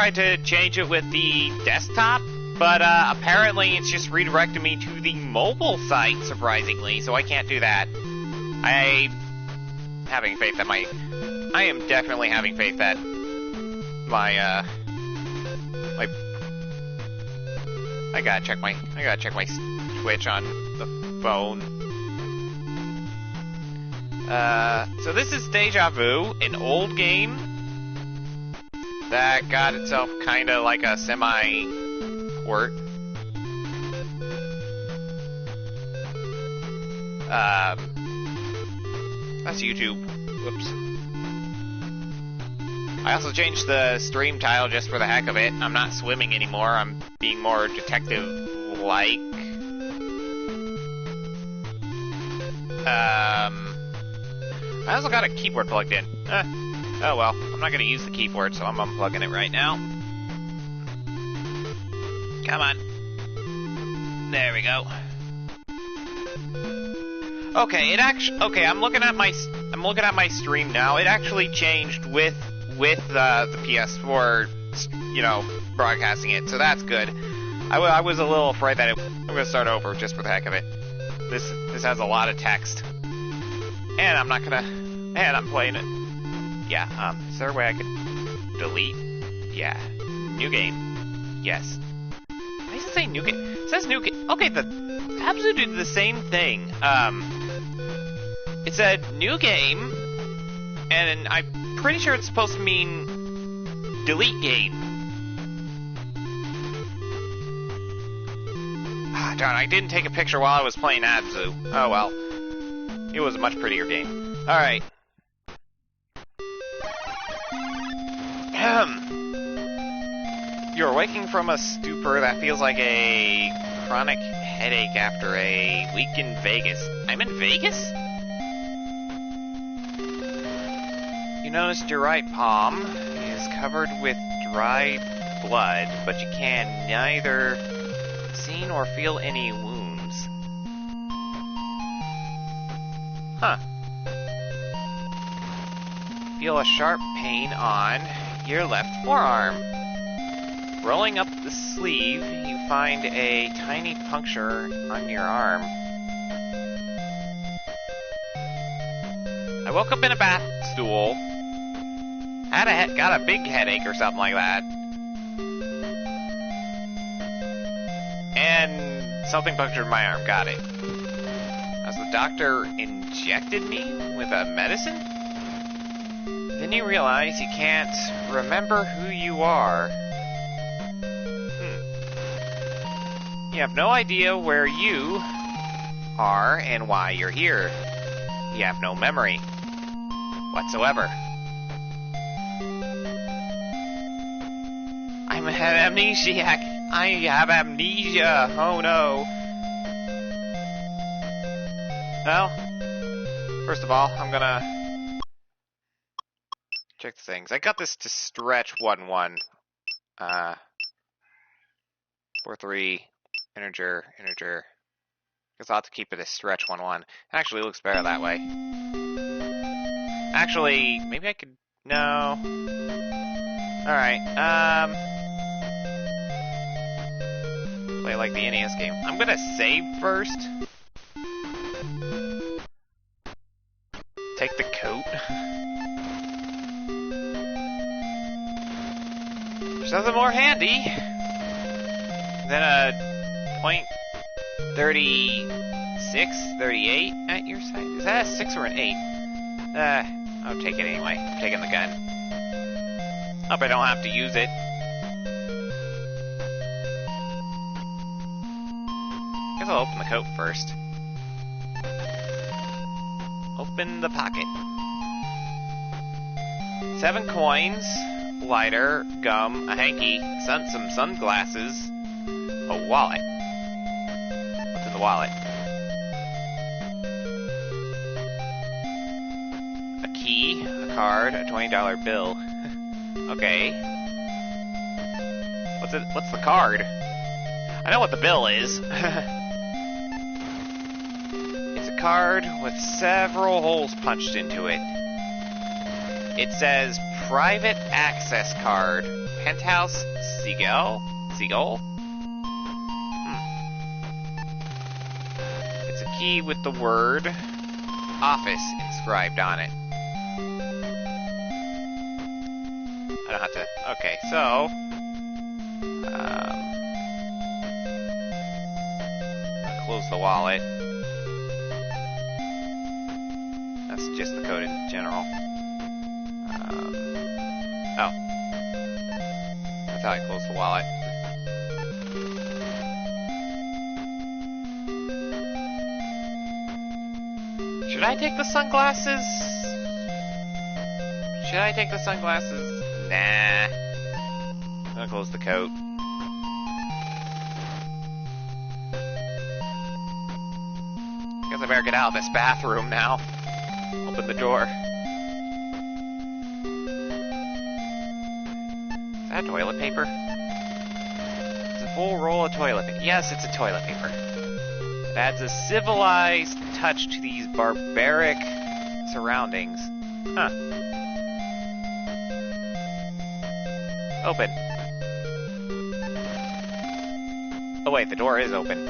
tried to change it with the desktop, but apparently it's just redirected me to the mobile site, surprisingly, so I can't do that. I am definitely having faith that I gotta check my Twitch on the phone. So this is Deja Vu, an old game that got itself kinda like a semi-port. That's YouTube. Whoops. I also changed the stream title just for the heck of it. I'm not swimming anymore, I'm being more detective-like. I also got a keyboard plugged in. Oh well, I'm not gonna use the keyboard, so I'm unplugging it right now. Come on. There we go. Okay, I'm looking at my stream now. It actually changed with the PS4, you know, broadcasting it, so that's good. I was a little afraid that I'm gonna start over just for the heck of it. This has a lot of text, and I'm playing it. Yeah. Is there a way I could delete? Yeah. New game. Yes. Why does it say new game? It says new game. Okay, the Abzu did the same thing. It said new game, and I'm pretty sure it's supposed to mean delete game. Ah, darn, I didn't take a picture while I was playing Abzu. Oh well. It was a much prettier game. Alright. You're waking from a stupor that feels like a chronic headache after a week in Vegas. I'm in Vegas? You noticed your right palm is covered with dried blood, but you can neither see nor feel any wounds. Huh. Feel a sharp pain on your left forearm. Rolling up the sleeve, you find a tiny puncture on your arm. I woke up in a bath stool. Got a big headache or something like that. And something punctured my arm. Got it. As the doctor injected me with a medicine? Then you realize you can't remember who you are. You have no idea where you are and why you're here. You have no memory whatsoever. I'm an amnesiac. I have amnesia. Oh no. Well, first of all, I'm gonna check the things. I got this to stretch 1-1. 4-3. Integer. Guess I'll have to keep it as stretch 1-1. Actually, it looks better that way. Actually, maybe I could... No. Alright, play like the NES game. I'm gonna save first. Take the coat. There's nothing more handy than a .36, 38 at your sight. Is that a 6 or an 8? I'll take it anyway. I'm taking the gun. Hope I don't have to use it. Guess I'll open the coat first. Open the pocket. 7 coins, lighter, gum, a hanky, some sunglasses, a wallet. What's in the wallet? A key, a card, a $20 bill. Okay. What's the card? I know what the bill is. It's a card with several holes punched into it. It says private access card, Penthouse Seagull? Seagull? It's a key with the word office inscribed on it. I don't have to... Okay, so... I'll close the wallet. That's just the code in general. Oh. That's how I close the wallet. Should I take the sunglasses? Should I take the sunglasses? Nah. I'm gonna close the coat. Guess I better get out of this bathroom now. Open the door. Is that toilet paper? It's a full roll of toilet paper. Yes, it's a toilet paper. It adds a civilized touch to these barbaric surroundings. Huh. Open. Oh wait, the door is open.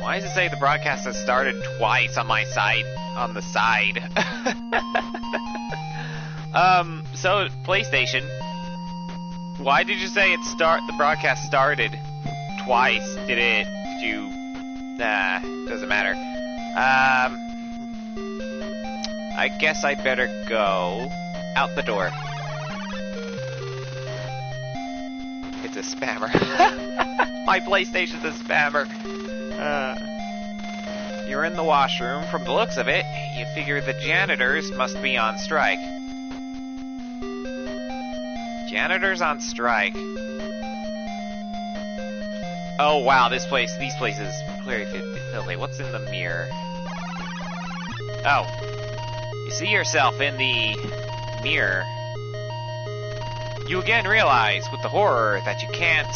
Why does it say the broadcast has started twice on my side? On the side. So PlayStation. Why did you say the broadcast started twice? Did you... Nah, doesn't matter. I guess I better go out the door. It's a spammer. My PlayStation's a spammer. You're in the washroom. From the looks of it, you figure the janitors must be on strike. Janitors on strike. Oh wow, these places clearly filthy. What's in the mirror? Oh. You see yourself in the mirror. You again realize with the horror that you can't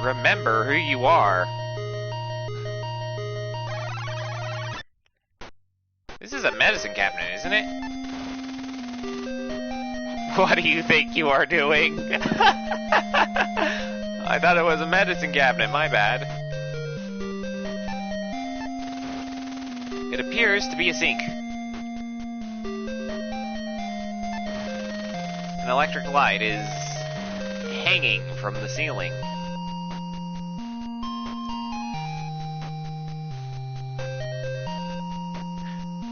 remember who you are. This is a medicine cabinet, isn't it? What do you think you are doing? I thought it was a medicine cabinet, my bad. It appears to be a sink. An electric light is hanging from the ceiling.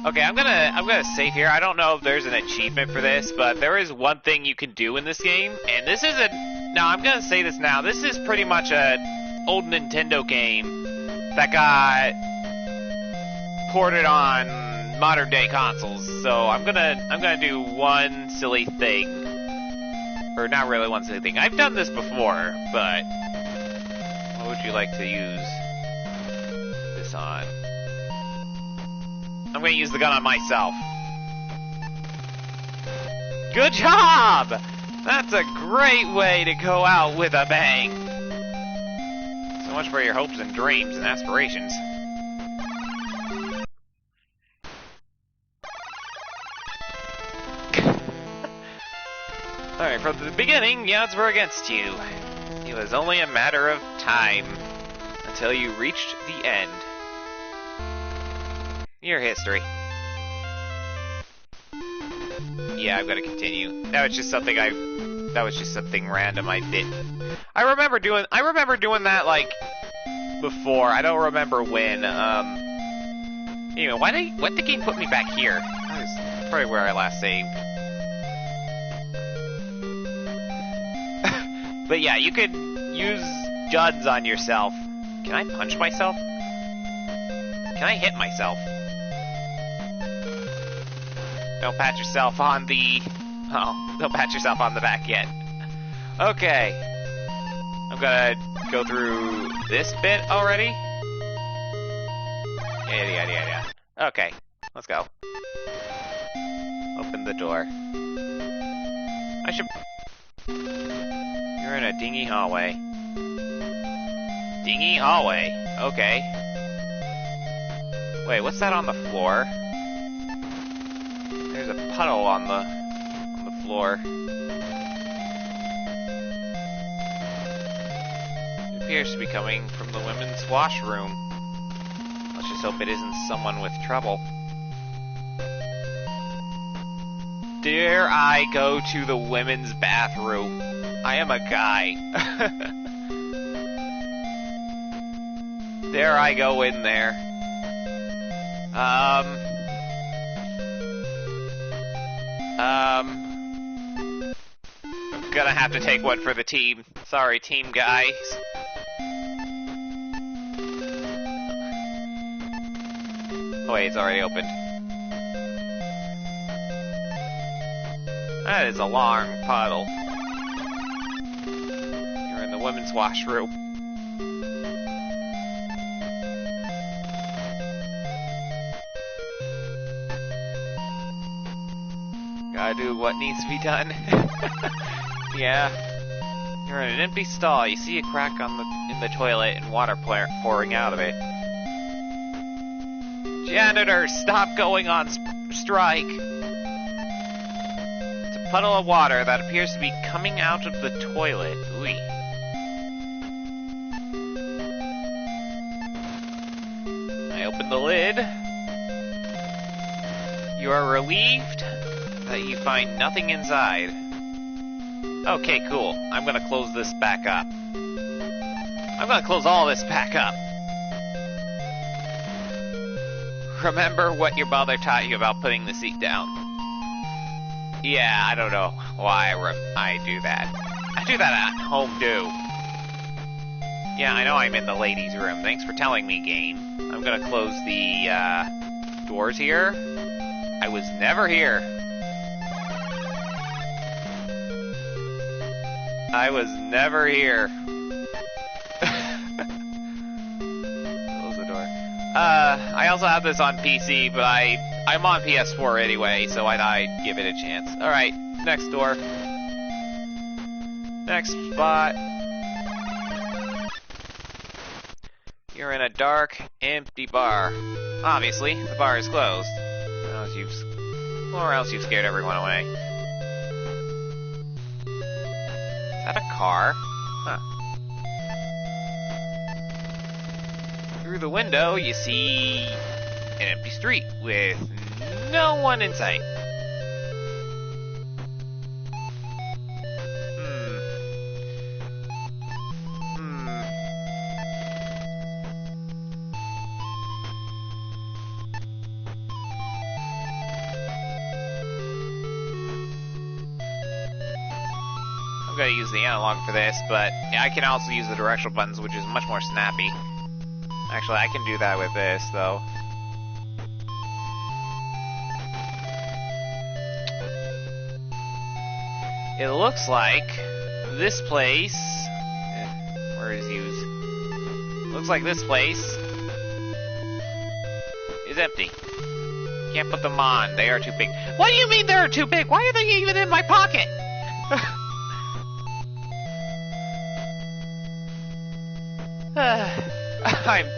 Okay, I'm gonna save here. I don't know if there's an achievement for this, but there is one thing you can do in this game, and this is now I'm gonna say this now. This is pretty much a old Nintendo game that got ported on modern day consoles. So I'm gonna do one silly thing, or not really one silly thing. I've done this before, but what would you like to use this on? I'm gonna use the gun on myself. Good job! That's a great way to go out with a bang. So much for your hopes and dreams and aspirations. Alright, from the beginning, the odds were against you. It was only a matter of time until you reached the end. Your history. Yeah, I've got to continue. That was just something random I did. I remember doing that like before. I don't remember when. Anyway, why'd the game put me back here? That was probably where I last saved. But yeah, you could use guns on yourself. Can I punch myself? Can I hit myself? Don't pat yourself on the... Oh, don't pat yourself on the back yet. Okay. I'm gonna go through this bit already. Yeah. Okay, let's go. Open the door. I should... You're in a dingy hallway. Dingy hallway. Okay. Wait, what's that on the floor? There's a puddle on the floor. It appears to be coming from the women's washroom. Let's just hope it isn't someone with trouble. Dare I go to the women's bathroom? I am a guy. Dare I go in there? I'm gonna have to take one for the team. Sorry, team guys. Oh wait, it's already opened. That is a long puddle. You're in the women's washroom. Gotta do what needs to be done. Yeah. You're in an empty stall. You see a crack in the toilet and water pouring out of it. Janitor, stop going on strike! It's a puddle of water that appears to be coming out of the toilet. Ooh. I open the lid. You are relieved that you find nothing inside. Okay, cool. I'm gonna close this back up. I'm gonna close all this back up. Remember what your mother taught you about putting the seat down. Yeah, I don't know why I do that. I do that at home, too. Yeah, I know I'm in the ladies' room. Thanks for telling me, game. I'm gonna close the, doors here. I was never here. I was never here. Close the door. I also have this on PC, but I'm on PS4 anyway, so I'd give it a chance. Alright, next door. Next spot. You're in a dark, empty bar. Obviously, the bar is closed. Or else you've scared everyone away. Is that a car? Huh. Through the window, you see an empty street with no one in sight. I'm gonna use the analog for this, but I can also use the directional buttons, which is much more snappy. Actually, I can do that with this, though. It looks like this place... where is used? Looks like this place is empty. Can't put them on. They are too big. What do you mean they're too big? Why are they even in my pocket?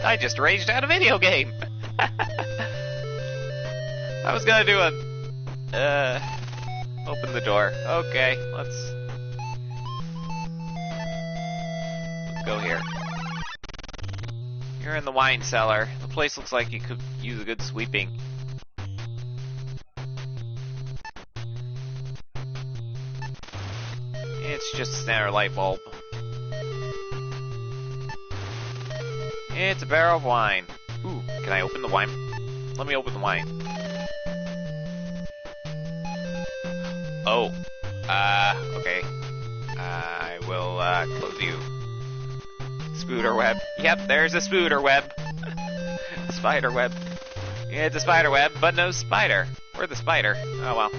I just raged out a video game. I was gonna do a open the door. Okay, let's go here. You're in the wine cellar. The place looks like you could use a good sweeping. It's just a standard light bulb. It's a barrel of wine. Ooh, can I open the wine? Let me open the wine. Oh. Okay. I will, close you. Spooder web. Yep, there's a spooder web. Spider web. Yeah, it's a spider web, but no spider. Where's the spider? Oh, well.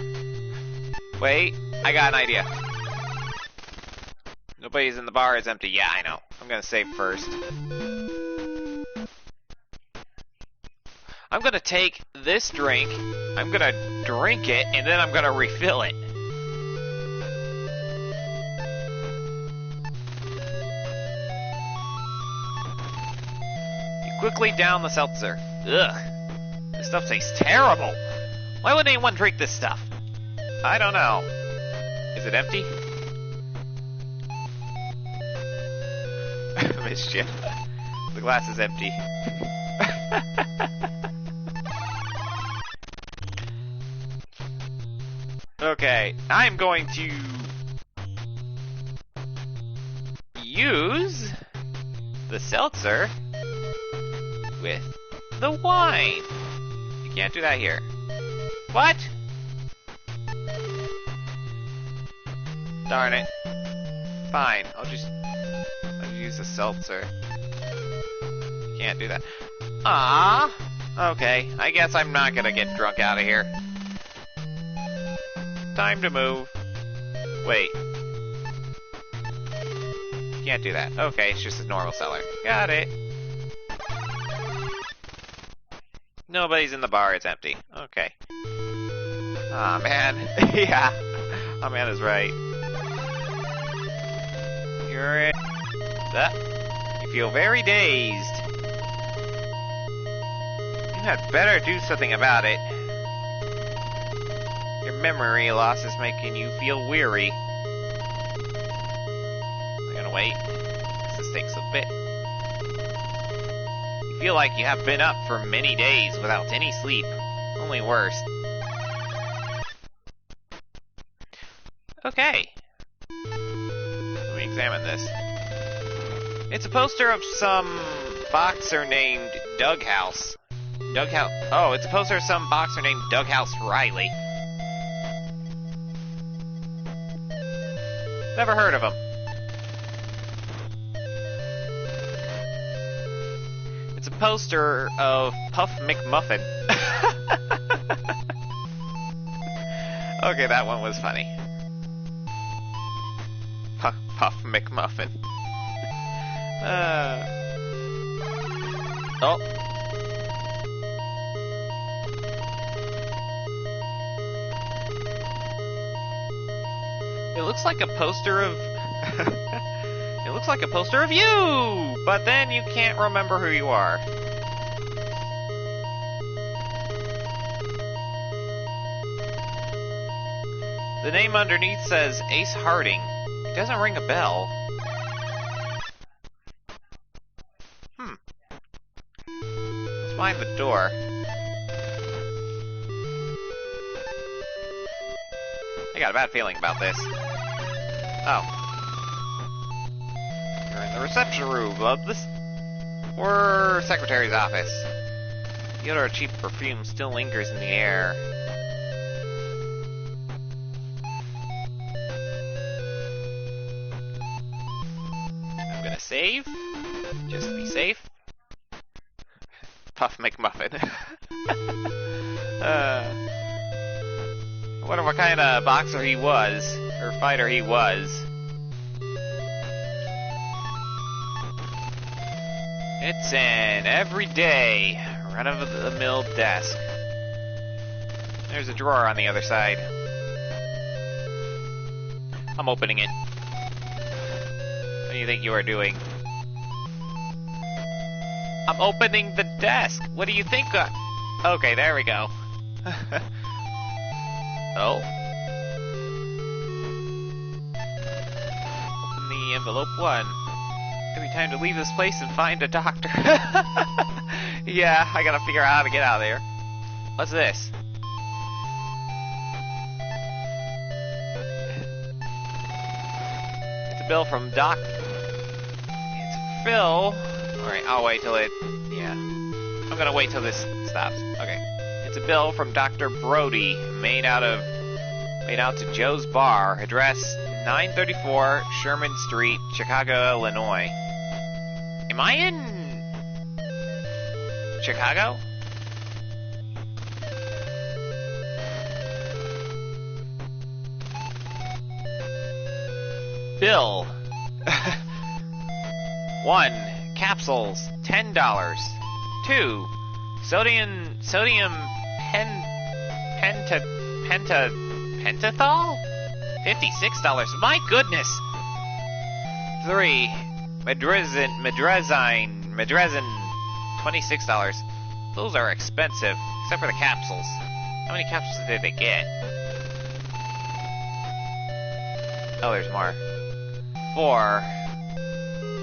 Wait, I got an idea. Nobody's in the bar, it's empty. Yeah, I know. I'm gonna save first. I'm gonna take this drink, I'm gonna drink it, and then I'm gonna refill it. You quickly down the seltzer. Ugh. This stuff tastes terrible. Why would anyone drink this stuff? I don't know. Is it empty? Mischief. The glass is empty. Okay, I'm going to use the seltzer with the wine. You can't do that here. What? Darn it. Fine, I'll just use the seltzer. Can't do that. Ah. Okay, I guess I'm not gonna get drunk out of here. Time to move. Wait. Can't do that. Okay, it's just a normal cellar. Got it. Nobody's in the bar, it's empty. Okay. Aw, man. Yeah. Oh, man is right. You're in. You feel very dazed. You had better do something about it. Your memory loss is making you feel weary. I'm gonna wait. This takes a bit. You feel like you have been up for many days without any sleep. Only worse. Okay. Let me examine this. It's a poster of some boxer named Dughouse. Oh, it's a poster of some boxer named Dughouse Riley. Never heard of him. It's a poster of Puff McMuffin. Okay, that one was funny. Puff McMuffin. Oh. It looks like a poster of... It looks like a poster of you! But then you can't remember who you are. The name underneath says Ace Harding. It doesn't ring a bell. Let's find the door. I got a bad feeling about this. Oh. You're in the reception room of this... or secretary's office. The odor of cheap perfume still lingers in the air. I'm gonna save. Just to be safe. Puff McMuffin. I wonder what kind of boxer he was, or fighter he was. It's an everyday, run-of-the-mill desk. There's a drawer on the other side. I'm opening it. What do you think you are doing? I'm opening the desk! What do you think? Okay, there we go. Oh. Open the envelope 1. Maybe time to leave this place and find a doctor. Yeah, I gotta figure out how to get out of there. What's this? It's a bill from Doc. It's Phil. Alright, I'll wait till it... Yeah. I'm gonna wait till this stops. Okay. It's a bill from Dr. Brody, made out to Joe's Bar, address 934 Sherman Street, Chicago, Illinois. Am I in... Chicago? Bill. 1. Capsules, $10. 2. Sodium pentothal? $56. My goodness! 3. Medrezin, $26. Those are expensive, except for the capsules. How many capsules did they get? Oh, there's more. 4.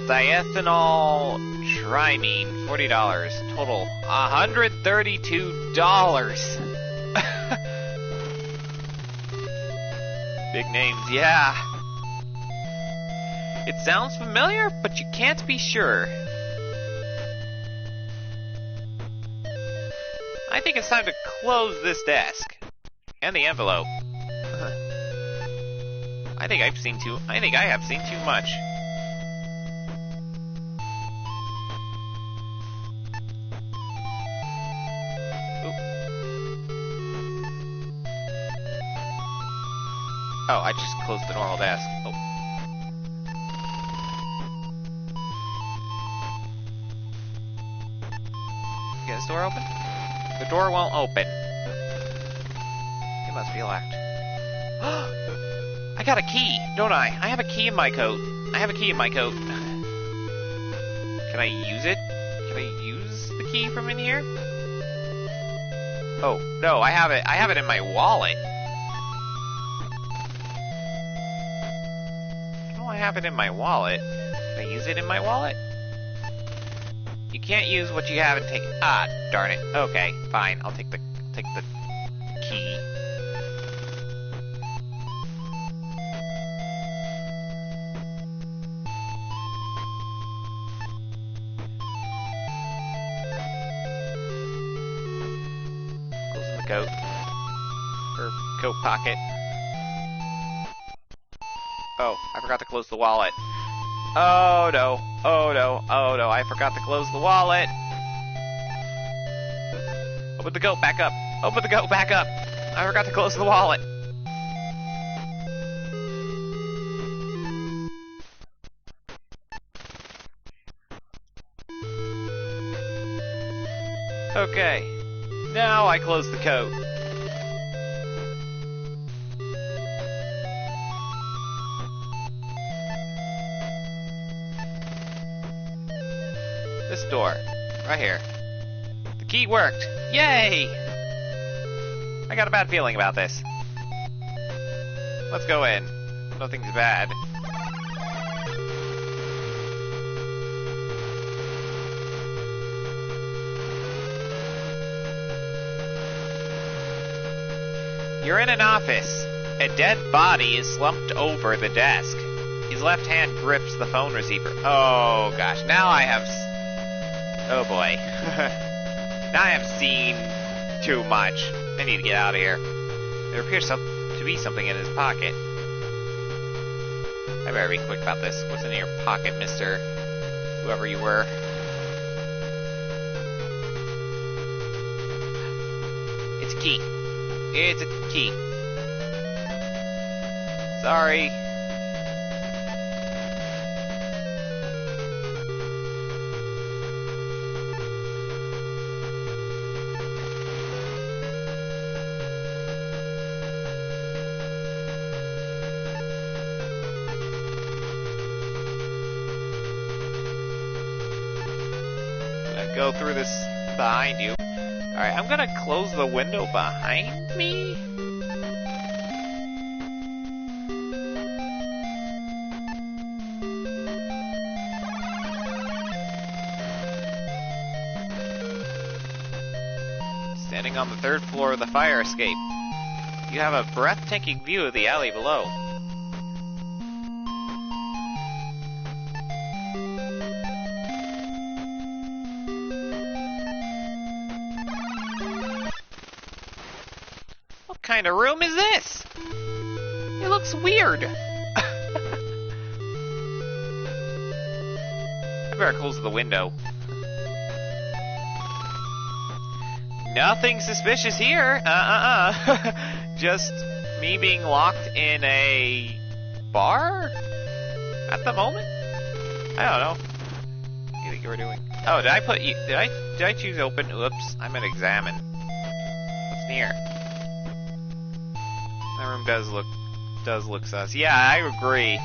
Diethanol trimine, $40. Total, $132. Big names, yeah. It sounds familiar, but you can't be sure. I think it's time to close this desk. And the envelope. I think I have seen too much. Oop. Oh, I just closed the normal desk. Oh. Get this door open? The door won't open. It must be locked. I got a key, don't I? I have a key in my coat. Can I use it? Can I use the key from in here? Oh, no, I have it in my wallet. Oh, I have it in my wallet. Can I use it in my wallet? You can't use what you haven't taken. Ah, darn it. Okay, fine. I'll take the key. Closing the coat. Or coat pocket. Oh, I forgot to close the wallet. Oh no, oh no, oh no, I forgot to close the wallet. Open the coat back up. Open the coat back up. I forgot to close the wallet. Okay, now I close the coat. This door, right here. The key worked. Yay! I got a bad feeling about this. Let's go in. Nothing's bad. You're in an office. A dead body is slumped over the desk. His left hand grips the phone receiver. Oh gosh, now I have... Oh boy. Now I have seen too much. I need to get out of here. There appears to be something in his pocket. I better be quick about this. What's in your pocket, mister? Whoever you were. It's a key. It's a key. Sorry. Go through this behind you. Alright, I'm gonna close the window behind me. Standing on the 3rd floor of the fire escape, you have a breathtaking view of the alley below. What kind of room is this? It looks weird. I better close the window. Nothing suspicious here. Just me being locked in a bar at the moment. I don't know. What do you think you were doing? Oh, did I put you? Did I choose open? Oops, I'm at examine. What's in here? My room does look sus. Yeah, I agree.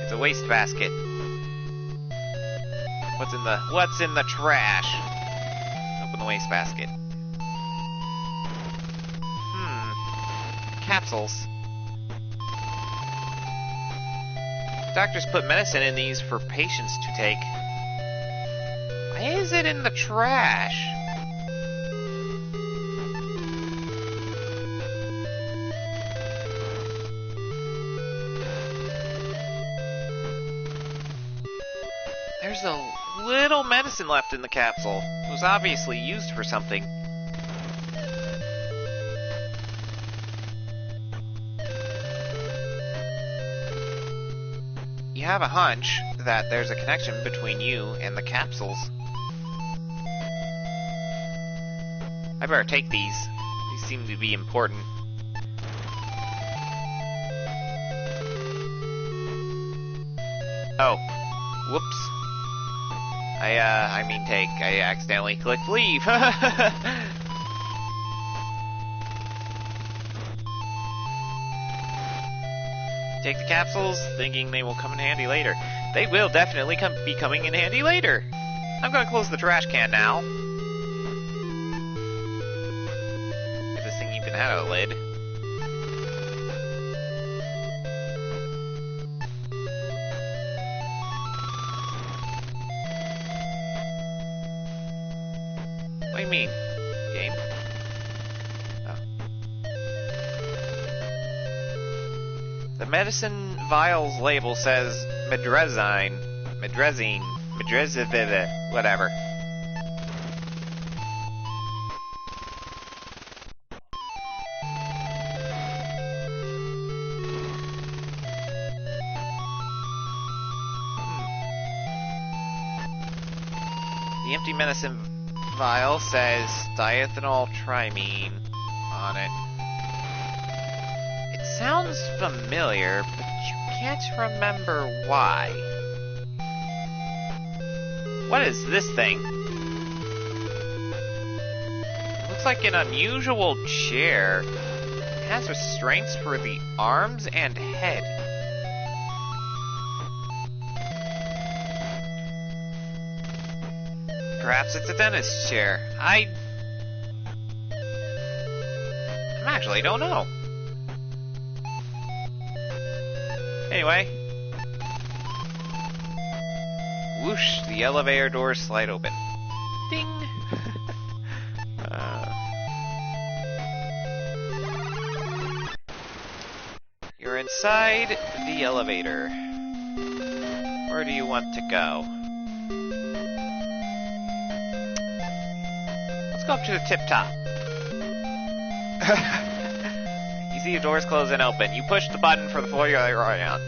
It's a wastebasket. What's in the trash? Open the wastebasket. capsules. Doctors put medicine in these for patients to take. Why is it in the trash? There's a little medicine left in the capsule. It was obviously used for something. You have a hunch that there's a connection between you and the capsules. I better take these. These seem to be important. Oh. Whoops. I accidentally clicked leave. Take the capsules, thinking they will come in handy later. They will definitely be coming in handy later. I'm gonna close the trash can now. If this thing even had a lid. What do you mean? Game? Oh. The medicine vial's label says Medrezine, whatever. The empty medicine vial says diethanol trimine on it. It sounds familiar, but you can't remember why. What is this thing? It looks like an unusual chair. It has restraints for the arms and head. Perhaps it's a dentist's chair. I actually don't know. Anyway. Whoosh, the elevator doors slide open. Ding! You're inside the elevator. Where do you want to go? Let's go up to the tip top. You see the doors close and open. You push the button for the floor you're right on.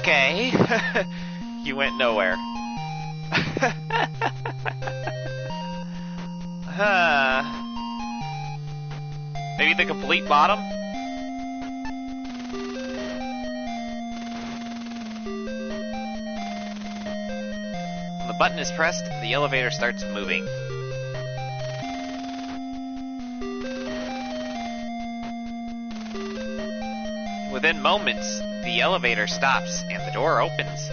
Okay. You went nowhere. Maybe the complete bottom? When the button is pressed, the elevator starts moving. Within moments, the elevator stops and the door opens.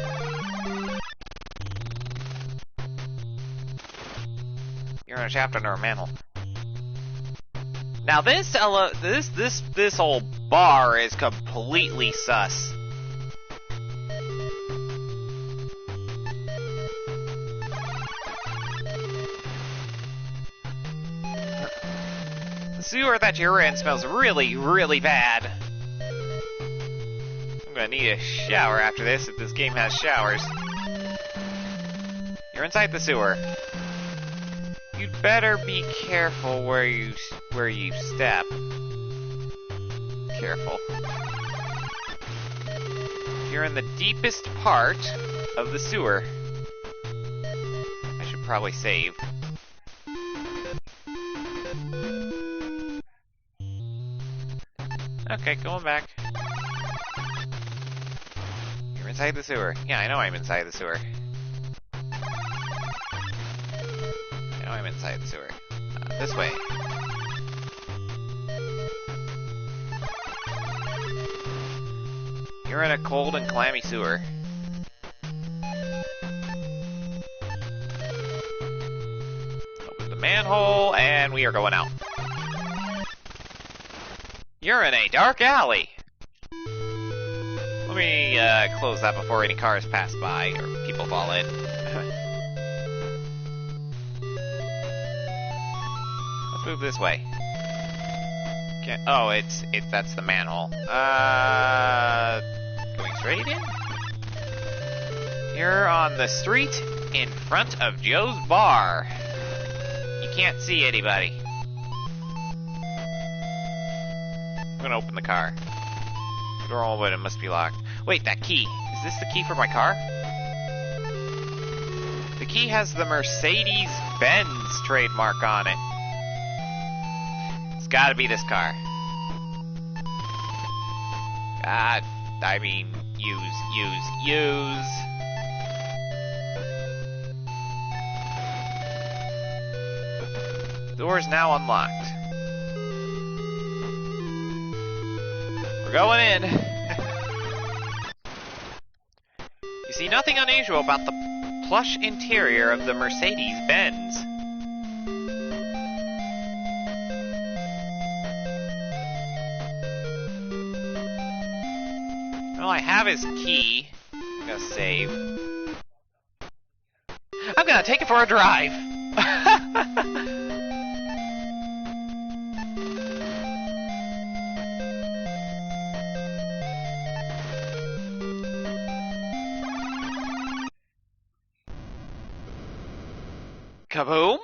You're in a chapter under a mantle. Now this whole bar is completely sus. The sewer that you're in smells really, really bad. I'm gonna need a shower after this if this game has showers. You're inside the sewer. You'd better be careful where you step. Careful. You're in the deepest part of the sewer. I should probably save. Okay, going back. You're inside the sewer. Yeah, I know I'm inside the sewer. I know I'm inside the sewer. This way. You're in a cold and clammy sewer. Open the manhole, and we are going out. You're in a dark alley. Let me close that before any cars pass by or people fall in. Let's move this way. Okay. Oh, that's the manhole. Going straight in? You're on the street in front of Joe's bar. You can't see anybody. I'm gonna open the car. Door open, it must be locked. Wait, that key. Is this the key for my car? The key has the Mercedes-Benz trademark on it. It's gotta be this car. I mean, use. Door is now unlocked. We're going in. You see nothing unusual about the plush interior of the Mercedes-Benz. All I have is key. I'm gonna save. I'm gonna take it for a drive. Kaboom!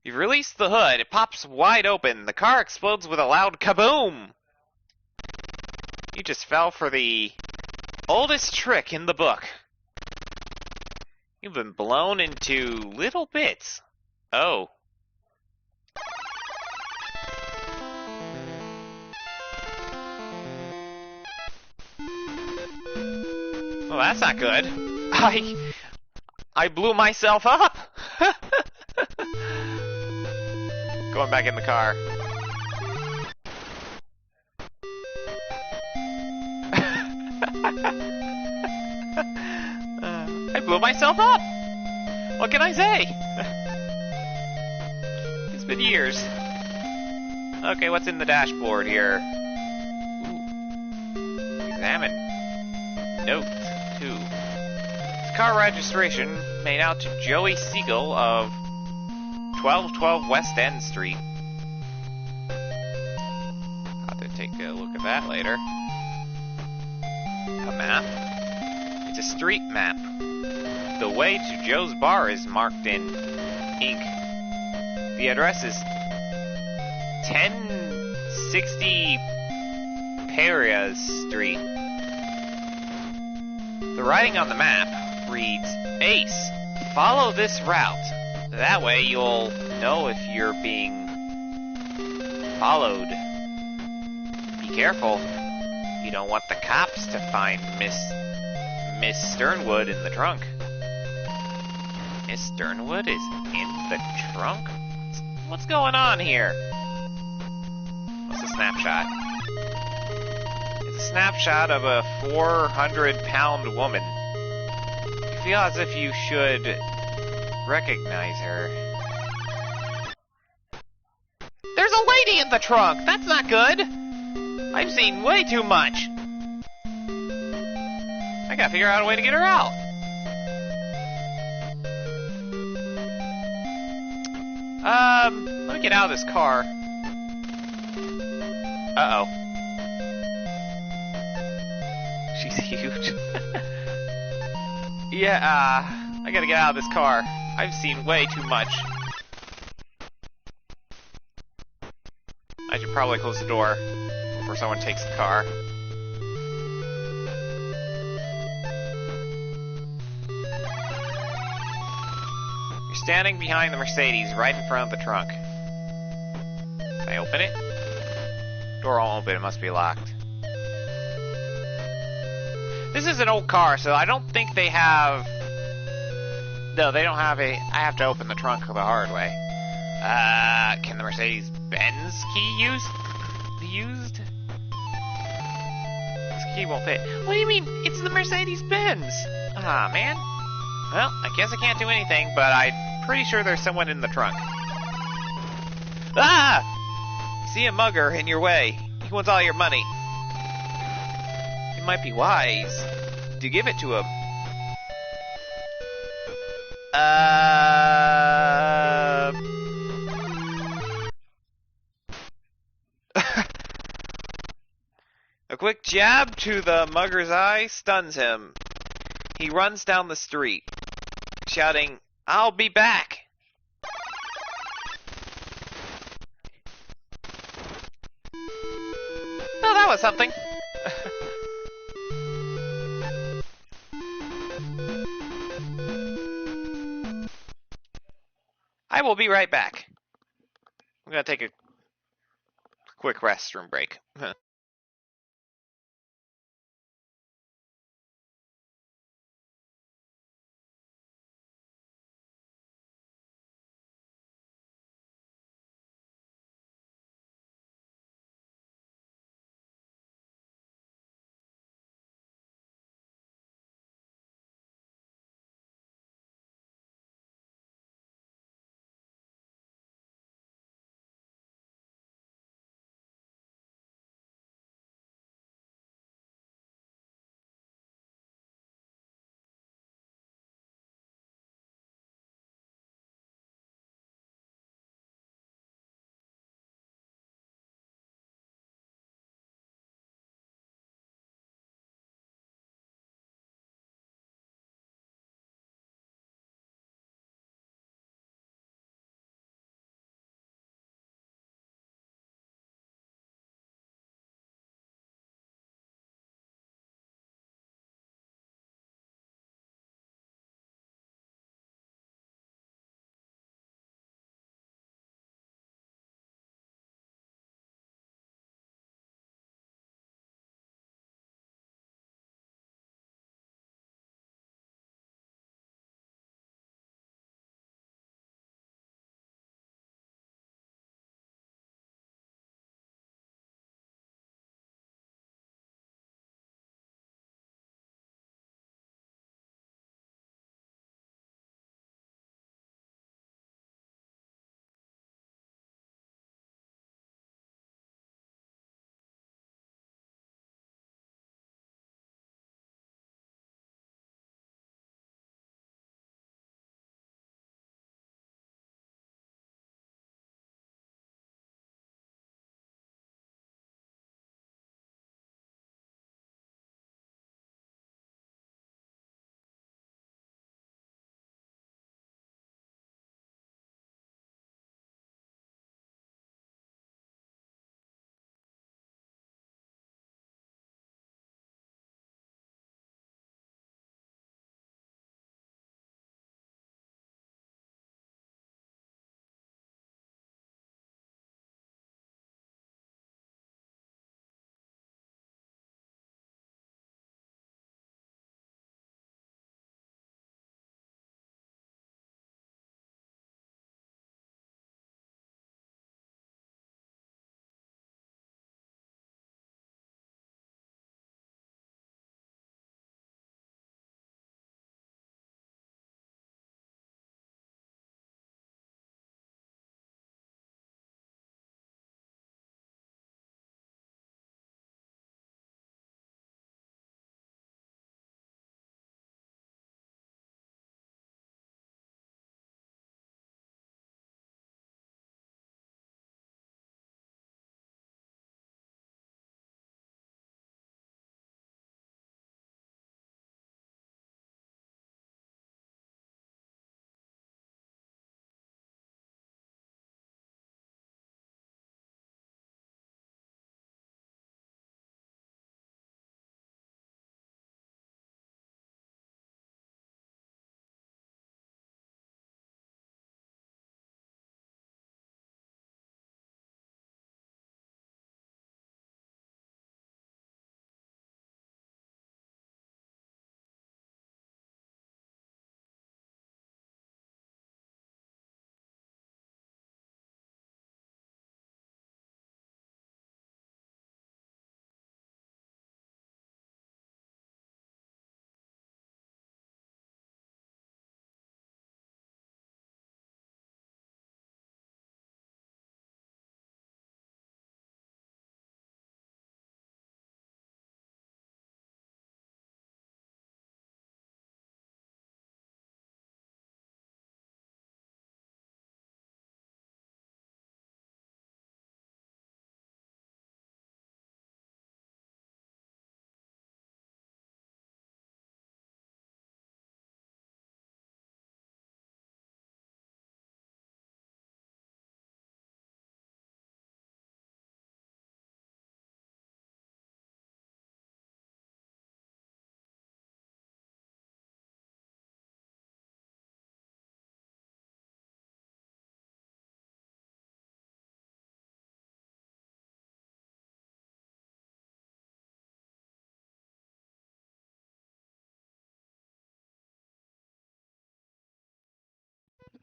You've released the hood. It pops wide open. The car explodes with a loud kaboom! You just fell for the oldest trick in the book. You've been blown into little bits. Oh. Well, that's not good. I blew myself up! Going back in the car. I blew myself up! What can I say? It's been years. Okay, what's in the dashboard here? Ooh. Examine. Note 2. Car registration made out to Joey Siegel of 1212 West End Street. I'll have to take a look at that later. A map. It's a street map. The way to Joe's bar is marked in ink. The address is 1060 Peria Street. The writing on the map reads, Ace, follow this route. That way you'll know if you're being followed. Be careful. You don't want the cops to find Miss Sternwood in the trunk. Miss Sternwood is in the trunk? What's going on here? What's a snapshot? It's a snapshot of a 400-pound woman. You feel as if you should recognize her. There's a lady in the trunk! That's not good! I've seen way too much! I gotta figure out a way to get her out. Let me get out of this car. Uh-oh. She's huge. Yeah, I gotta get out of this car. I've seen way too much. I should probably close the door before someone takes the car. You're standing behind the Mercedes right in front of the trunk. Can I open it? Door won't open, it must be locked. This is an old car, so I don't think they have... No, they don't have a... I have to open the trunk the hard way. Can the Mercedes-Benz key be used? This key won't fit. What do you mean? It's the Mercedes-Benz! Ah, man. Well, I guess I can't do anything, but I'm pretty sure there's someone in the trunk. Ah! See a mugger in your way. He wants all your money. It might be wise to give it to him. A quick jab to the mugger's eye stuns him. He runs down the street, shouting, "I'll be back!" Oh, that was something. I will be right back. I'm gonna take a quick restroom break.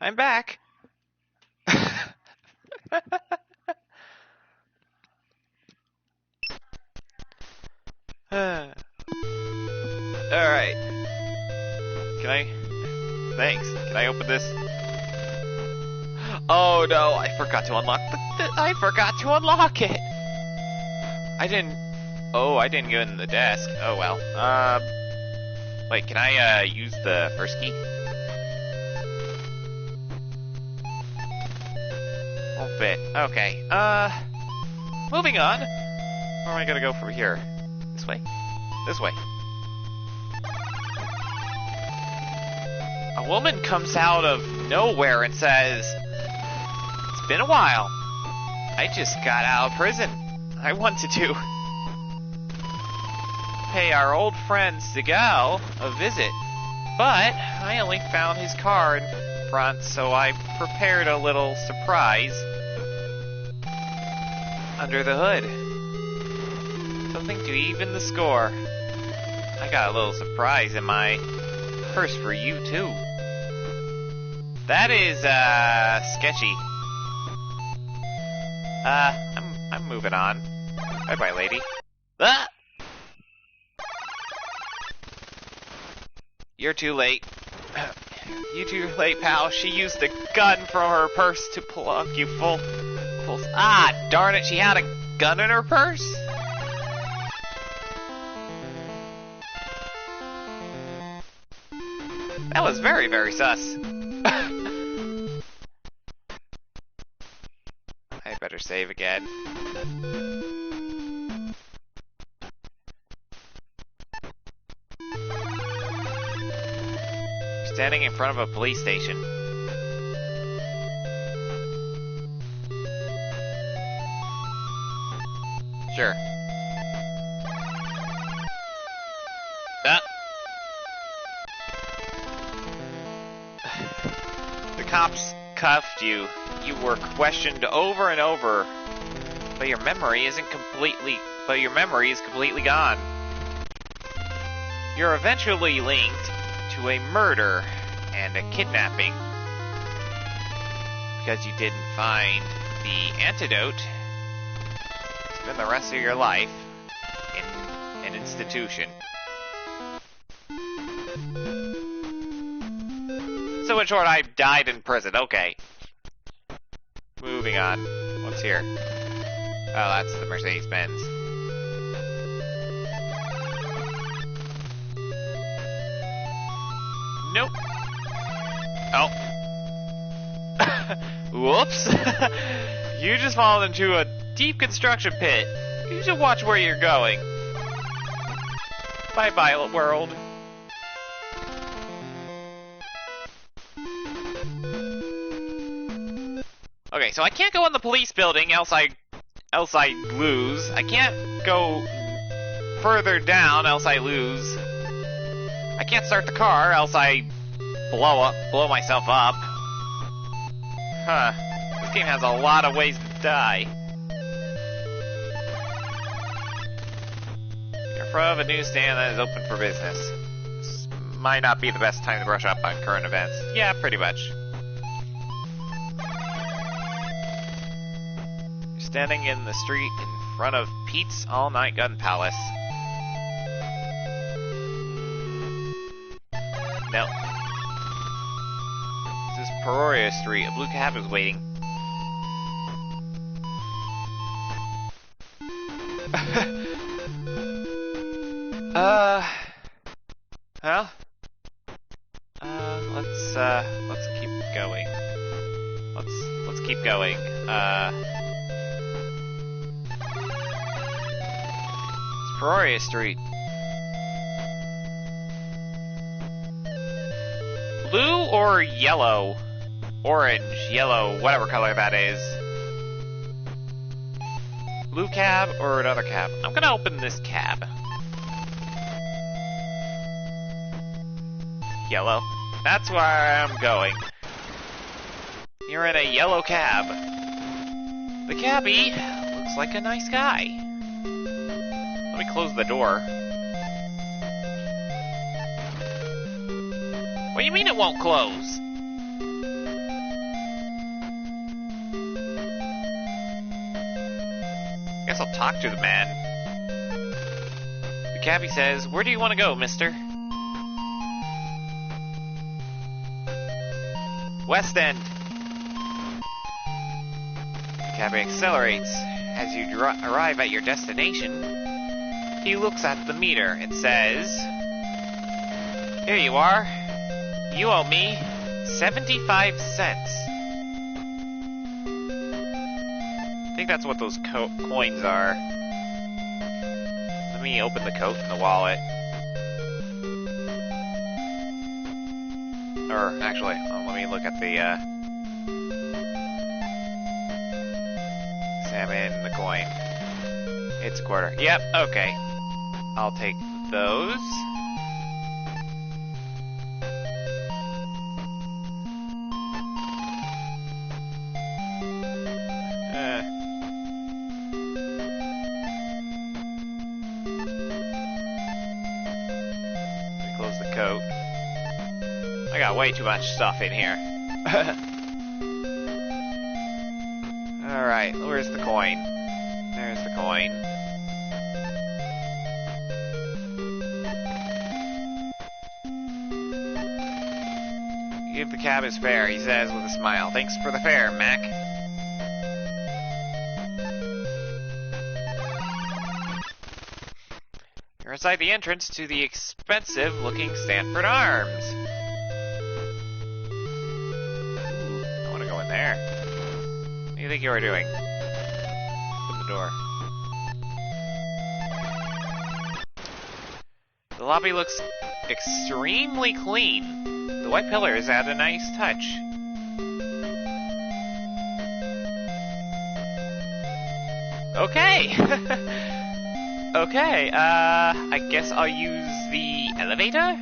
I'm back. Alright. Can I... Thanks. Can I open this? Oh no, I forgot to unlock I forgot to unlock it! I didn't go in the desk. Oh well. Wait, can I, use the first key? Won't fit. Okay. Moving on. Where am I gonna go from here? This way? This way. A woman comes out of nowhere and says, "It's been a while. I just got out of prison. I wanted to pay our old friend Segal a visit, but I only found his car in front, so I prepared a little surprise under the hood. Something to even the score. I got a little surprise in my purse for you, too." That is, sketchy. I'm moving on. Bye-bye, lady. Ah! You're too late. You too late, pal. She used a gun from her purse to plug you full. Ah, darn it, she had a gun in her purse? That was very, very sus. I better save again. Standing in front of a police station. Sure. Ah. The cops cuffed you. You were questioned over and over, but your memory is completely gone. You're eventually linked to a murder and a kidnapping because you didn't find the antidote. Spend the rest of your life in an institution. So in short, I died in prison. Okay. Moving on. What's here? Oh, that's the Mercedes-Benz. Nope. Oh. Whoops. You just fallen into a deep construction pit. You should watch where you're going. Bye-bye, world. Okay, so I can't go in the police building, else I lose. I can't go further down, else I lose. I can't start the car, else I blow myself up. Huh. This game has a lot of ways to die. You're in front of a newsstand that is open for business. This might not be the best time to brush up on current events. Yeah, pretty much. You're standing in the street in front of Pete's All-Night Gun Palace. No. This is Peoria Street. A blue cab is waiting. Well, let's keep going. Let's keep going. It's Peoria Street. Blue or yellow? Orange, yellow, whatever color that is. Blue cab or another cab? I'm gonna open this cab. Yellow. That's where I'm going. You're in a yellow cab. The cabbie looks like a nice guy. Let me close the door. What do you mean it won't close? talk to the man. The cabbie says, "Where do you want to go, mister?" West End. The cabbie accelerates. As you arrive at your destination, he looks at the meter and says, "Here you are. You owe me 75 cents. I think that's what those coins are. Let me open the coat and the wallet. Or, actually, let me look at the, examine the coin. It's a quarter. Yep, okay. I'll take those. Close the coat. I got way too much stuff in here. Alright, where's the coin? There's the coin. Give the cab his fare, he says with a smile. Thanks for the fare, Mac. You're inside the entrance to the expensive-looking Stanford Arms. Ooh, I want to go in there. What do you think you were doing? Open the door. The lobby looks extremely clean. The white pillars add a nice touch. Okay! Okay, I guess I'll use the elevator?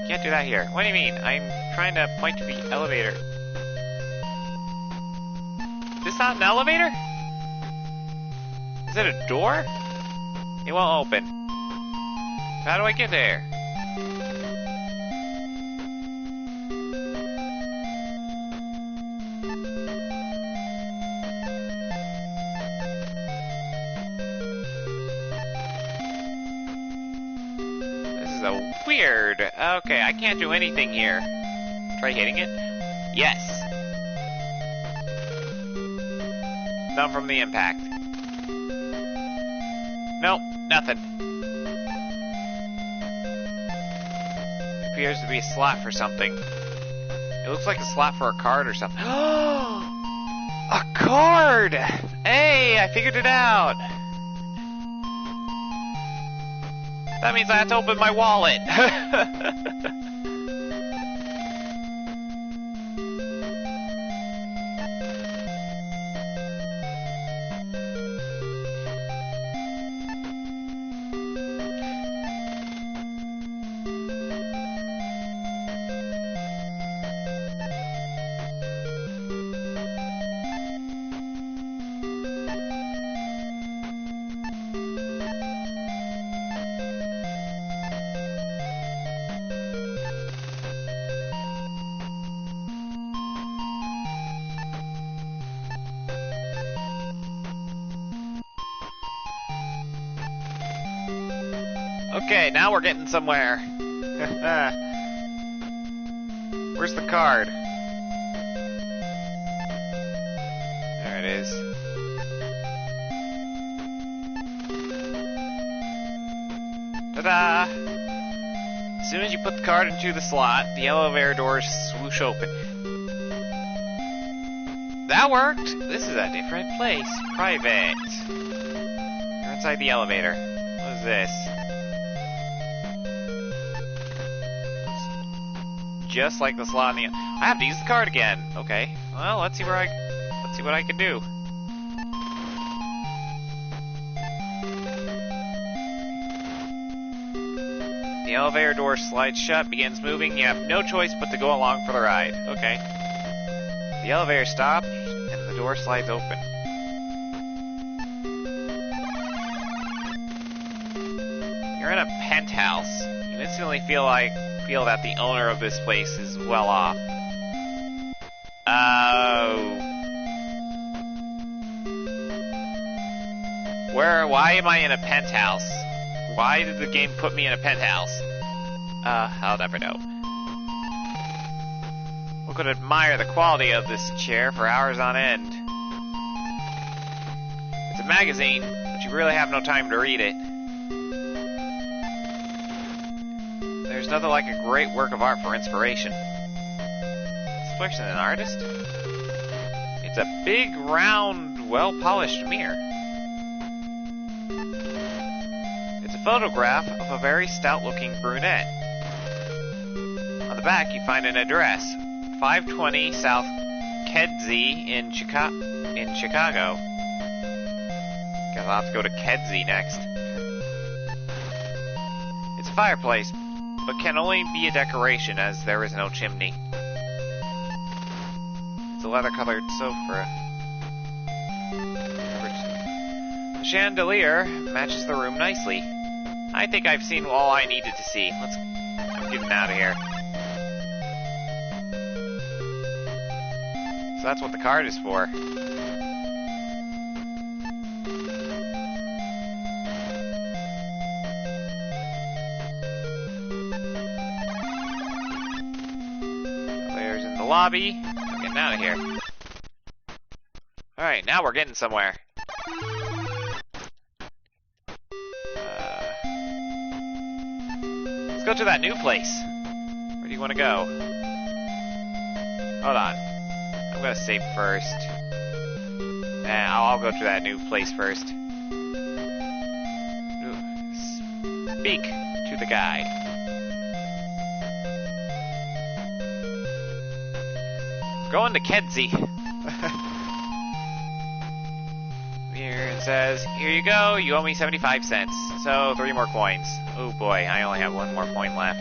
Can't do that here. What do you mean? I'm trying to point to the elevator. Is this not an elevator? Is it a door? It won't open. How do I get there? Weird. Okay, I can't do anything here. Try hitting it? Yes. Down from the impact. Nope, nothing. It appears to be a slot for something. It looks like a slot for a card or something. A card! Hey, I figured it out. That means I have to open my wallet. Okay, now we're getting somewhere. Where's the card? There it is. Ta-da! As soon as you put the card into the slot, the elevator doors swoosh open. That worked! This is a different place. Private. You're inside the elevator. What is this? Just like the slot in the... I have to use the card again. Okay. Well, let's see what I can do. The elevator door slides shut, begins moving. You have no choice but to go along for the ride. Okay. The elevator stops, and the door slides open. You're in a penthouse. You instantly feel that the owner of this place is well off. Oh. Why am I in a penthouse? Why did the game put me in a penthouse? I'll never know. We could admire the quality of this chair for hours on end. It's a magazine, but you really have no time to read it. There's nothing like a great work of art for inspiration. Is this person an artist? It's a big, round, well-polished mirror. It's a photograph of a very stout-looking brunette. On the back, you find an address, 520 South Kedzie in Chicago. Guess I'll have to go to Kedzie next. It's a fireplace, but can only be a decoration as there is no chimney. It's a leather-colored sofa. The chandelier matches the room nicely. I think I've seen all I needed to see. I'm getting out of here. So that's what the card is for. There's in the lobby. I'm getting out of here. Alright, now we're getting somewhere. Let's go to that new place. Where do you want to go? Hold on. I'm gonna save first. I'll go to that new place first. Speak to the guy. We're going to Kedzie. Here it says, here you go, you owe me 75 cents. So 3 more coins. Oh boy, I only have 1 more coin left.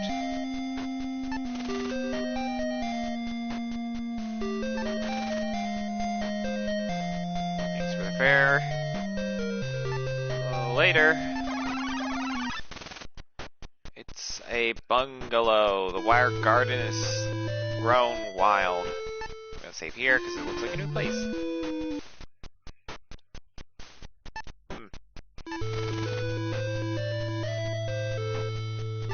Fair. Later. It's a bungalow. The wire garden is grown wild. I'm gonna save here because it looks like a new place.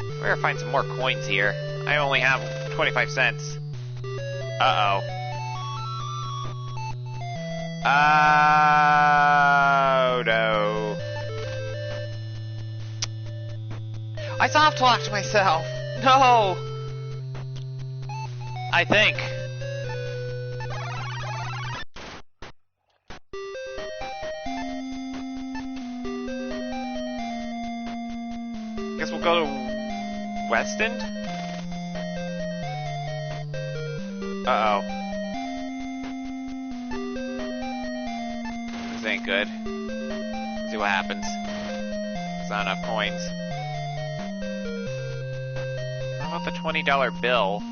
We gotta find some more coins here. I only have 25 cents. Uh-oh. Oh no. I soft locked myself. No. I think. Guess we'll go to West End? Uh-oh. This ain't good. Let's see what happens. There's not enough coins. How about the $20 bill?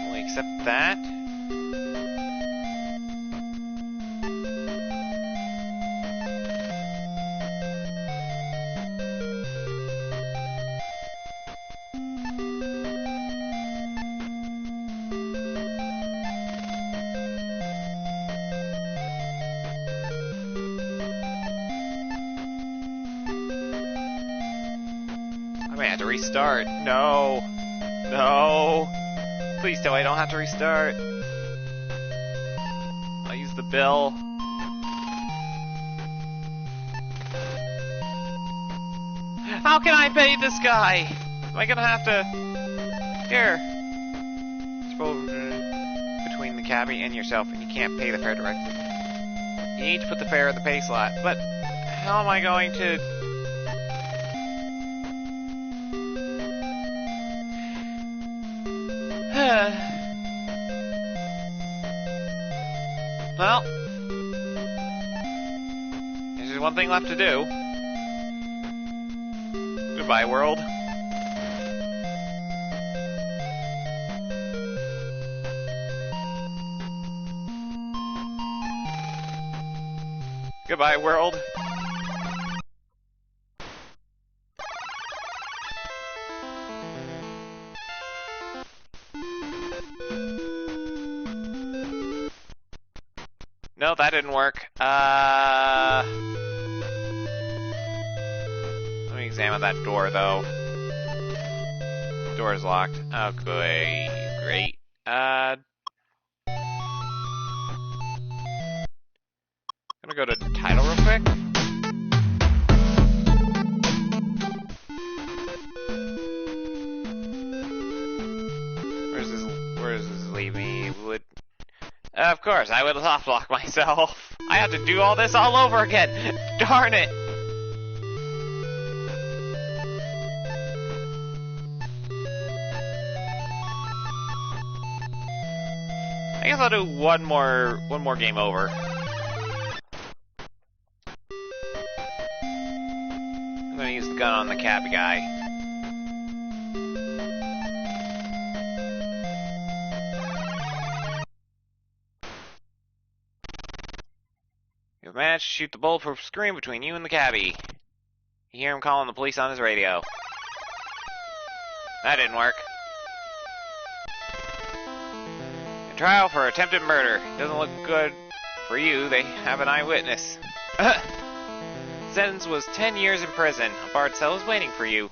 We'll accept that. I may have to restart. No. No. Please tell me I don't have to restart. I'll use the bill. How can I pay this guy? Am I gonna have to... Here. Scroll between the cabbie and yourself, and you can't pay the fare directly. You need to put the fare in the pay slot, but how am I going to... Well, there's just one thing left to do. Goodbye, world. Goodbye, world. No, that didn't work. Let me examine that door, though. Door is locked. Okay, great. Gonna go to title real quick. Where does this leave me? Of course, I would soft lock myself. I have to do all this all over again. Darn it. I guess I'll do one more game over. I'm gonna use the gun on the cab guy. You've managed to shoot the bulletproof screen between you and the cabbie. You hear him calling the police on his radio. That didn't work. Trial for attempted murder. Doesn't look good for you. They have an eyewitness. Sentence was 10 years in prison. A barred cell is waiting for you.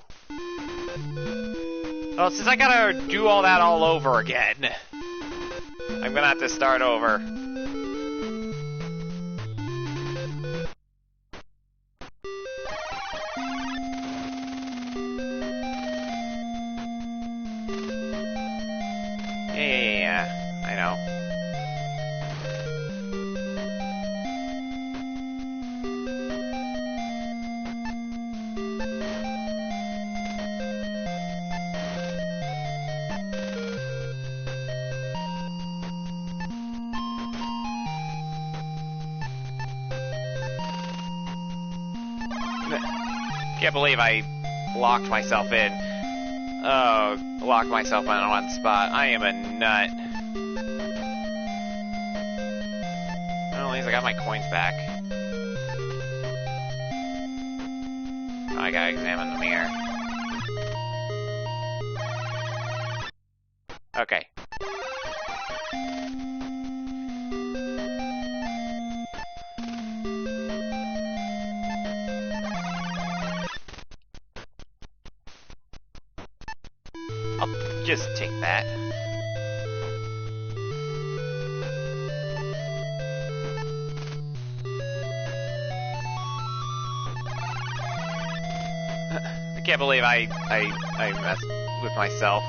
Well, since I gotta do all that all over again, I'm gonna have to start over. Yeah. I know. Can't believe I locked myself in. Oh, locked myself in one spot. I am a nut. Well, at least I got my coins back. Oh, I gotta examine the mirror. Okay. I'll just take that. I can't believe I messed with myself.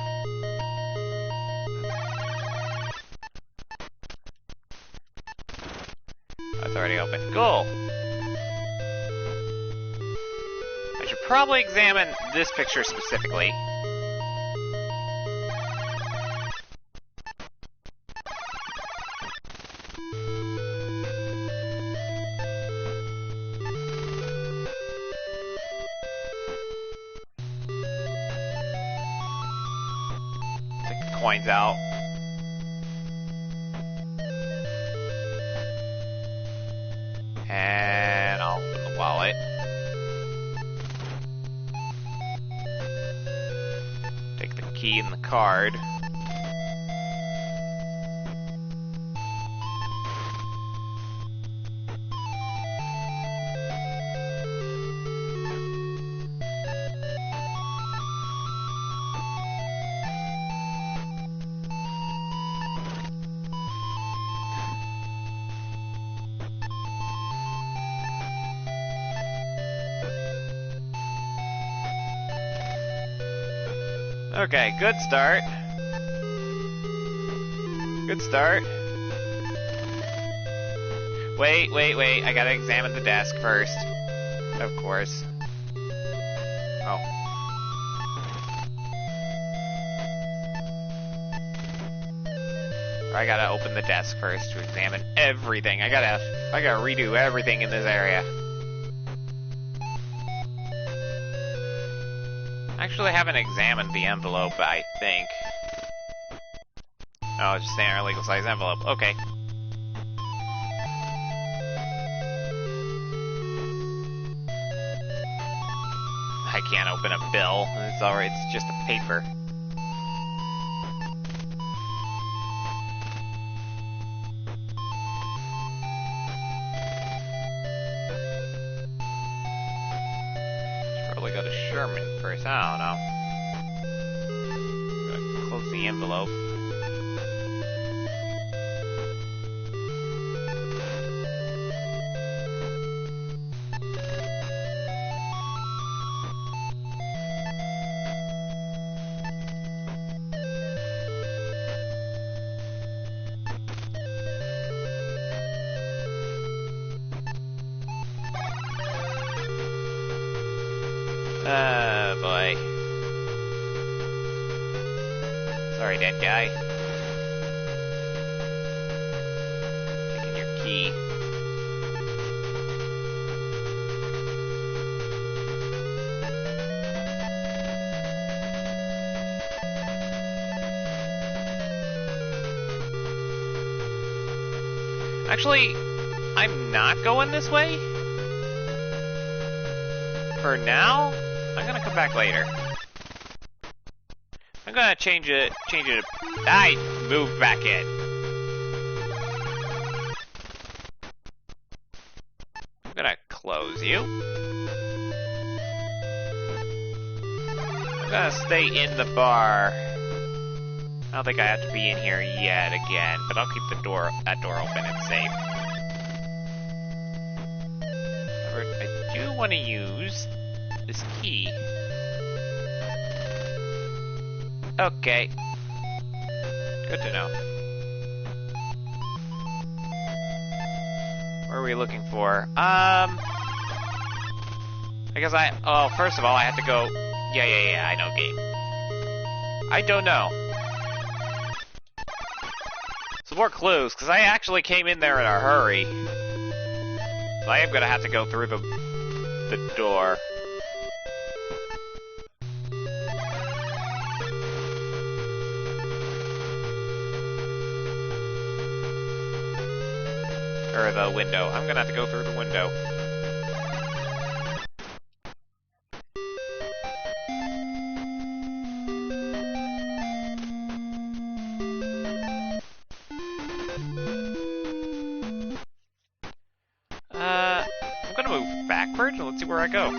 That's already open. Cool. I should probably examine this picture specifically. Coins out. And I'll open the wallet. Take the key and the card. Okay, good start. Good start. Wait, I gotta examine the desk first. Of course. Oh. I gotta open the desk first to examine everything. I gotta redo everything in this area. Actually, I haven't examined the envelope, I think. Oh, it's just standard legal size envelope. Okay. I can't open a bill. It's alright, it's just a paper. go to Sherman first. I don't know. Gonna close the envelope. Boy. Sorry, dead guy. Taking your key. Actually, I'm not going this way. For now, I'm gonna come back later. I'm gonna change it. I moved back in. I'm gonna close you. I'm gonna stay in the bar. I don't think I have to be in here yet again, but I'll keep that door open and safe. However, I do want to use this key. Okay. Good to know. What are we looking for? I guess oh, first of all, I have to go... Yeah, I know game. I don't know. Some more clues, because I actually came in there in a hurry. So I am gonna have to go through the door. Or the window. I'm gonna have to go through the window. I'm gonna move backwards. Let's see where I go.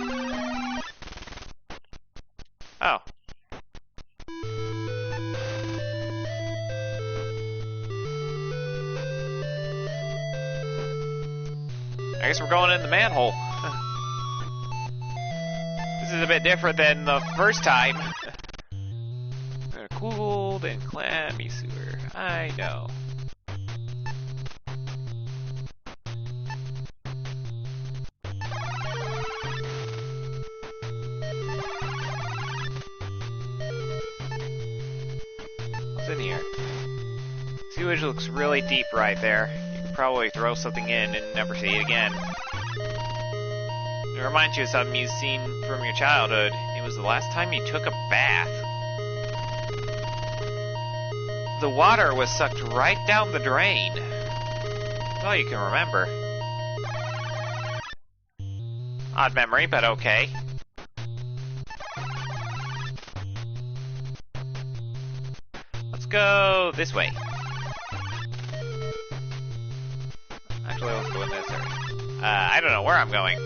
Oh. I guess we're going in the manhole. This is a bit different than the first time. Cooled and clammy sewer. I know. What's in here? Sewage looks really deep right there. Probably throw something in and never see it again. It reminds you of something you've seen from your childhood. It was the last time you took a bath. The water was sucked right down the drain. That's all you can remember. Odd memory, but okay. Let's go this way. Actually, let's go in this area. I don't know where I'm going.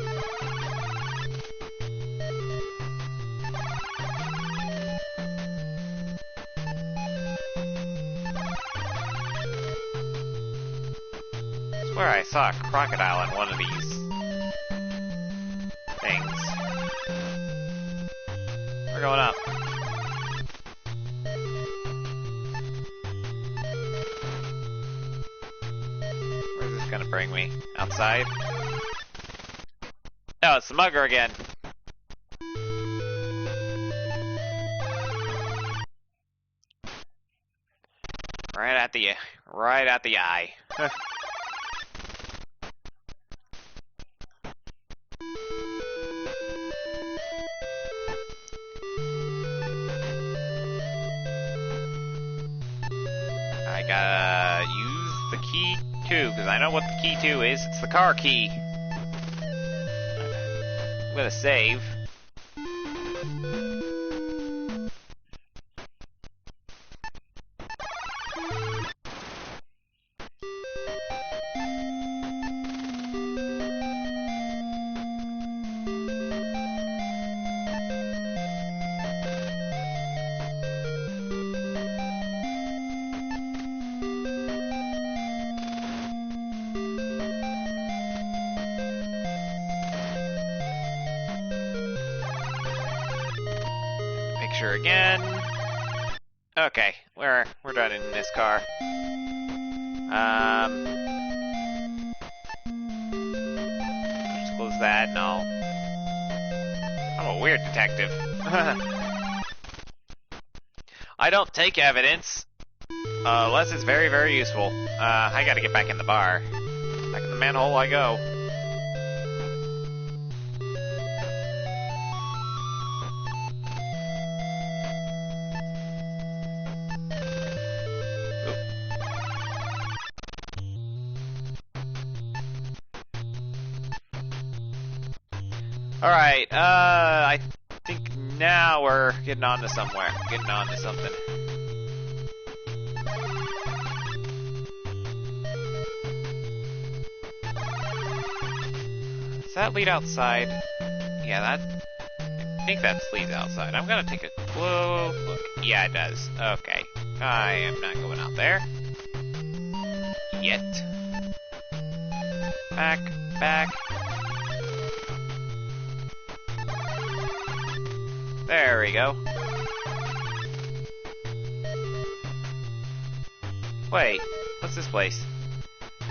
I swear I saw a crocodile in one of these things. We're going up. Gonna bring me outside. Oh, it's the mugger again. Right at the eye. I gotta use the key too, because I know what the key to is. It's the car key. I'm gonna save. pressure again. Okay, we're done in this car. Just close that. No. I'm a weird detective. I don't take evidence unless it's very, very useful. I gotta get back in the bar. Back in the manhole I go. Alright, I think now we're getting on to somewhere. Getting on to something. Does that lead outside? Yeah, I think that leads outside. I'm gonna take a close look. Yeah, it does. Okay. I am not going out there. Yet. Back, back. There we go. Wait, what's this place?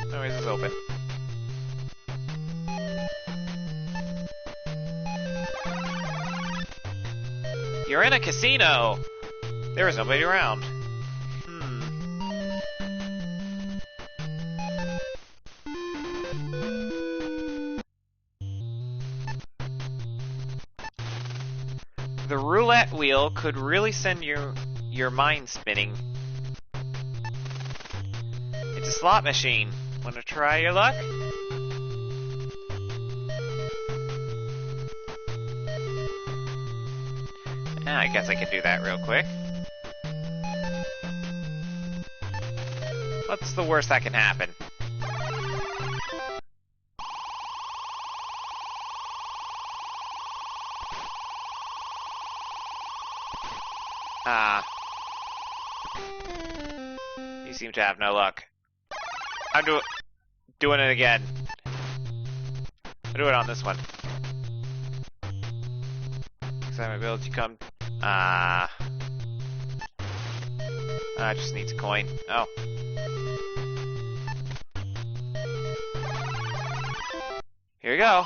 No, is this open? You're in a casino! There was nobody around. The roulette wheel could really send your mind spinning. It's a slot machine. Wanna try your luck? I guess I can do that real quick. What's the worst that can happen? You seem to have no luck. I'm doing it again. I'll do it on this one. Excitement ability come. I just need a coin. Oh. Here we go.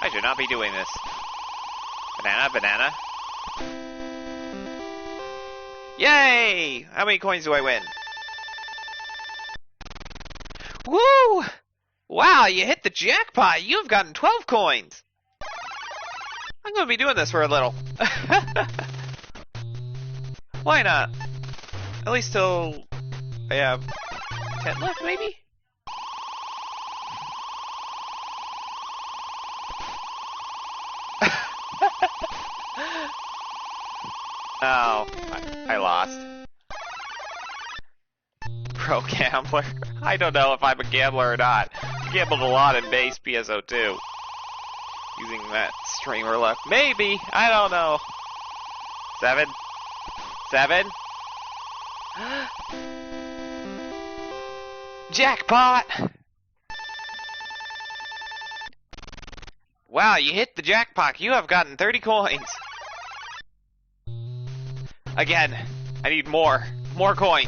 I should not be doing this. Banana, banana. Yay! How many coins do I win? Woo! Wow, you hit the jackpot! You've gotten 12 coins! I'm gonna be doing this for a little. Why not? At least till I have 10 left, maybe? Oh, I lost. Pro gambler. I don't know if I'm a gambler or not. I gambled a lot in base PSO2. Using that streamer luck. Maybe. I don't know. 7. 7. Jackpot! Wow, you hit the jackpot. You have gotten 30 coins. Again, I need more. More coins.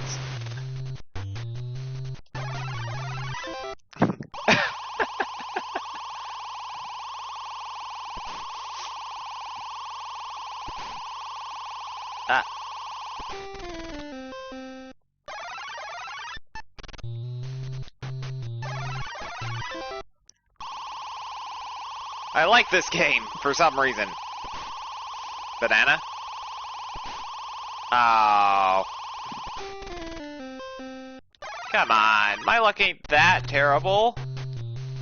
I like this game for some reason. Banana? Oh. Come on, my luck ain't that terrible.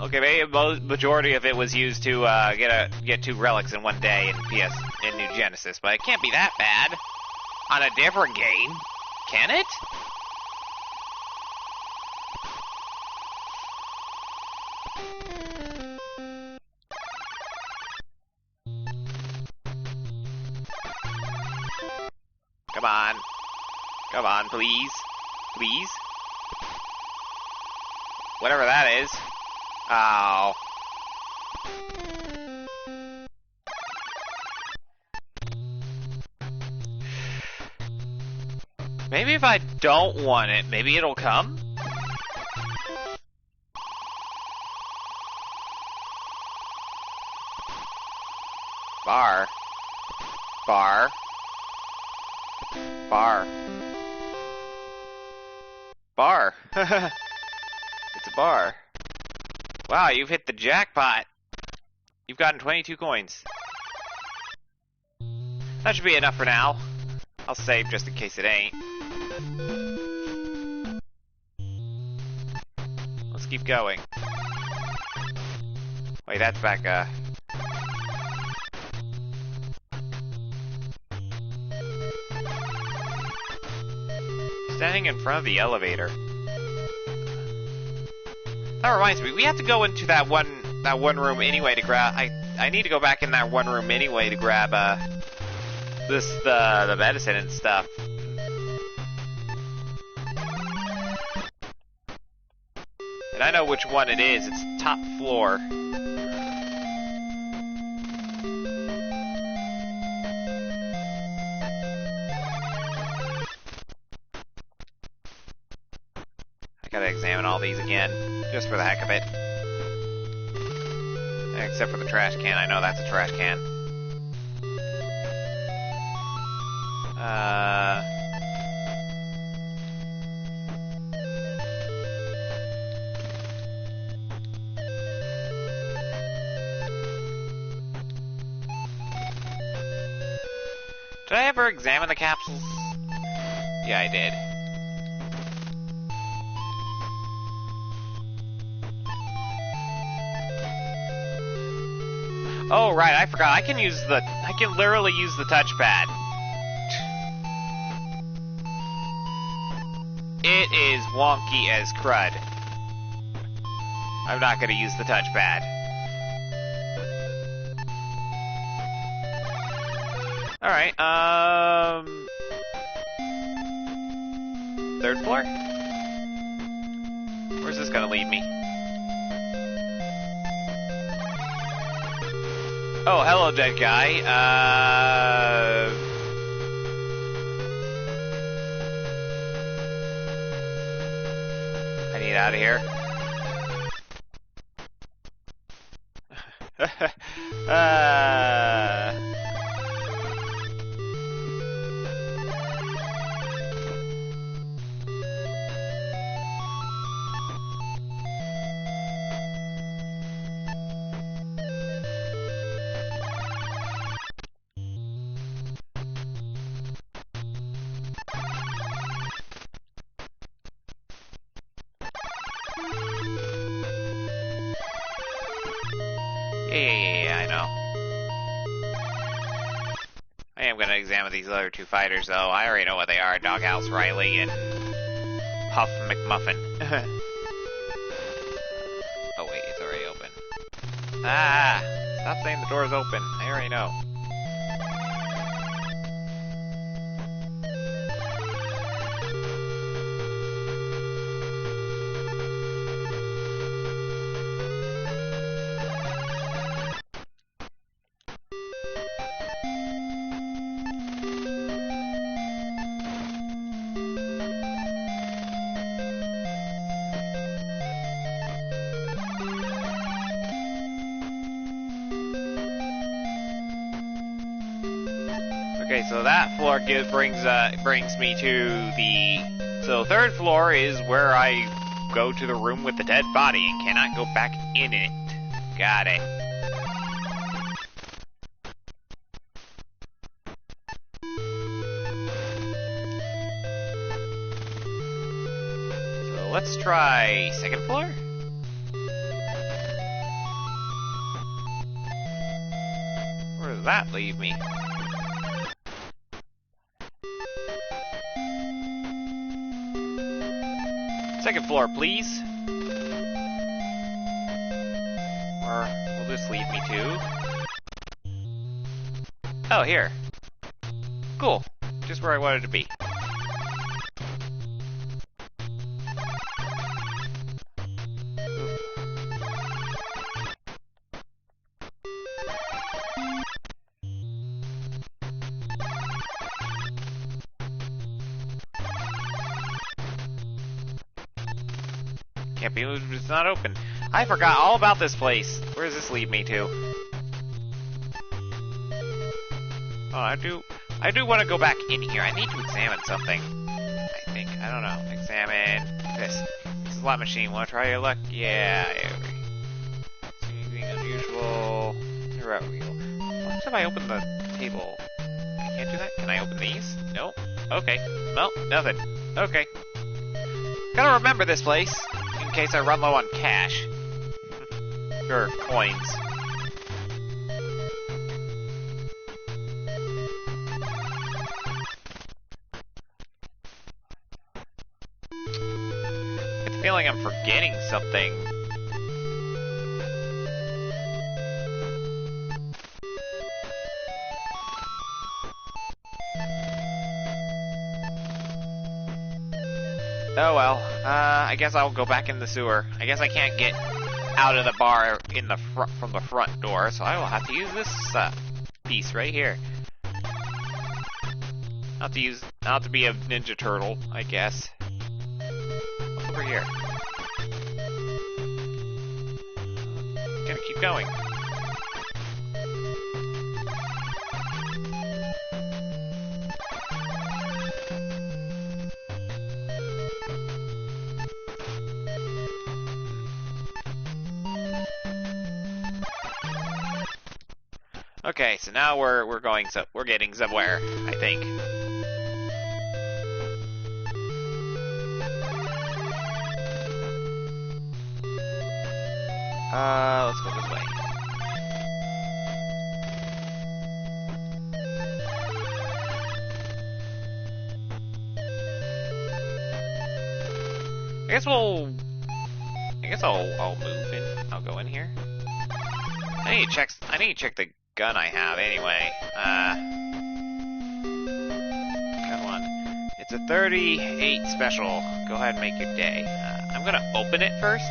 Okay, maybe the majority of it was used to get 2 relics in one day in New Genesis, but it can't be that bad on a different game, can it? Come on. Come on, please. Please. Whatever that is. Oh. Maybe if I don't want it, maybe it'll come? Bar. Bar. Bar. Bar. It's a bar. Wow, you've hit the jackpot. You've gotten 22 coins. That should be enough for now. I'll save just in case it ain't. Let's keep going. Wait, that's back, standing in front of the elevator. That reminds me, we have to go into that one room anyway to grab. I need to go back in that one room anyway to grab the medicine and stuff. And I know which one it is. It's top floor. Gotta examine all these again, just for the heck of it. Except for the trash can. I know that's a trash can. Did I ever examine the capsules? Yeah, I did. Oh, right, I forgot. I can literally use the touchpad. It is wonky as crud. I'm not gonna use the touchpad. Alright, third floor? Where's this gonna lead me? Oh, hello, dead guy. I need out of here. Yeah, I know. I am gonna examine these other two fighters, though. I already know what they are. Doghouse Riley and Puff McMuffin. Oh wait, it's already open. Ah! Stop saying the door's open. I already know. Okay, so that floor brings me to the... So third floor is where I go to the room with the dead body and cannot go back in it. Got it. So let's try second floor? Where does that leave me? Second floor, please. Where will this lead me to? Oh, here. Cool. Just where I wanted to be. Can't be moved, it's not open. I forgot all about this place. Where does this lead me to? Oh, I do want to go back in here. I need to examine something. I think. I don't know. Examine this. This is a lot machine. Want to try your luck? Yeah. Anything unusual? What if I open the table? I can't do that? Can I open these? No. Okay. Well, nothing. Okay. Gotta remember this place, in case I run low on cash. Or coins. I get the feeling I'm forgetting something. Oh well, I guess I'll go back in the sewer. I guess I can't get out of the bar in the from the front door, so I will have to use this piece right here. I'll have to be a Ninja Turtle, I guess. What's over here? Gonna keep going. Okay, so now we're getting somewhere, I think. Let's go this way. I guess I'll move in. I'll go in here. I need to check the gun I have anyway. Gun one. It's a 38 special. Go ahead and make your day. I'm gonna open it first.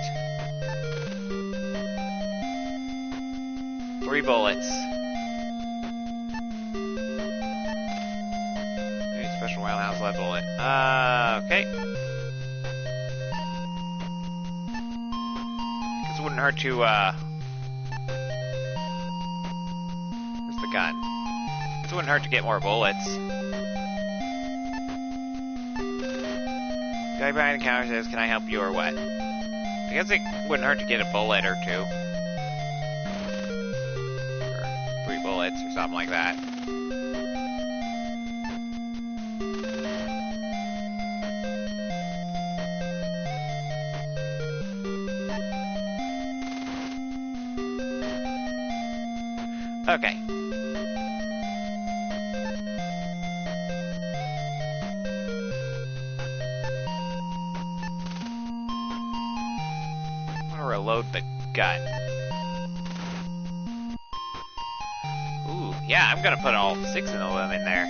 3 bullets. Maybe special roundhouse lead bullet. Okay. This wouldn't hurt to, where's the gun? This wouldn't hurt to get more bullets. Guy behind the counter says, "Can I help you or what?" I guess it wouldn't hurt to get a bullet or 2. Or 3 bullets or something like that. Okay. I want to reload the gun. Ooh, yeah, I'm gonna put all 6 of them in there.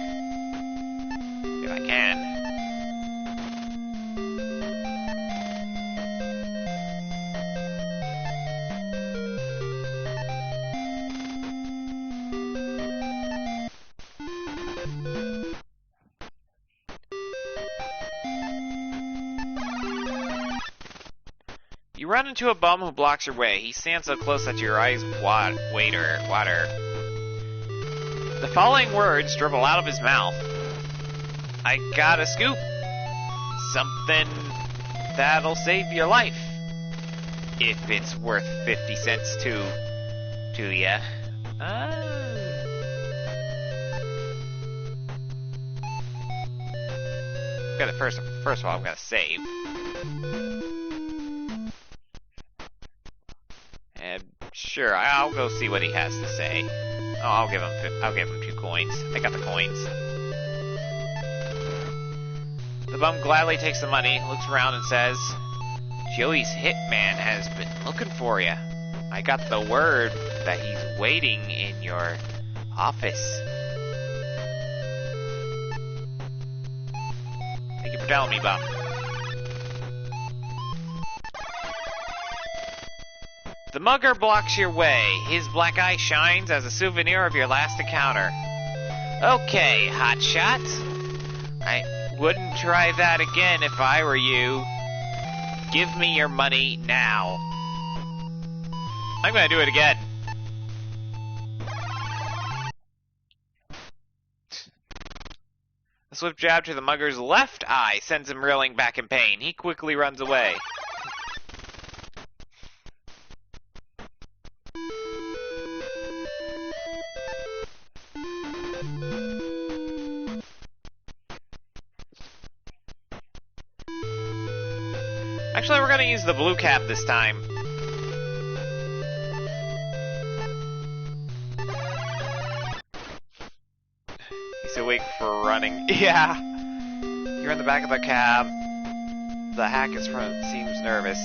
If I can. You run into a bum who blocks your way. He stands so close that your eyes water. The following words dribble out of his mouth. I got a scoop. Something that'll save your life. If it's worth 50 cents to ya. First of all, I'm gonna save. Sure, I'll go see what he has to say. Oh, I'll give him 2 coins. I got the coins. The bum gladly takes the money, looks around and says, "Joey's hitman has been looking for you. I got the word that he's waiting in your office." Thank you for telling me, bum. The mugger blocks your way. His black eye shines as a souvenir of your last encounter. Okay, hotshot. I wouldn't try that again if I were you. Give me your money now. I'm gonna do it again. A swift jab to the mugger's left eye sends him reeling back in pain. He quickly runs away. Actually, we're gonna use the blue cap this time. He's awake for running. Yeah. You're in the back of the cab. The hack is front. Seems nervous.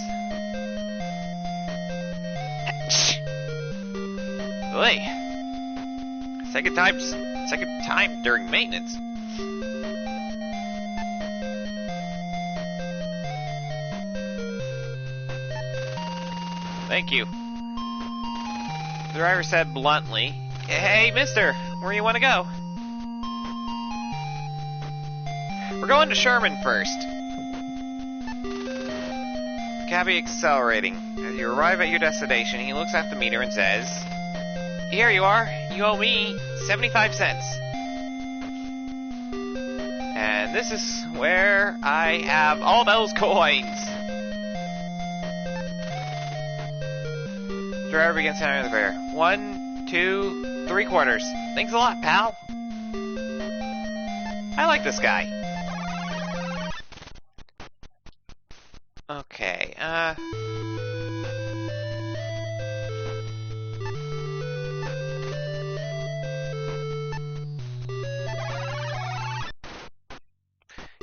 Oi. Second time during maintenance. Thank you. The driver said bluntly, "Hey, mister, where you want to go?" "We're going to Sherman first." The cabbie accelerating. As you arrive at your destination, he looks at the meter and says, "Here you are. You owe me 75 cents. And this is where I have all those coins." The driver begins counting the fare. 1, 2, 3 quarters. Thanks a lot, pal. I like this guy. Okay,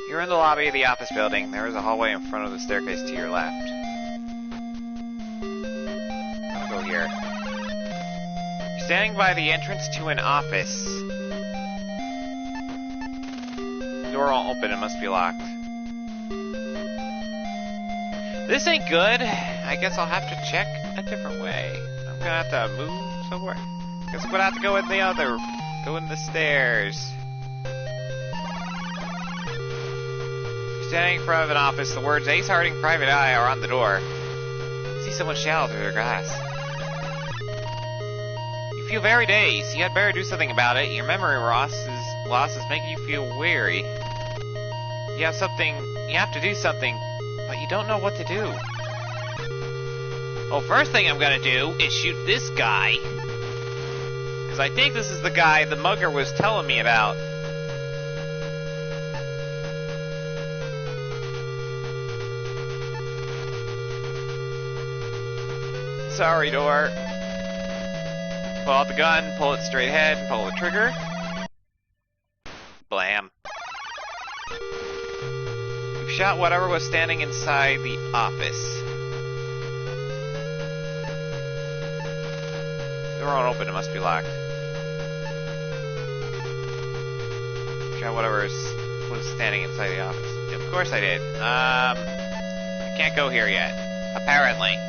You're in the lobby of the office building. There is a hallway in front of the staircase to your left. I'll go here. You're standing by the entrance to an office. The door won't open, it must be locked. This ain't good. I guess I'll have to check a different way. I'm gonna have to move somewhere. Guess I'm gonna have to go in the stairs. Standing in front of an office, the words Ace Harding Private Eye are on the door. You see someone shadow through their glass. You feel very dazed. You had better do something about it. Your memory loss is making you feel weary. You have to do something, but you don't know what to do. Well, first thing I'm gonna do is shoot this guy. Because I think this is the guy the mugger was telling me about. Sorry, door. Pull out the gun, pull it straight ahead, and pull the trigger. Blam. You've shot whatever was standing inside the office. The door won't open, it must be locked. Shot whatever was standing inside the office. Of course I did. I can't go here yet. Apparently.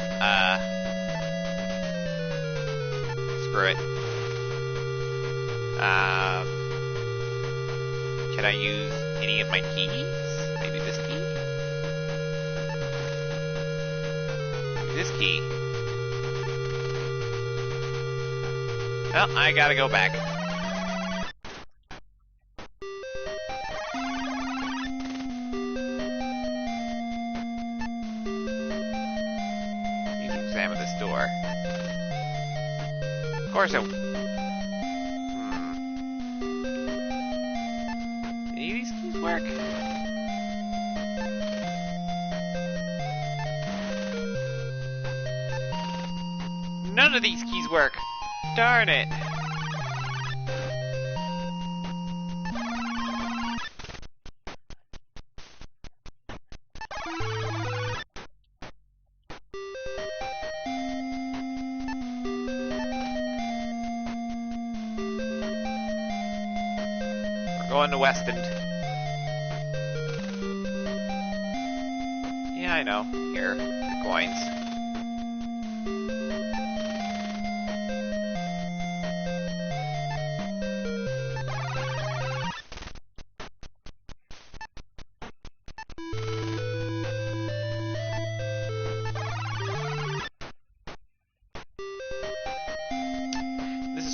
Screw it. Can I use any of my keys? Maybe this key? Maybe this key. Well, I gotta go back. Need to examine this door. Of course I... Any of these keys work? None of these keys work! Darn it! Going to West End. Yeah, I know. Here, your coins.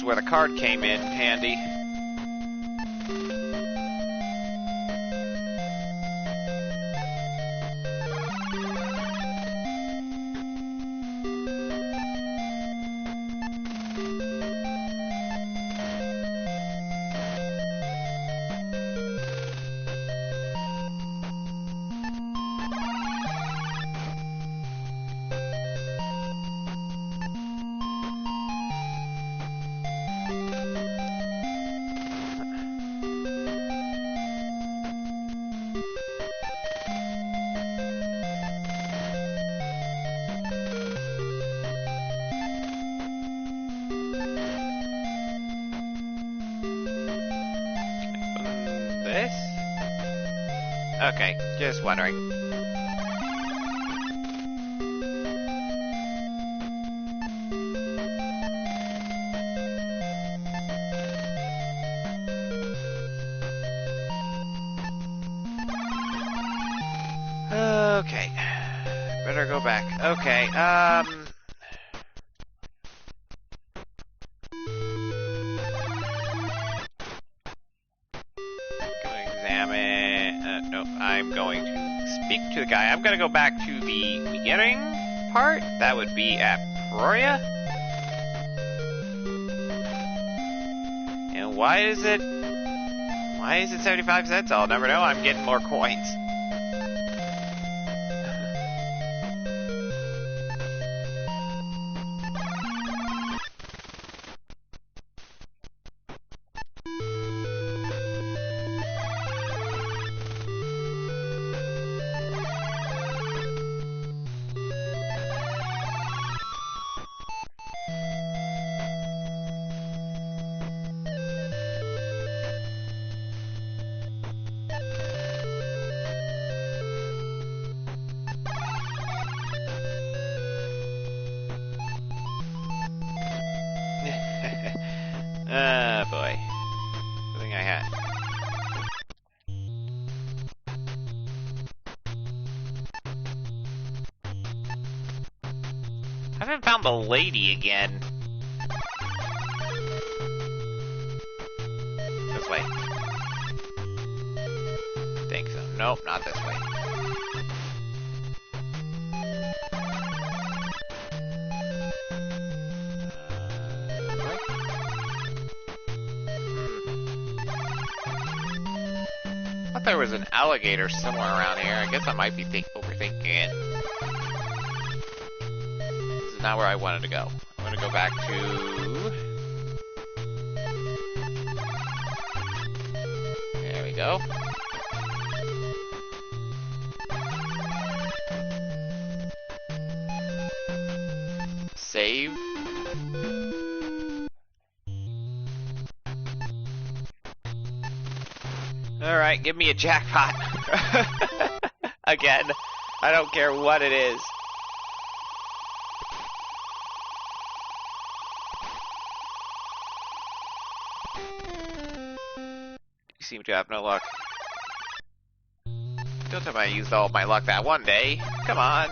is where the card came in handy. This? Okay, just wondering. Okay. Better go back. Okay, I'm going to speak to the guy. I'm going to go back to the beginning part. That would be at Proria. And why is it 75 cents? I'll never know. I'm getting more coins. Boy. Good thing I had. I haven't found the lady again. This way. Think so. Nope, not this way. I thought there was an alligator somewhere around here. I guess I might be overthinking it. This is not where I wanted to go. I'm gonna go back to... There we go. Save. Alright, give me a jackpot. Again. I don't care what it is. You seem to have no luck. Don't tell me I used all my luck that one day. Come on.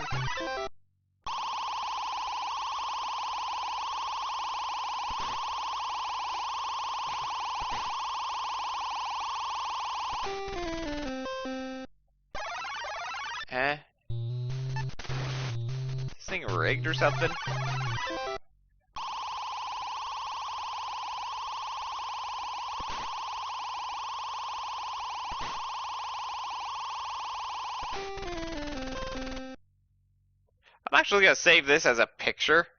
Eh? This thing rigged or something? I'm actually gonna save this as a picture.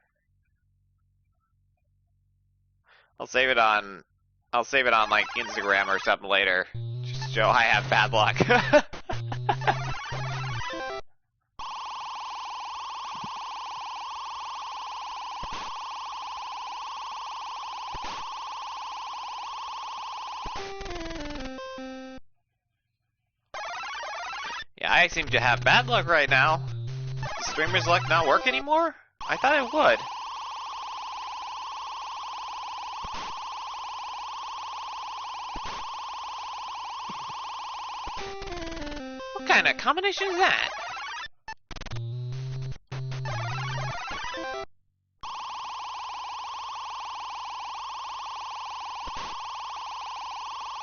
I'll save it on like Instagram or something later. Just to show I have bad luck. Yeah, I seem to have bad luck right now. Does streamer's luck not work anymore? I thought it would. What kind of combination is that?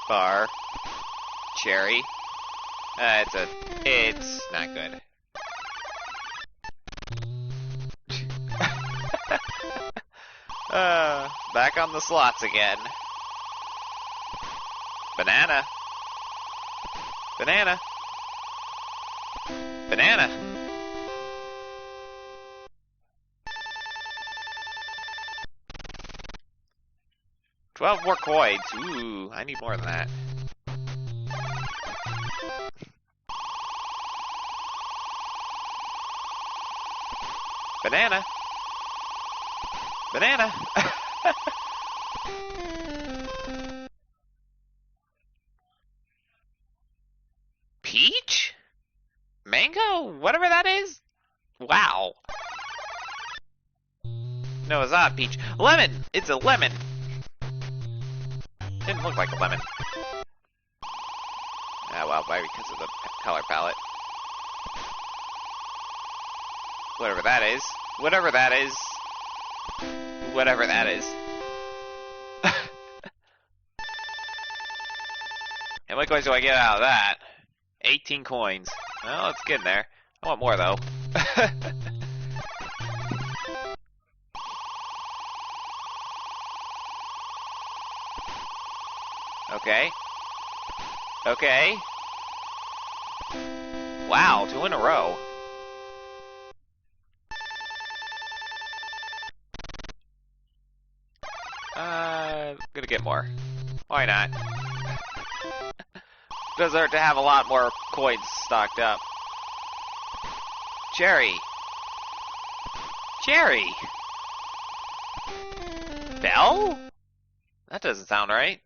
Bar. Cherry. It's not good. Back on the slots again. Banana. Banana. Banana. $12 more coins. Ooh, I need more than that. Banana. Banana. Peach? Mango? Whatever that is? Wow. No, it's not peach. Lemon! It's a lemon. Didn't look like a lemon. Ah, well, maybe because of the color palette. Whatever that is. Whatever that is. Whatever that is. How many coins do I get out of that? 18 coins. Well, it's getting there. I want more, though. Okay. Okay. Wow, 2 in a row. Gonna get more. Why not? Does hurt to have a lot more coins stocked up. Cherry. Cherry. Bell? That doesn't sound right.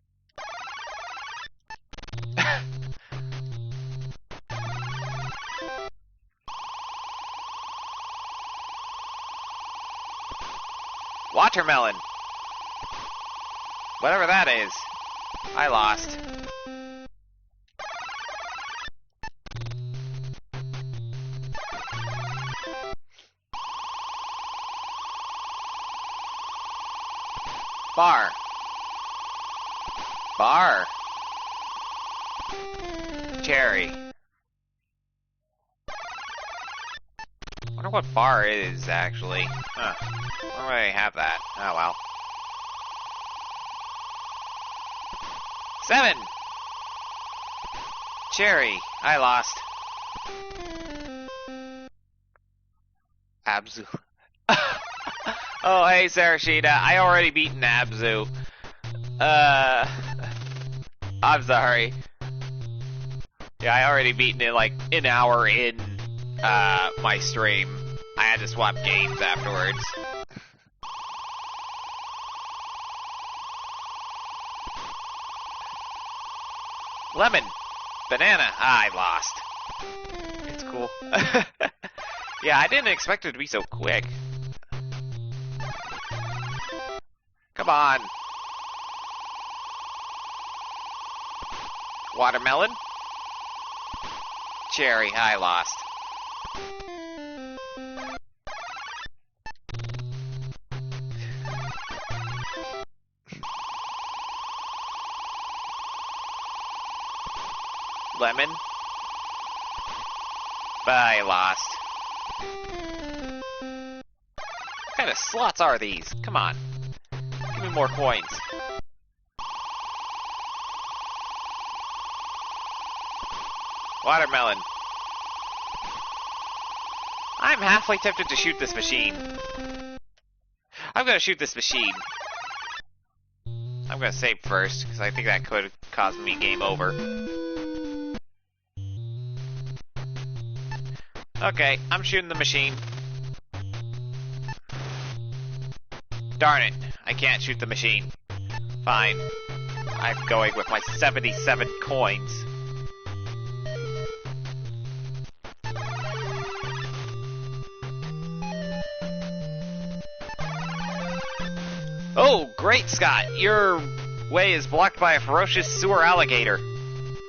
Watermelon. Whatever that is. I lost. Bar. Bar. Cherry. I wonder what bar is, actually. Huh. Where would I have that? Oh, well. 7! Cherry. I lost. Abzu. Oh, hey, Sarashida. I already beaten Abzu. I'm sorry. Yeah, I already beaten it like an hour in my stream. I had to swap games afterwards. Lemon. Banana. I lost. It's cool. Yeah, I didn't expect it to be so quick. Come on. Watermelon. Cherry. I lost. Lemon. I lost. What kind of slots are these? Come on. Give me more coins. Watermelon. I'm halfway tempted to shoot this machine. I'm gonna shoot this machine. I'm gonna save first, because I think that could cause me game over. Okay, I'm shooting the machine. Darn it, I can't shoot the machine. Fine. I'm going with my 77 coins. Oh, great, Scott! Your way is blocked by a ferocious sewer alligator.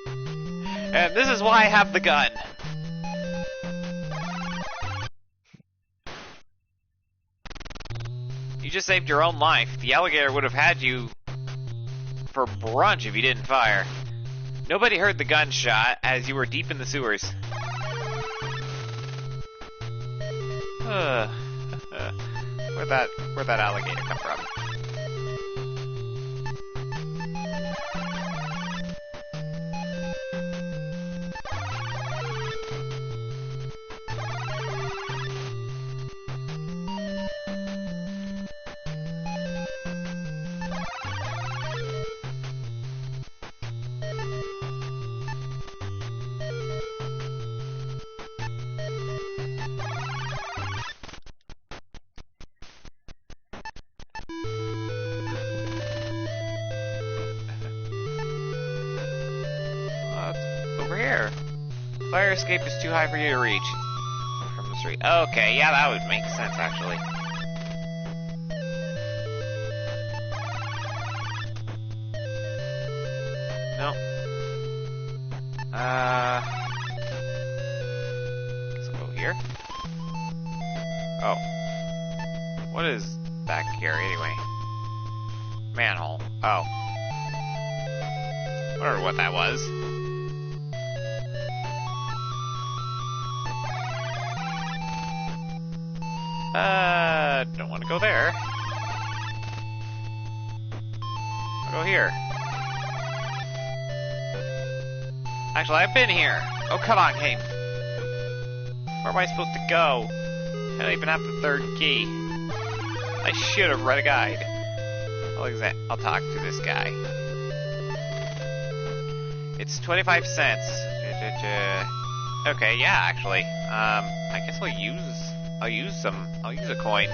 And this is why I have the gun. You just saved your own life. The alligator would have had you for brunch if you didn't fire. Nobody heard the gunshot as you were deep in the sewers. Where'd that alligator come from? Over here. Fire escape is too high for you to reach from the street. Okay, yeah, that would make sense, actually. No. Let's go here. Oh. What is back here, anyway? Manhole. Oh. I wonder what that was. Don't want to go there. I'll go here. Actually, I've been here. Oh, come on, game. Where am I supposed to go? I don't even have the third key. I should have read a guide. I'll talk to this guy. It's 25 cents. Okay, yeah, actually. I guess I'll use a coin.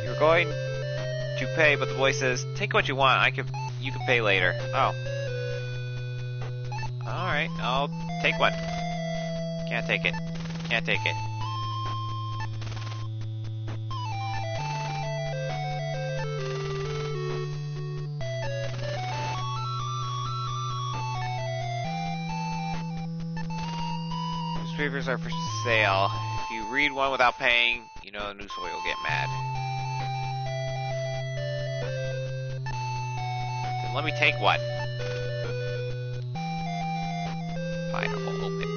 You're going to pay, but the boy says, take what you want, you can pay later. Oh. Alright, I'll take one. Can't take it. Can't take it. Newspapers are for sale. If you read one without paying, you know the newsboy will get mad. Then let me take one. Fine, I'll open.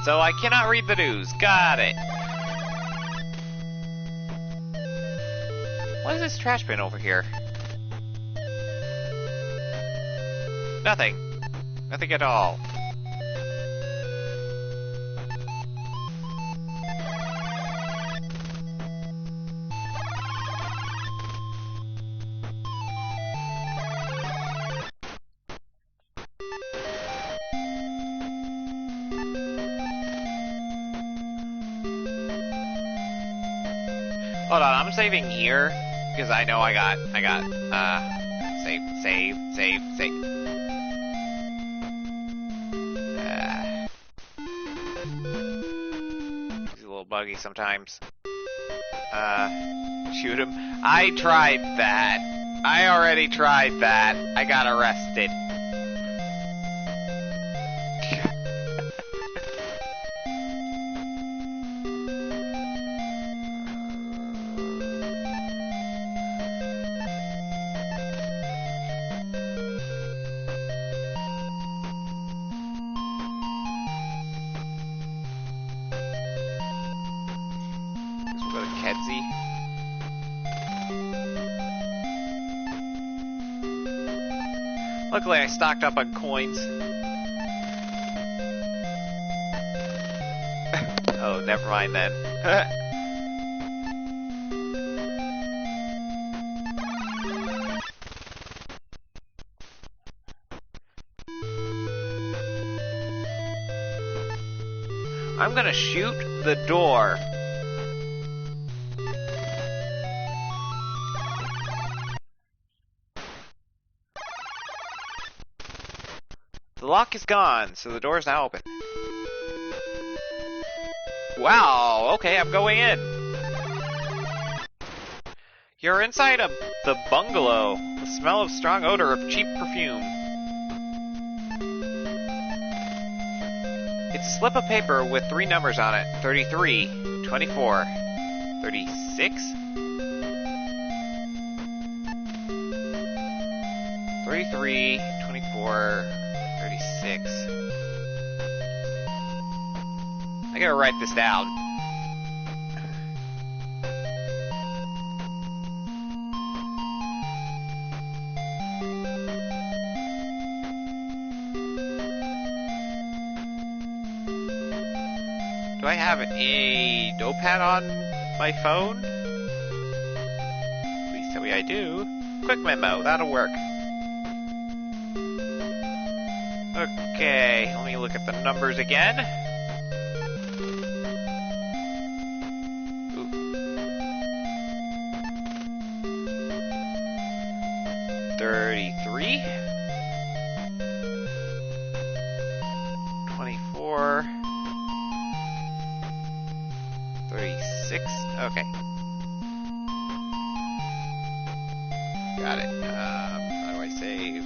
So I cannot read the news. Got it. What is this trash bin over here? Nothing. Nothing at all. Hold on, I'm saving here. Because I know I got, save. He's a little buggy sometimes. Shoot him. I tried that. I already tried that. I got arrested. Luckily, I stocked up on coins. Oh, never mind then. I'm gonna shoot the door. The lock is gone, so the door is now open. Wow, okay, I'm going in. You're inside the bungalow. The smell of strong odor of cheap perfume. It's slip of paper with 3 numbers on it. 33, 24, 36? 33, 24, 36. I gotta write this down. Do I have a notepad on my phone? Please tell me I do. Quick memo, that'll work. Okay, let me look at the numbers again. Ooh. 33. 24. 36. Okay. Got it. How do I save?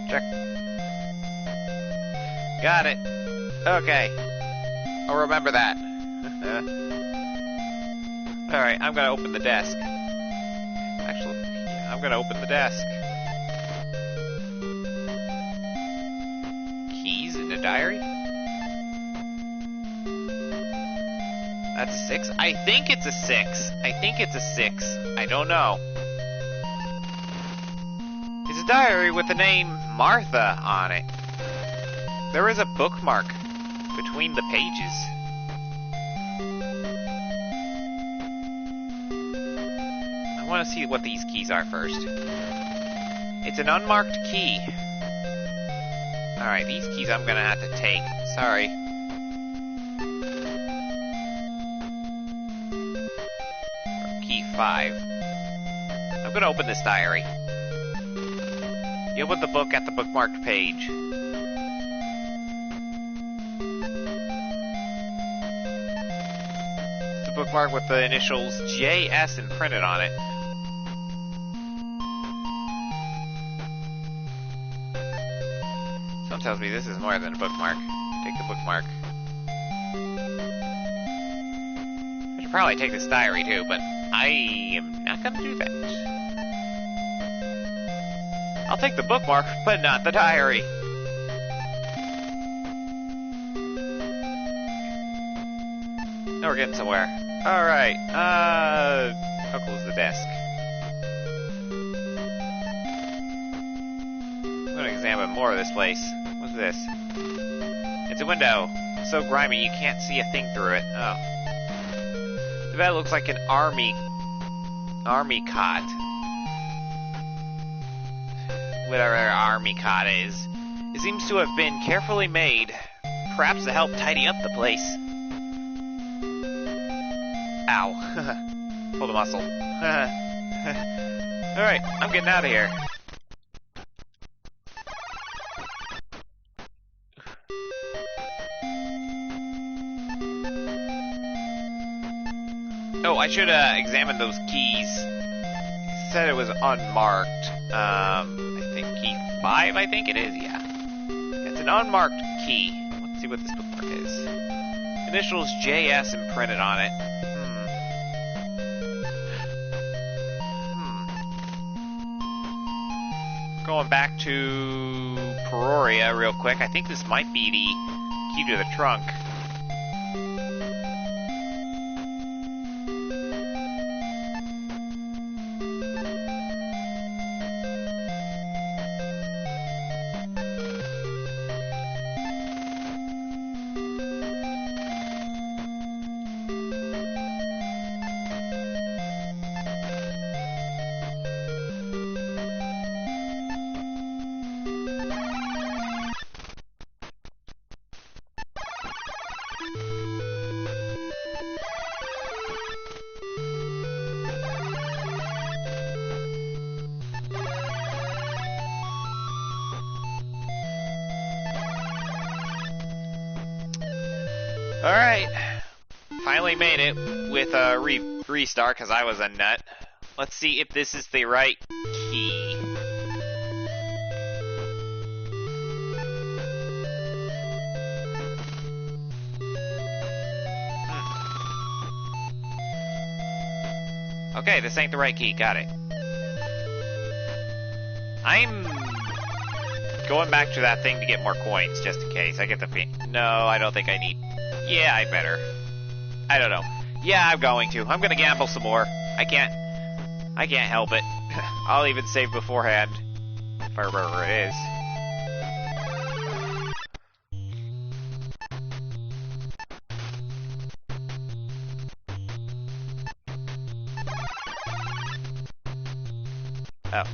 Check. Got it. Okay. I'll remember that. Alright, I'm gonna open the desk. Actually, yeah, I'm gonna open the desk. Keys in the diary? That's a 6? I think it's a 6. I think it's a 6. I don't know. It's a diary with the name Martha on it. There is a bookmark between the pages. I want to see what these keys are first. It's an unmarked key. Alright, these keys I'm gonna have to take. Sorry. Key 5. I'm gonna open this diary. You open the book at the bookmarked page. It's a bookmark with the initials JS imprinted on it. Someone tells me this is more than a bookmark. Take the bookmark. I should probably take this diary too, but I am not gonna do that. I'll take the bookmark, but not the diary. Now we're getting somewhere. Alright, I'll close the desk. I'm gonna examine more of this place. What's this? It's a window. So grimy you can't see a thing through it. Oh. The bed looks like an army cot. Whatever army cot is. It seems to have been carefully made, perhaps to help tidy up the place. Ow. Pulled a muscle. Alright, I'm getting out of here. Oh, I should examine those keys. It said it was unmarked. I think key 5, I think it is, yeah. It's an unmarked key. Let's see what this bookmark is. Initials JS imprinted on it. Going back to Peoria real quick. I think this might be the key to the trunk. Alright, finally made it with a restart because I was a nut. Let's see if this is the right key. Okay, this ain't the right key. Got it. I'm going back to that thing to get more coins, just in case. I get the no, I don't think I need... Yeah, I better. I don't know. Yeah, I'm going to. I'm gonna gamble some more. I can't help it. I'll even save beforehand. If I remember where it is. Oh.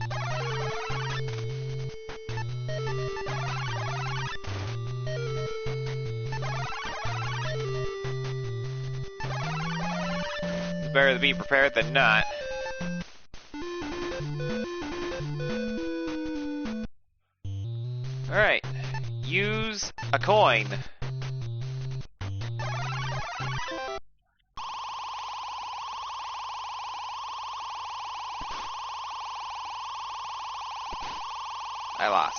It's better to be prepared than not. Alright. Use a coin. I lost.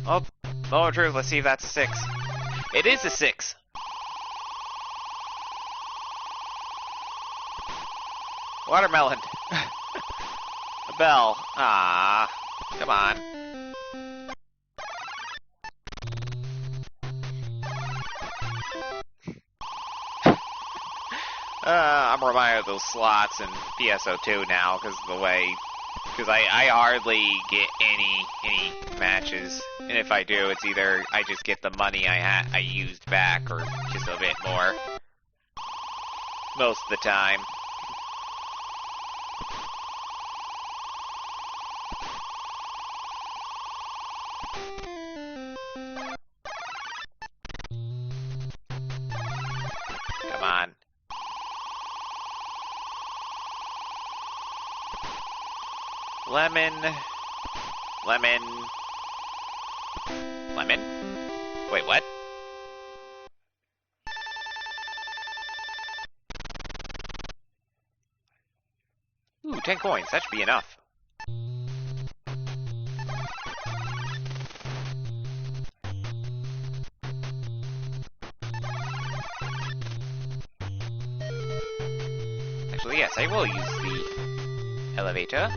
Oh, moment of truth, let's see if that's a 6. It is a 6! Watermelon. A bell. Ah, come on. I'm reminded of those slots in PSO2 now because of the way, because I hardly get any matches, and if I do, it's either I just get the money I used back or just a bit more. Most of the time. Come on. Lemon. Lemon. Lemon? Wait, what? Ooh, 10 coins. That should be enough. Actually, yes, I will use the elevator.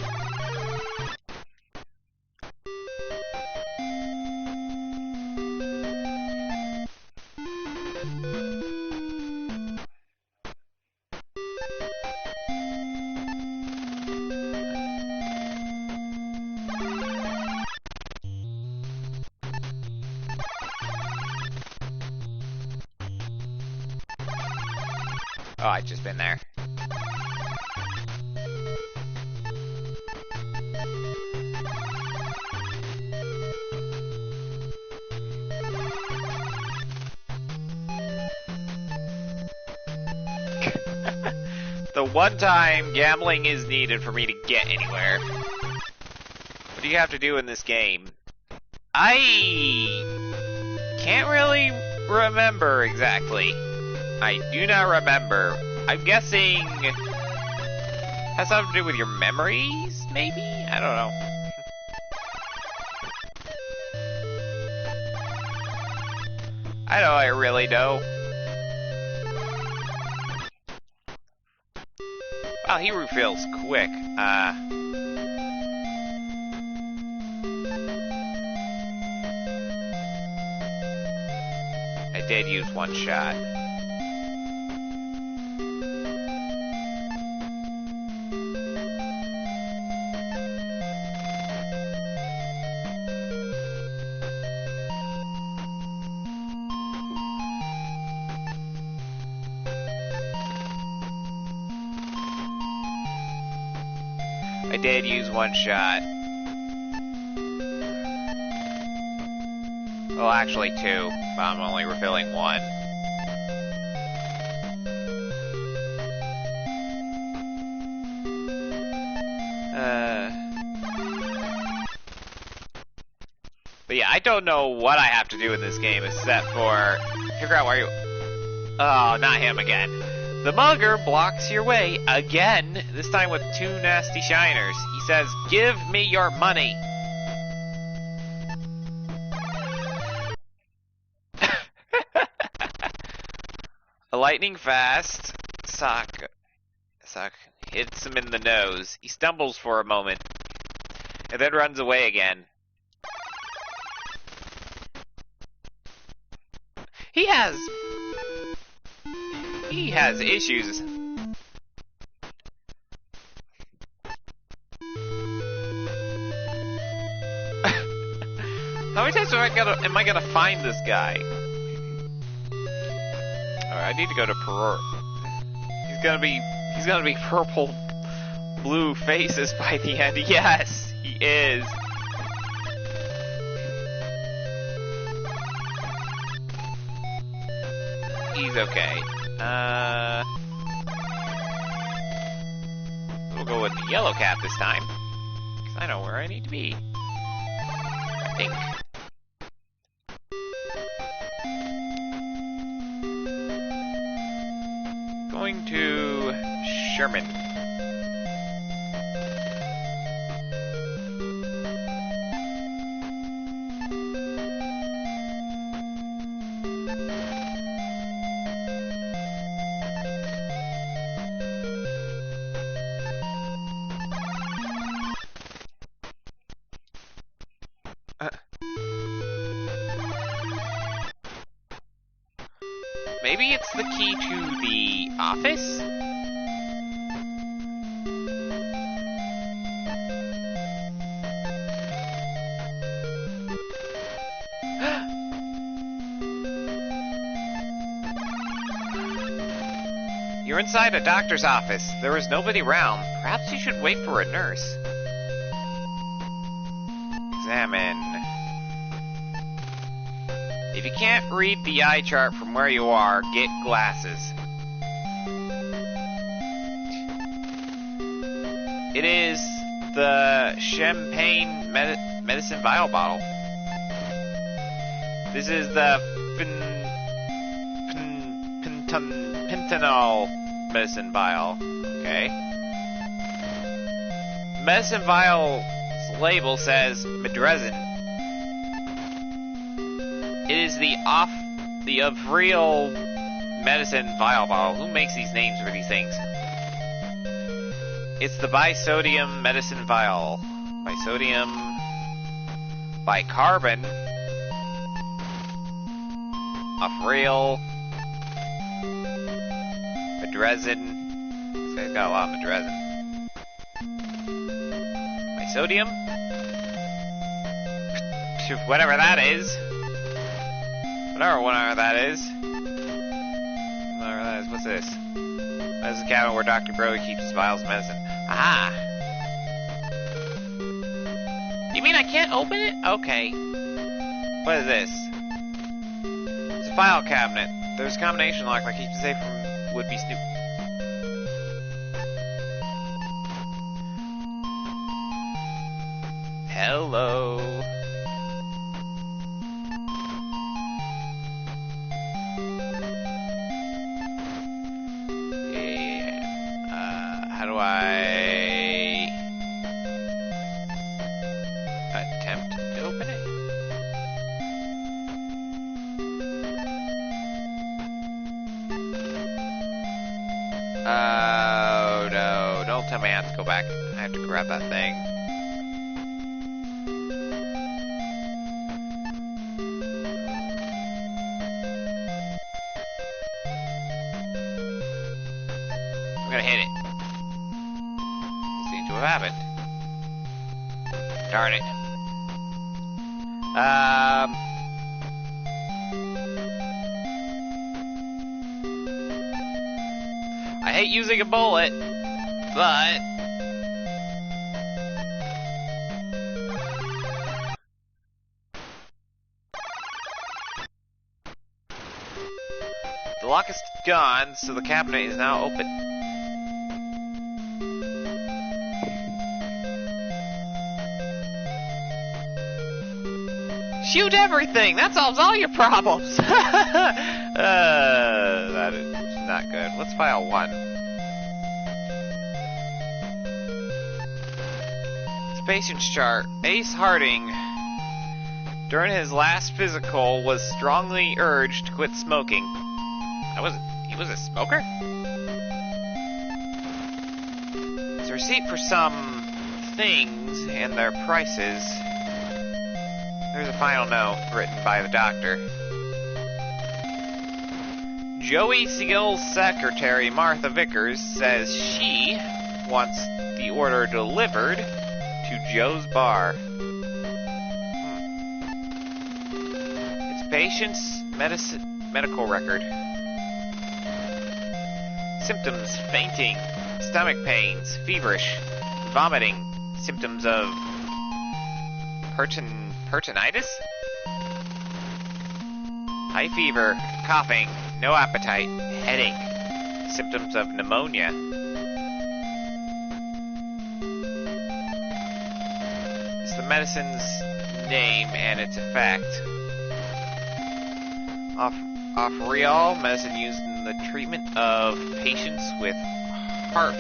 Oh, I've just been there. The one time gambling is needed for me to get anywhere. What do you have to do in this game? I can't really remember exactly. I do not remember. I'm guessing has something to do with your memories, maybe? I don't know. I don't. I really know. Wow, he refills quick. I did use one shot. I did use one shot. Well, actually 2, but I'm only refilling 1. But yeah, I don't know what I have to do in this game except for figure out where you... Oh, not him again. The mugger blocks your way again, this time with 2 nasty shiners. He says, "Give me your money." lightning fast. Sock hits him in the nose. He stumbles for a moment, and then runs away again. He has issues. How many times am I gonna find this guy? Alright, I need to go to Peror. He's gonna be purple blue faces by the end. Yes, he is. He's okay. We'll go with the yellow cap this time, because I know where I need to be. I think. Going to Sherman. Maybe it's the key to the office? You're inside a doctor's office. There is nobody around. Perhaps you should wait for a nurse. Examine. If you can't read the eye chart from where you are, get glasses. It is the champagne medicine vial bottle. This is the pentanol medicine vial. Okay. Medicine vial's label says Medrezin. It is the of real medicine vial bottle. Who makes these names for these things? It's the bisodium medicine vial. Bisodium, bicarbon, of real, Medrezin. This guy's got a lot of Medrezin. Bisodium? Whatever that is. Whatever that is. Whatever that is. What's this? This is the cabin where Dr. Brody keeps his vials of medicine. Ah! You mean I can't open it? Okay. What is this? It's a file cabinet. There's a combination lock that keeps it safe from would-be snoop. Hello. How do I attempt to open it? Oh no, don't tell me I have to go back. I have to grab that thing. I'm gonna hit it. Seems to have happened. Darn it. I hate using a bullet, but the lock is gone, so the cabinet is now open. Shoot everything! That solves all your problems! That is not good. Let's file 1. It's a patient's chart. Ace Harding, during his last physical, was strongly urged to quit smoking. He was a smoker? It's a receipt for some things and their prices. There's a final note written by the doctor. Joey Seal's secretary, Martha Vickers, says she wants the order delivered to Joe's bar. It's patient's medical record. Symptoms: fainting, stomach pains, feverish, vomiting, symptoms of peritonitis? High fever, coughing, no appetite, headache, symptoms of pneumonia. It's the medicine's name and its effect. Ofriol, medicine used in the treatment of patients with heart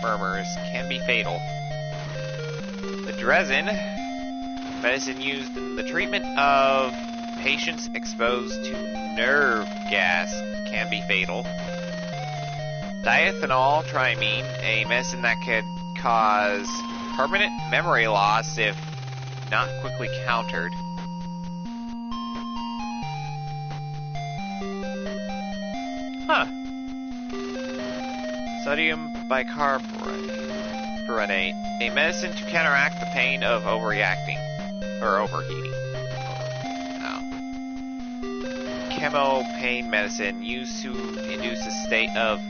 murmurs, can be fatal. The Dresin, medicine used in the treatment of patients exposed to nerve gas, can be fatal. Diethanol trimine, a medicine that could cause permanent memory loss if not quickly countered. Huh. Sodium bicarbonate, a medicine to counteract the pain of overreacting, or overheating. Chemo pain medicine used to induce a state of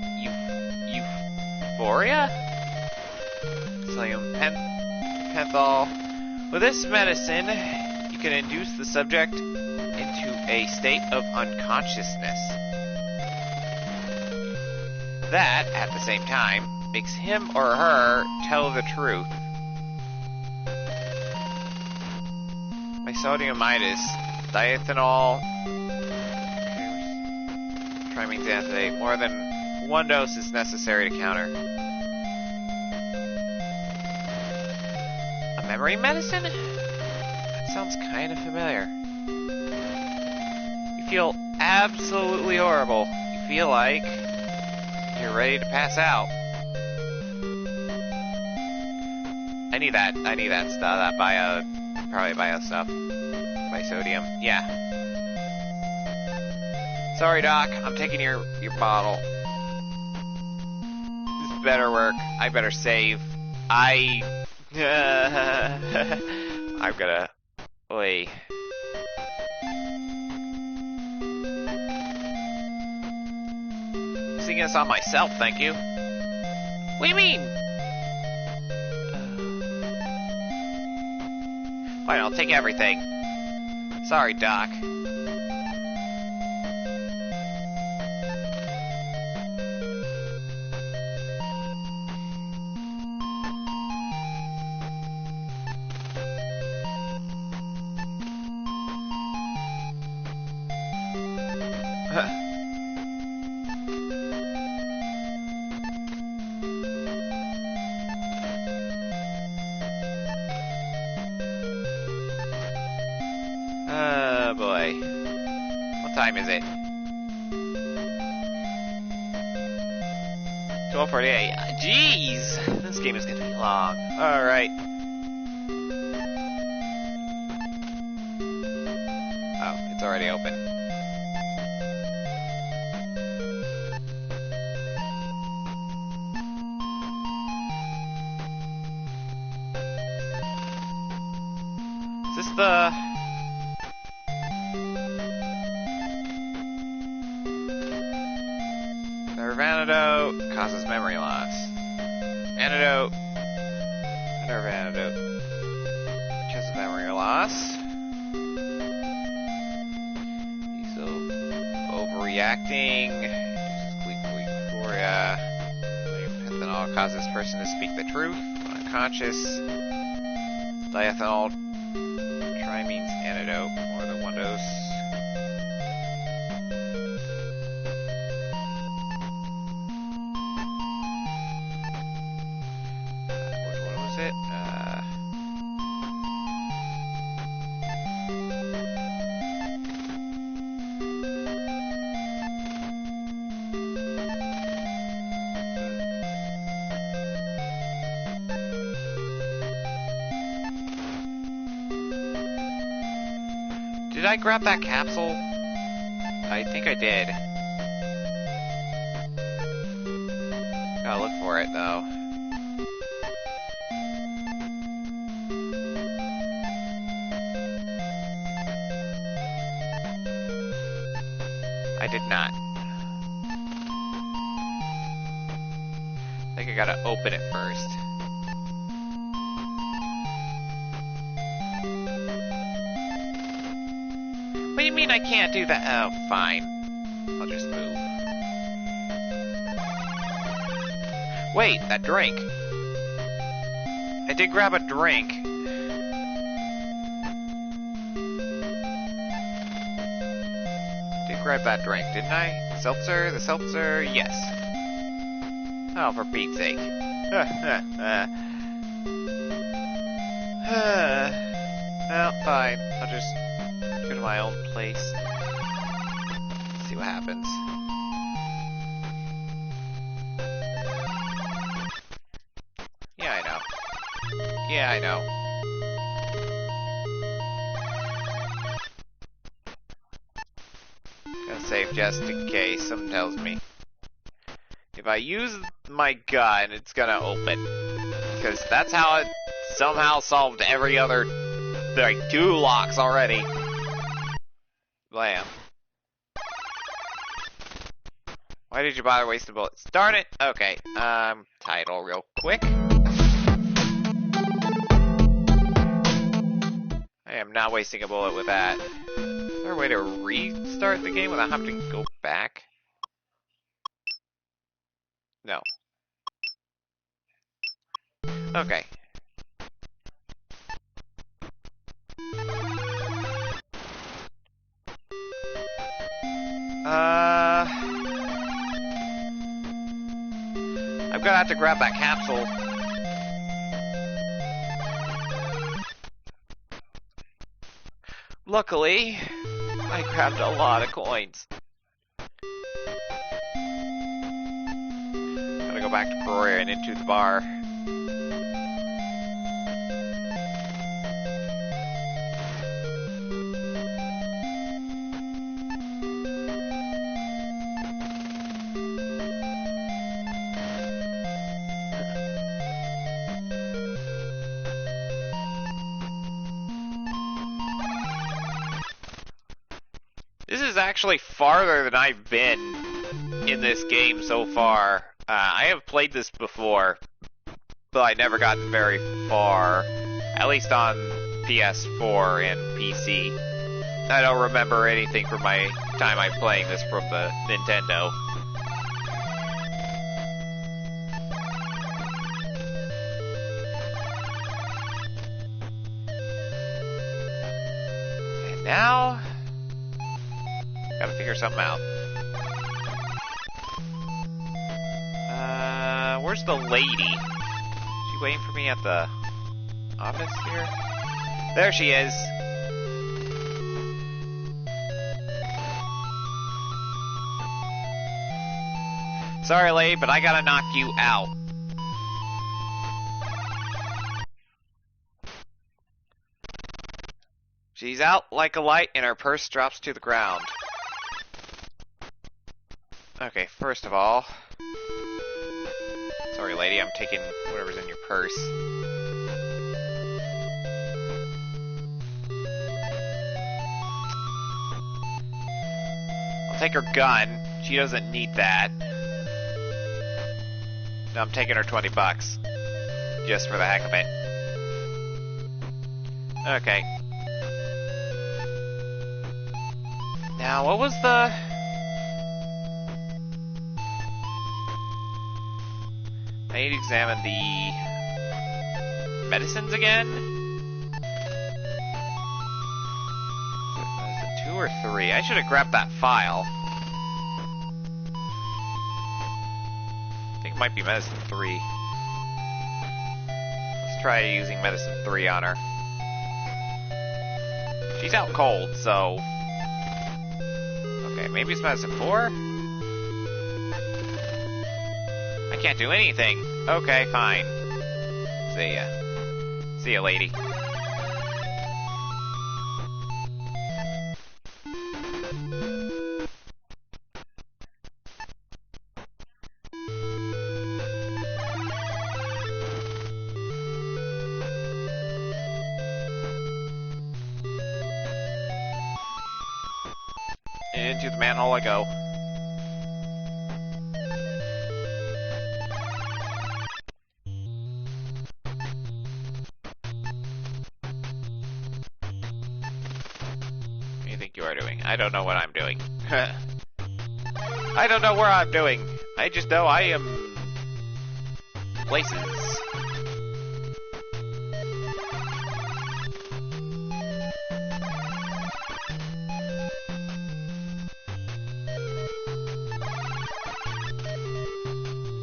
euphoria? Sodium penthol. With this medicine, you can induce the subject into a state of unconsciousness. That, at the same time, makes him or her tell the truth. Isodiamitis, diethanol, trimine xanthate. More than one dose is necessary to counter. A memory medicine? That sounds kind of familiar. You feel absolutely horrible. You feel like you're ready to pass out. I need that stuff, that probably bio stuff. Bisodium, yeah. Sorry, Doc, I'm taking your bottle. This better work. I better save. I'm gonna... Wait. Singing this on myself, thank you. What do you mean? Fine, I'll take everything. Sorry, Doc. Oh boy. What time is it? 12:48. Jeez! This game is gonna be long. Alright. Oh, it's already open. Is this the... Nerve antidote causes memory loss. Antidote. Nerve antidote causes memory loss. So, overreacting. Euphoria. Pentanol causes person to speak the truth. Unconscious. Diethanol trimine's antidote. More than one dose. Did I grab that capsule? I think I did. Gotta look for it, though. I did not. I think I gotta open it first. What do you mean I can't do that? Oh, fine. I'll just move. Wait, that drink. I did grab a drink. Did grab that drink, didn't I? Seltzer? The seltzer? Yes. Oh, for Pete's sake. Well, fine. I'll just go to my own place. See what happens. Yeah, I know. Yeah, I know. Gonna save just in case, something tells me. If I use my gun, it's gonna open. Because that's how it somehow solved every other, like, 2 locks already. Blam. Why did you bother wasting bullets? Darn it! Okay, title real quick. I am not wasting a bullet with that. Is there a way to restart the game without having to go back? No. Okay. I'm gonna have to grab that capsule. Luckily, I grabbed a lot of coins. Gotta go back to Peoria and into the bar. This is actually farther than I've been in this game so far. I have played this before, but I never gotten very far, at least on PS4 and PC. I don't remember anything from my time I'm playing this from the Nintendo. And now, gotta figure something out. Where's the lady? Is she waiting for me at the office here? There she is. Sorry, lady, but I gotta knock you out. She's out like a light and her purse drops to the ground. Okay, first of all... Sorry, lady, I'm taking whatever's in your purse. I'll take her gun. She doesn't need that. No, I'm taking her 20 bucks. Just for the heck of it. Okay. Now, what was the... I need to examine the medicines again. Was it 2 or 3? I should have grabbed that file. I think it might be medicine 3. Let's try using medicine 3 on her. She's out cold, so... Okay, maybe it's medicine 4? I can't do anything. Okay, fine. See ya. See ya, lady. Into the manhole I go. What do you think you are doing? I don't know what I'm doing. I don't know where I'm doing. I just know I am places.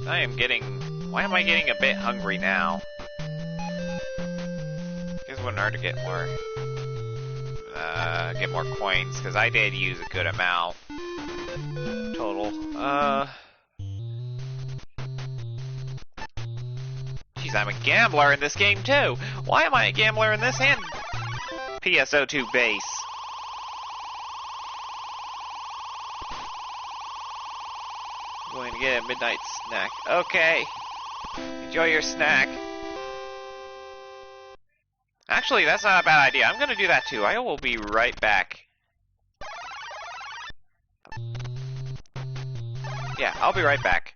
I am getting... Why am I getting a bit hungry now? Guess it wouldn't hurt to get more coins, because I did use a good amount total. Jeez, I'm a gambler in this game too. Why am I a gambler in this and PSO2 base? Going to get a midnight snack. Okay. Enjoy your snack. Actually, that's not a bad idea. I'm gonna do that too. I will be right back. Yeah, I'll be right back.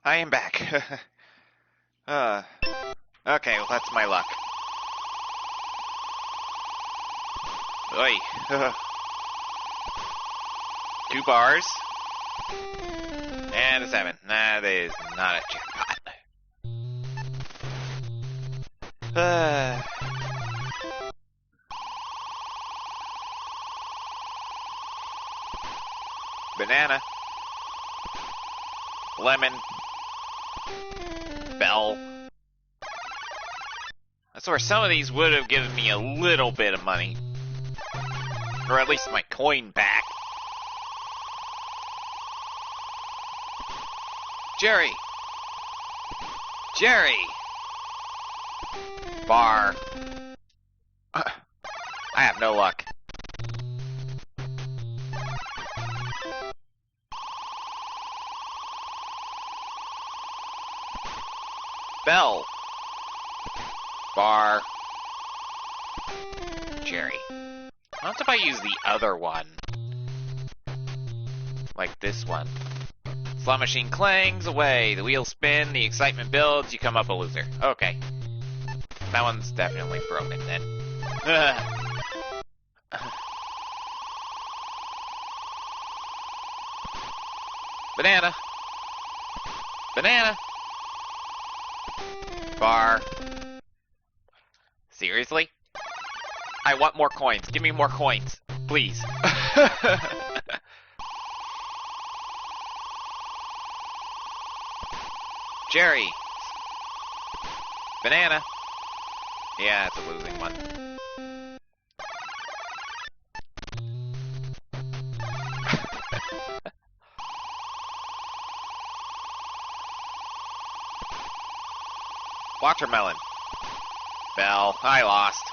I am back. Okay, well, that's my luck. Oi. 2 bars. And a 7. That is not a jackpot. Banana. Lemon. Bell. I swear some of these would have given me a little bit of money. Or at least my coin back. Jerry! Jerry! Bar. I have no luck. Bell. Bar. Jerry. What if I use the other one? Like this one. Slot machine clangs away, the wheels spin, the excitement builds, you come up a loser. Okay. That one's definitely broken then. Banana. Banana. Bar. Seriously? I want more coins. Give me more coins. Please. Jerry. Banana. Yeah, it's a losing one. Watermelon. Bell. I lost.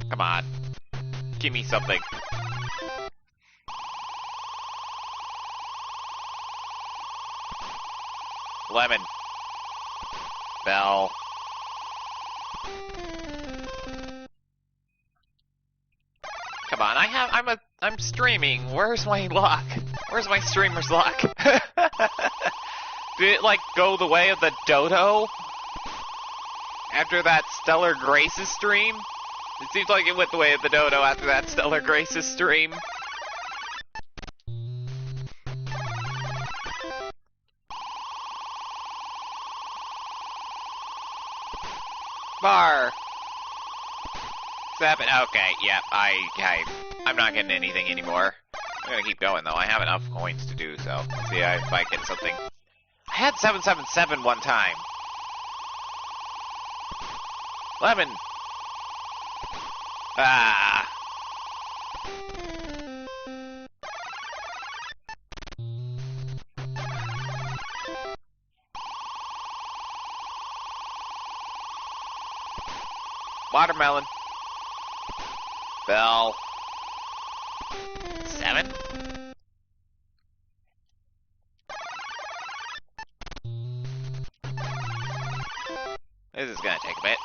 Come on. Give me something. Lemon. Bell. Come on, I'm streaming. Where's my luck? Where's my streamer's luck? Did it, like, go the way of the dodo? After that Stellar Graces stream? It seems like it went the way of the dodo after that Stellar Graces stream. Bar. 7. Okay, yeah, I'm not getting anything anymore. I'm gonna keep going though. I have enough coins to do so. Let's see if I get something. I had 777 one time. Lemon. Ah. Watermelon. Bell. 7. This is gonna take a bit.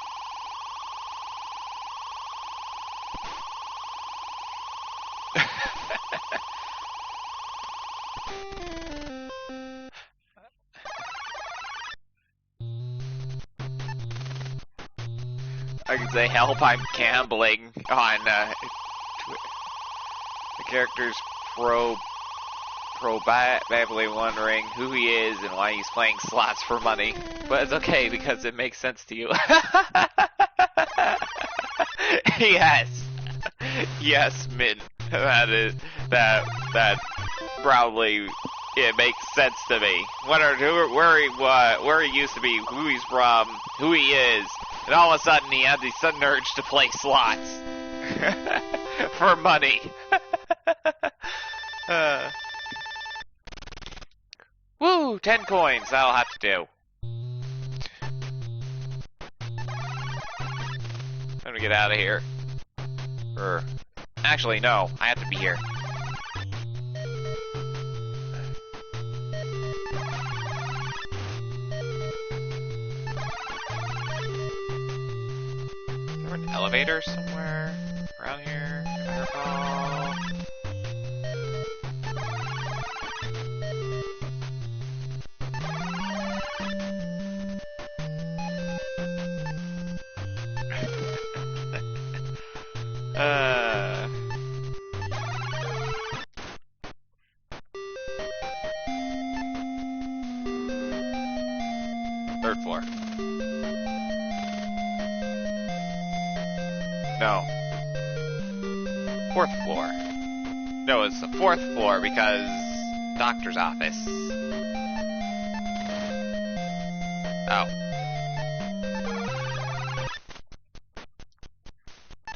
I can say, help, I'm gambling on, the character's probably wondering who he is and why he's playing slots for money. But it's okay, because it makes sense to you. Yes! Yes, Min. That probably, it makes sense to me. Where he used to be, who he's from, who he is, and all of a sudden he had the sudden urge to play slots. For money. Woo! 10 coins, that'll have to do. I'm gonna get out of here. Actually, no, I have to be here. Is there an elevator somewhere around here? Can I recall? floor. No. 4th floor. No, it's the 4th floor because doctor's office. Oh.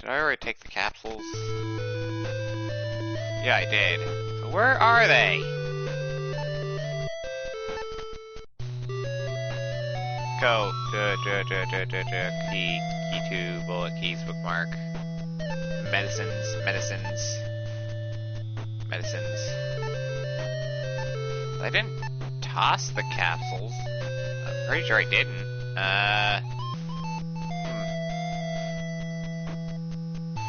Did I already take the capsules? Yeah, I did. So where are they? Go. Key 2, bullet keys, bookmark. Medicines. I didn't toss the capsules. I'm pretty sure I didn't.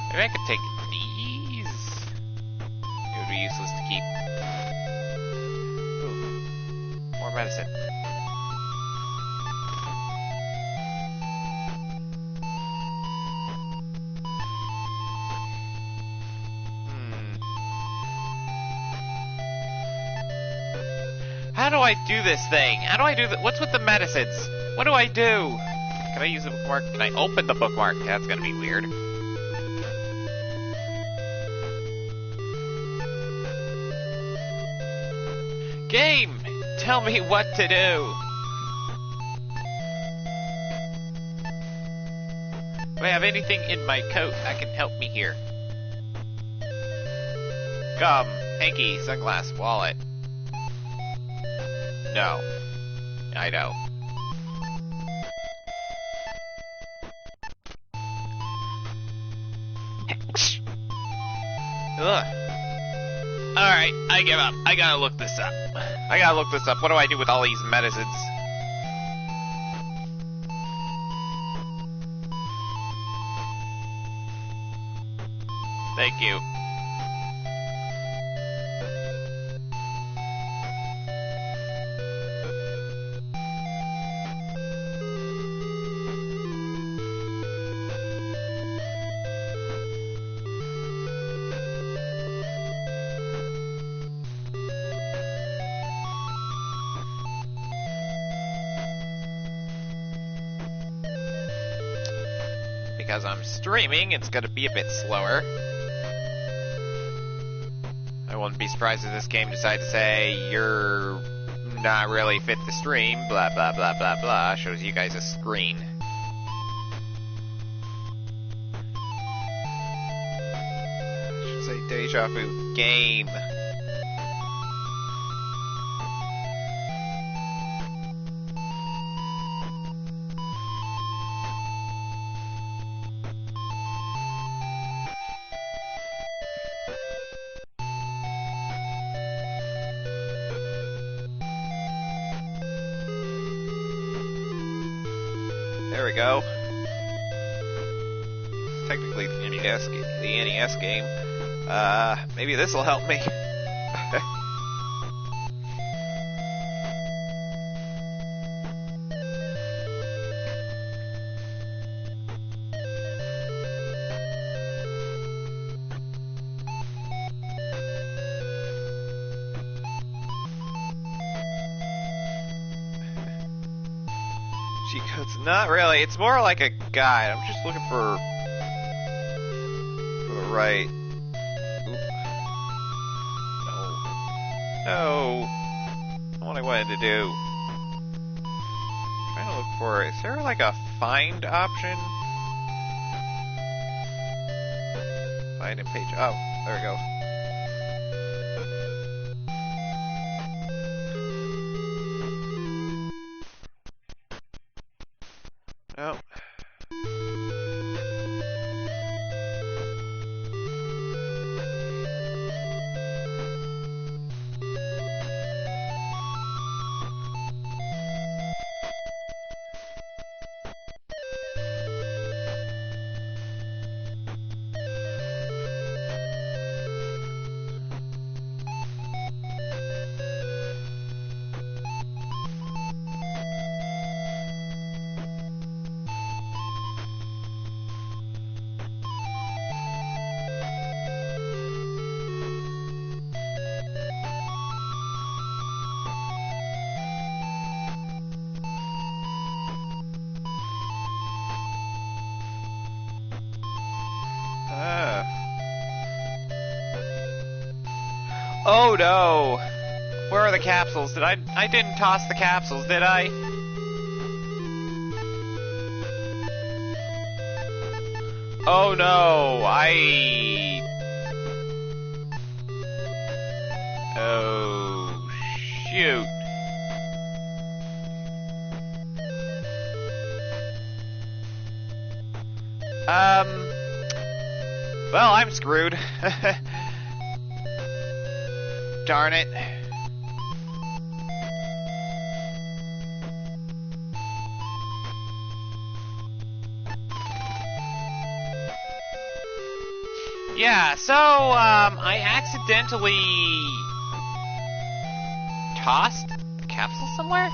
Maybe I could take these? It would be useless to keep. Ooh. More medicine. How do I do this thing? How do I do what's with the medicines? What do I do? Can I use the bookmark? Can I open the bookmark? That's gonna be weird. Game! Tell me what to do! Do I have anything in my coat that can help me here? Gum, hanky, sunglass, wallet. No. I don't. Ugh. Alright, I give up. I gotta look this up. What do I do with all these medicines? Thank you. Because I'm streaming, it's gonna be a bit slower. I wouldn't be surprised if this game decided to say, you're not really fit to stream, blah blah blah blah blah, shows you guys a screen. I should say Deja Vu game. There we go. Technically the NES game. Maybe this will help me. G-codes, not really. It's more like a guide. I'm just looking for the right. Oop. No. Not what I wanted to do. I'm trying to look for. Is there like a find option? Find a page. Oh, there we go. Oh. Oh no! Where are the capsules? I didn't toss the capsules, did I? Oh no, oh, shoot. Well, I'm screwed. Darn it. Yeah, so, I accidentally tossed the capsule somewhere?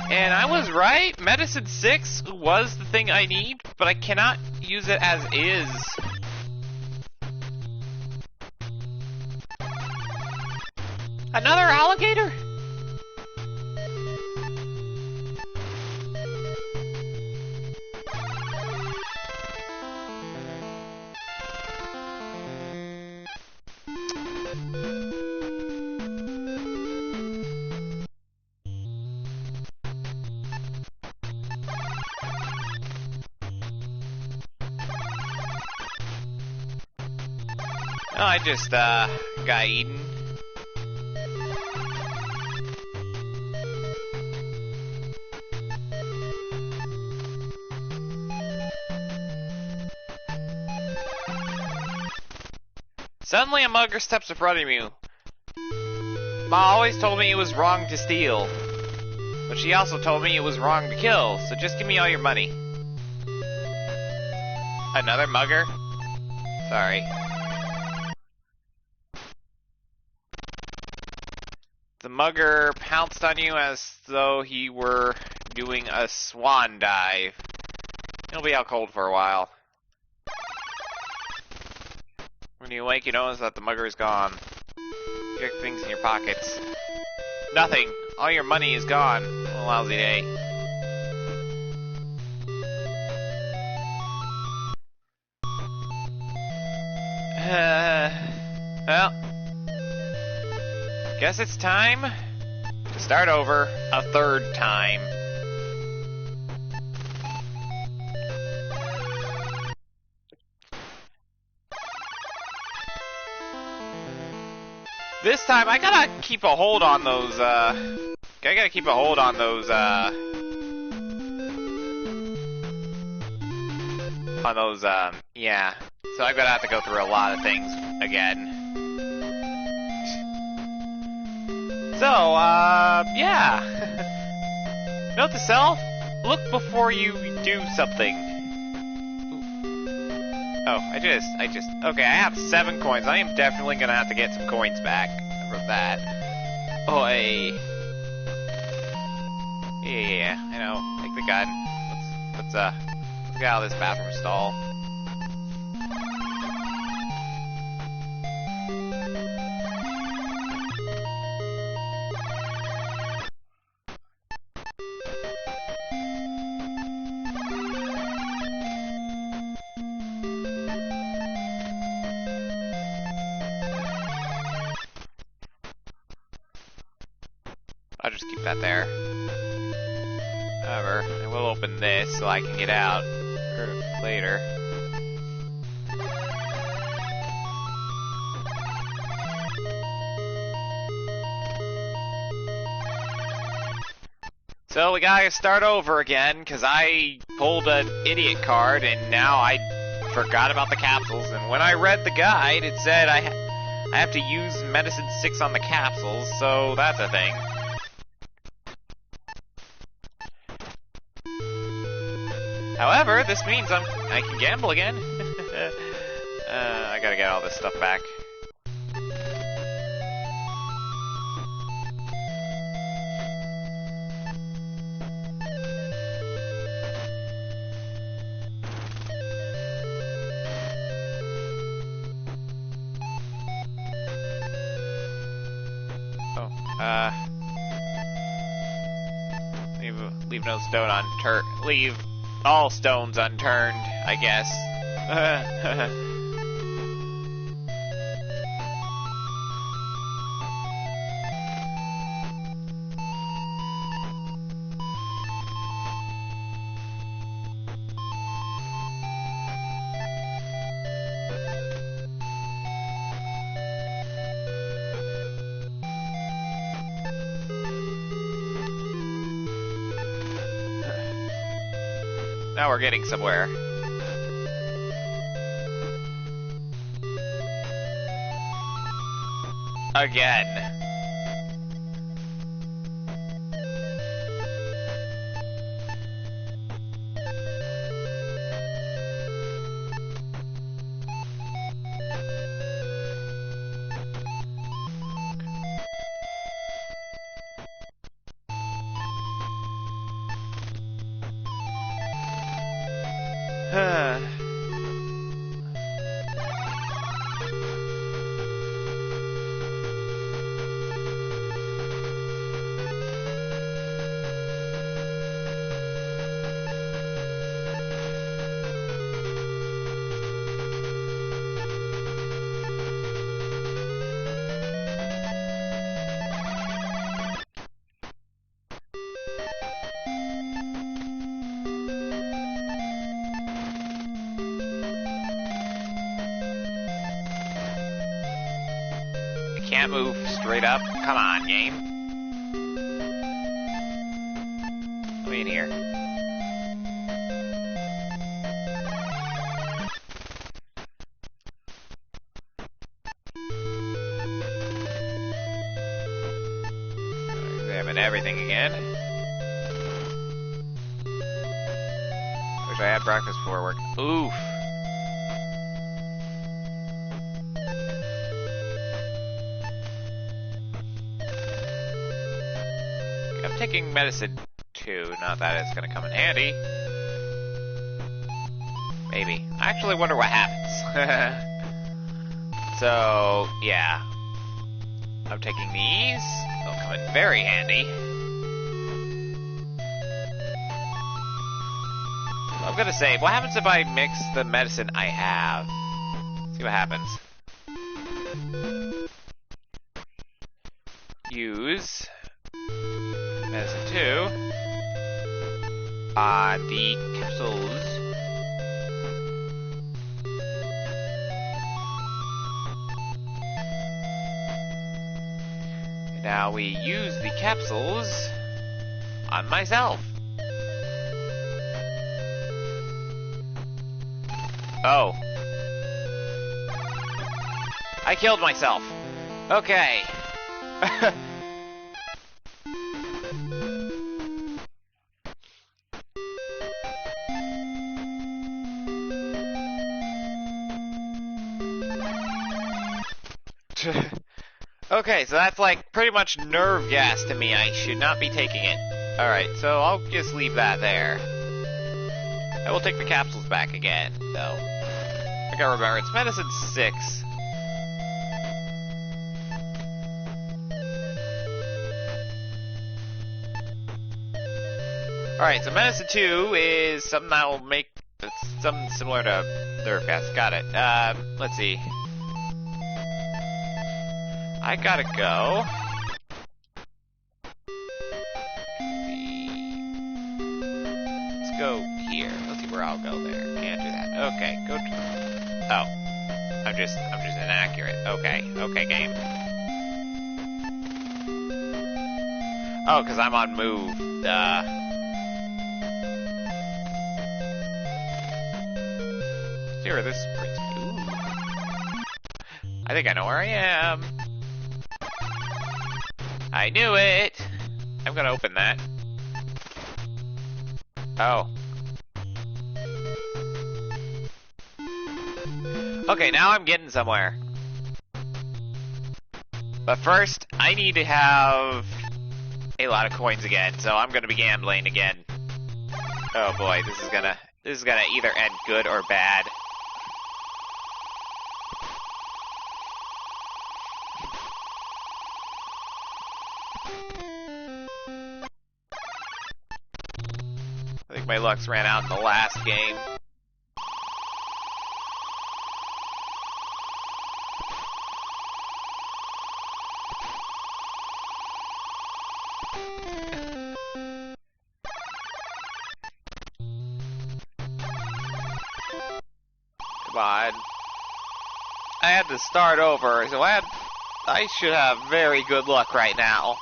And I was right, Medicine 6 was the thing I need, but I cannot use it as is. Another alligator? Oh, I just, got eaten. Suddenly a mugger steps in front of you. Ma always told me it was wrong to steal. But she also told me it was wrong to kill, so just give me all your money. Another mugger? Sorry. The mugger pounced on you as though he were doing a swan dive. He'll be out cold for a while. When you wake, you notice that the mugger is gone. Check things in your pockets. Nothing. All your money is gone. What a lousy day. Well, guess it's time to start over a third time. This time, I gotta keep a hold on those, yeah. So I'm gonna have to go through a lot of things again. So, yeah. Note to self, look before you do something. Oh, okay, I have 7 coins. I am definitely gonna have to get some coins back from that. Oh, hey. Yeah, I know. Take the gun. Let's get out of this bathroom stall. I'll just keep that there. However, I will open this so I can get out later. So we gotta start over again, because I pulled an idiot card and now I forgot about the capsules, and when I read the guide it said I have to use Medicine 6 on the capsules, so that's a thing. However, this means I can gamble again. I gotta get all this stuff back. Leave no stone unturned. Leave all stones unturned, I guess. Now we're getting somewhere. Again. Can't move straight up. Come on, game. Let me in here. Examine everything again. Wish I had breakfast before work. Oof. I'm taking medicine too, not that it's gonna come in handy. Maybe. I actually wonder what happens. So, yeah. I'm taking these. They'll come in very handy. I'm gonna save. What happens if I mix the medicine I have? See what happens. Use medicine 2 on the capsules. And now we use the capsules on myself. Oh. I killed myself. Okay. Okay, so that's like pretty much nerve gas to me. I should not be taking it. Alright, so I'll just leave that there. I will take the capsules back again, though. I gotta remember, it's medicine 6. Alright, so medicine 2 is something that'll make... It's something similar to nerve gas. Got it. Let's see. I gotta go. Let's go here. Let's see where I'll go there. Can't do that. Okay, go to... Oh. I'm just inaccurate. Okay. Okay, game. Oh, because I'm on move. See where this brings me. Ooh. I think I know where I am. I knew it! I'm gonna open that. Oh. Okay, now I'm getting somewhere. But first, I need to have a lot of coins again, so I'm gonna be gambling again. Oh boy, this is gonna either end good or bad. I think my lucks ran out in the last game. Come on. I had to start over, so I should have very good luck right now.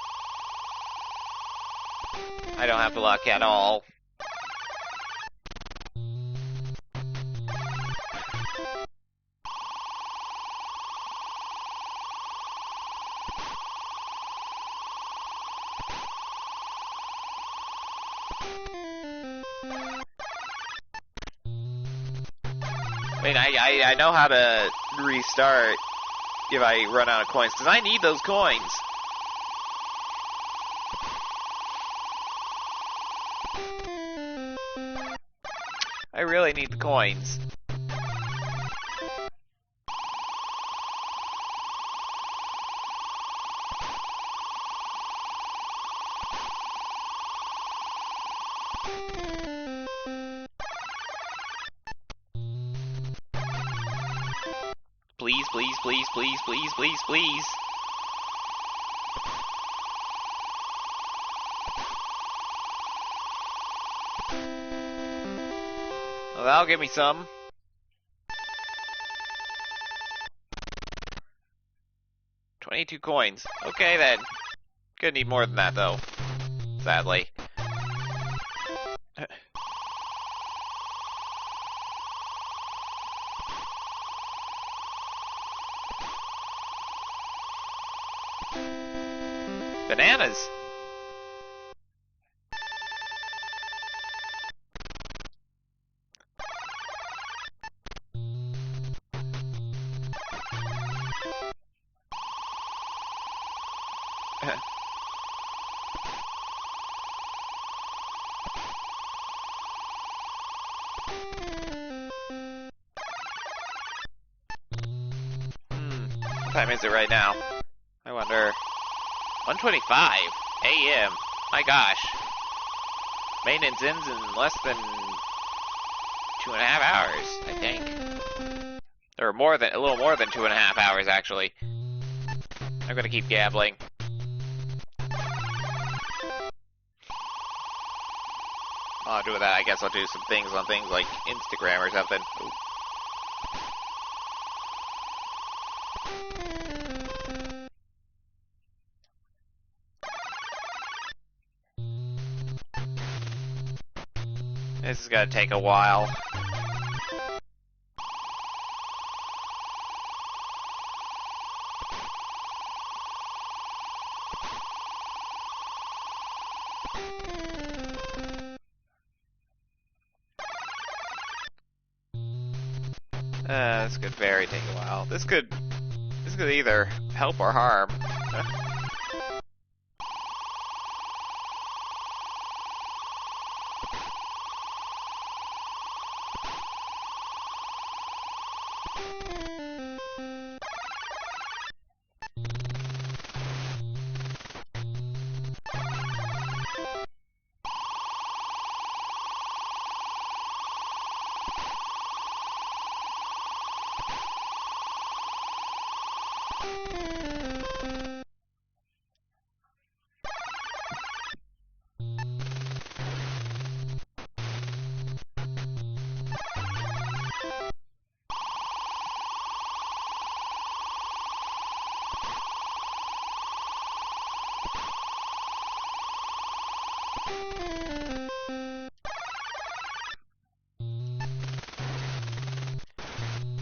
I don't have the luck at all. I mean, I know how to restart if I run out of coins, because I need those coins. I really need the coins. Please, please, please, please, please, please, please. Well, that'll give me some. $22 coins. Okay then. Gonna need more than that though. Sadly. Bananas. What time is it right now? I wonder. 1:25 a.m. My gosh. Maintenance ends in less than 2.5 hours, I think. Or a little more than 2.5 hours, actually. I'm gonna keep gabbling. While I'm doing that, I guess I'll do some things on things like Instagram or something. Ooh. This is gonna take a while. This could very take a while. This could either help or harm.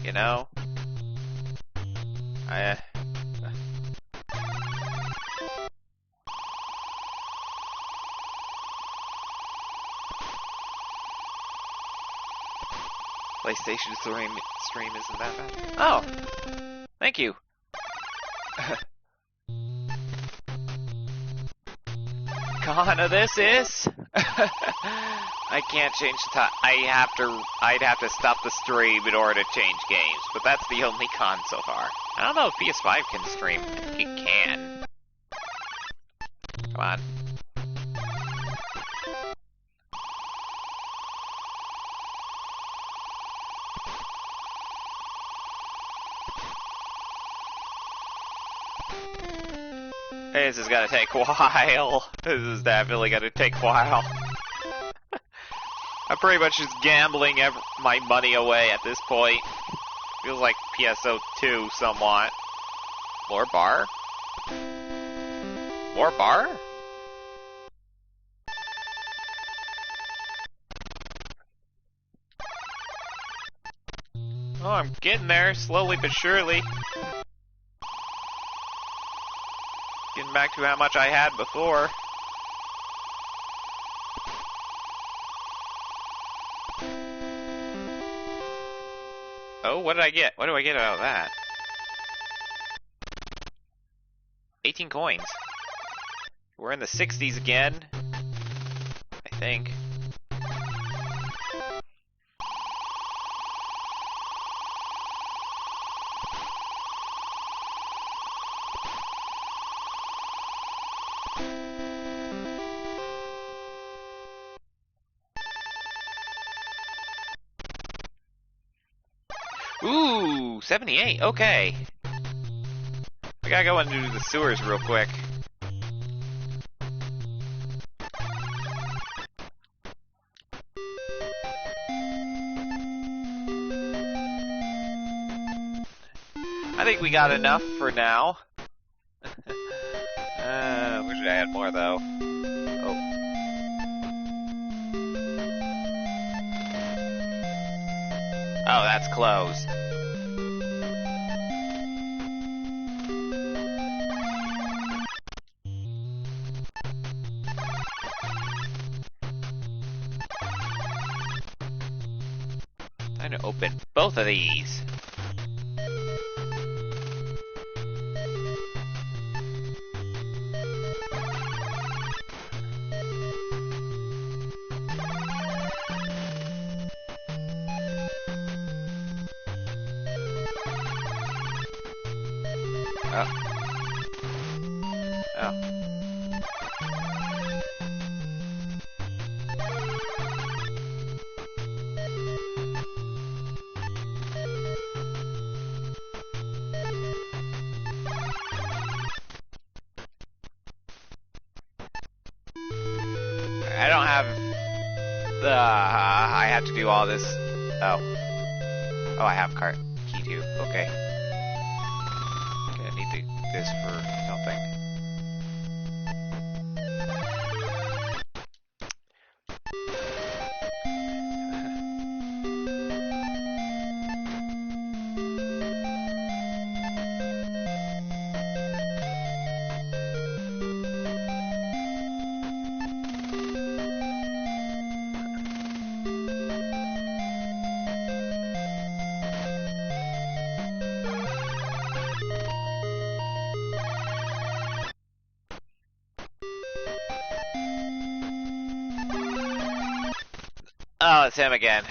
You know, PlayStation stream isn't that bad. Oh, thank you. Kana, this is. I can't change the time. I'd have to stop the stream in order to change games, but that's the only con so far. I don't know if PS5 can stream. I think it can. This is gonna take a while. This is definitely gonna take a while. I'm pretty much just gambling my money away at this point. Feels like PSO2 somewhat. More bar? More bar? Oh, I'm getting there, slowly but surely. Getting back to how much I had before. Oh, what did I get? What do I get out of that? 18 coins. We're in the 60s again. I think. Ooh, 78, okay. I gotta go into the sewers real quick. I think we got enough for now. Wish I had more though. Oh. Oh, that's closed. Time to open both of these. Oh. I don't have the... I have to do all this... Oh. Oh, I have cart key too. Okay. Gonna need this for something. Oh, it's him again.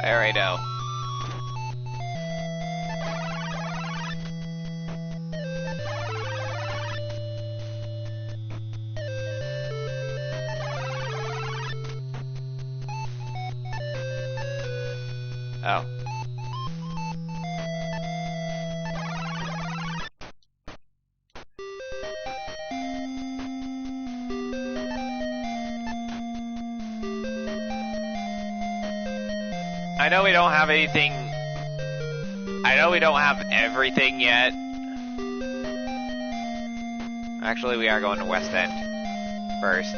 I already know. Oh. I know we don't have anything. I know we don't have everything yet. Actually, we are going to West End first.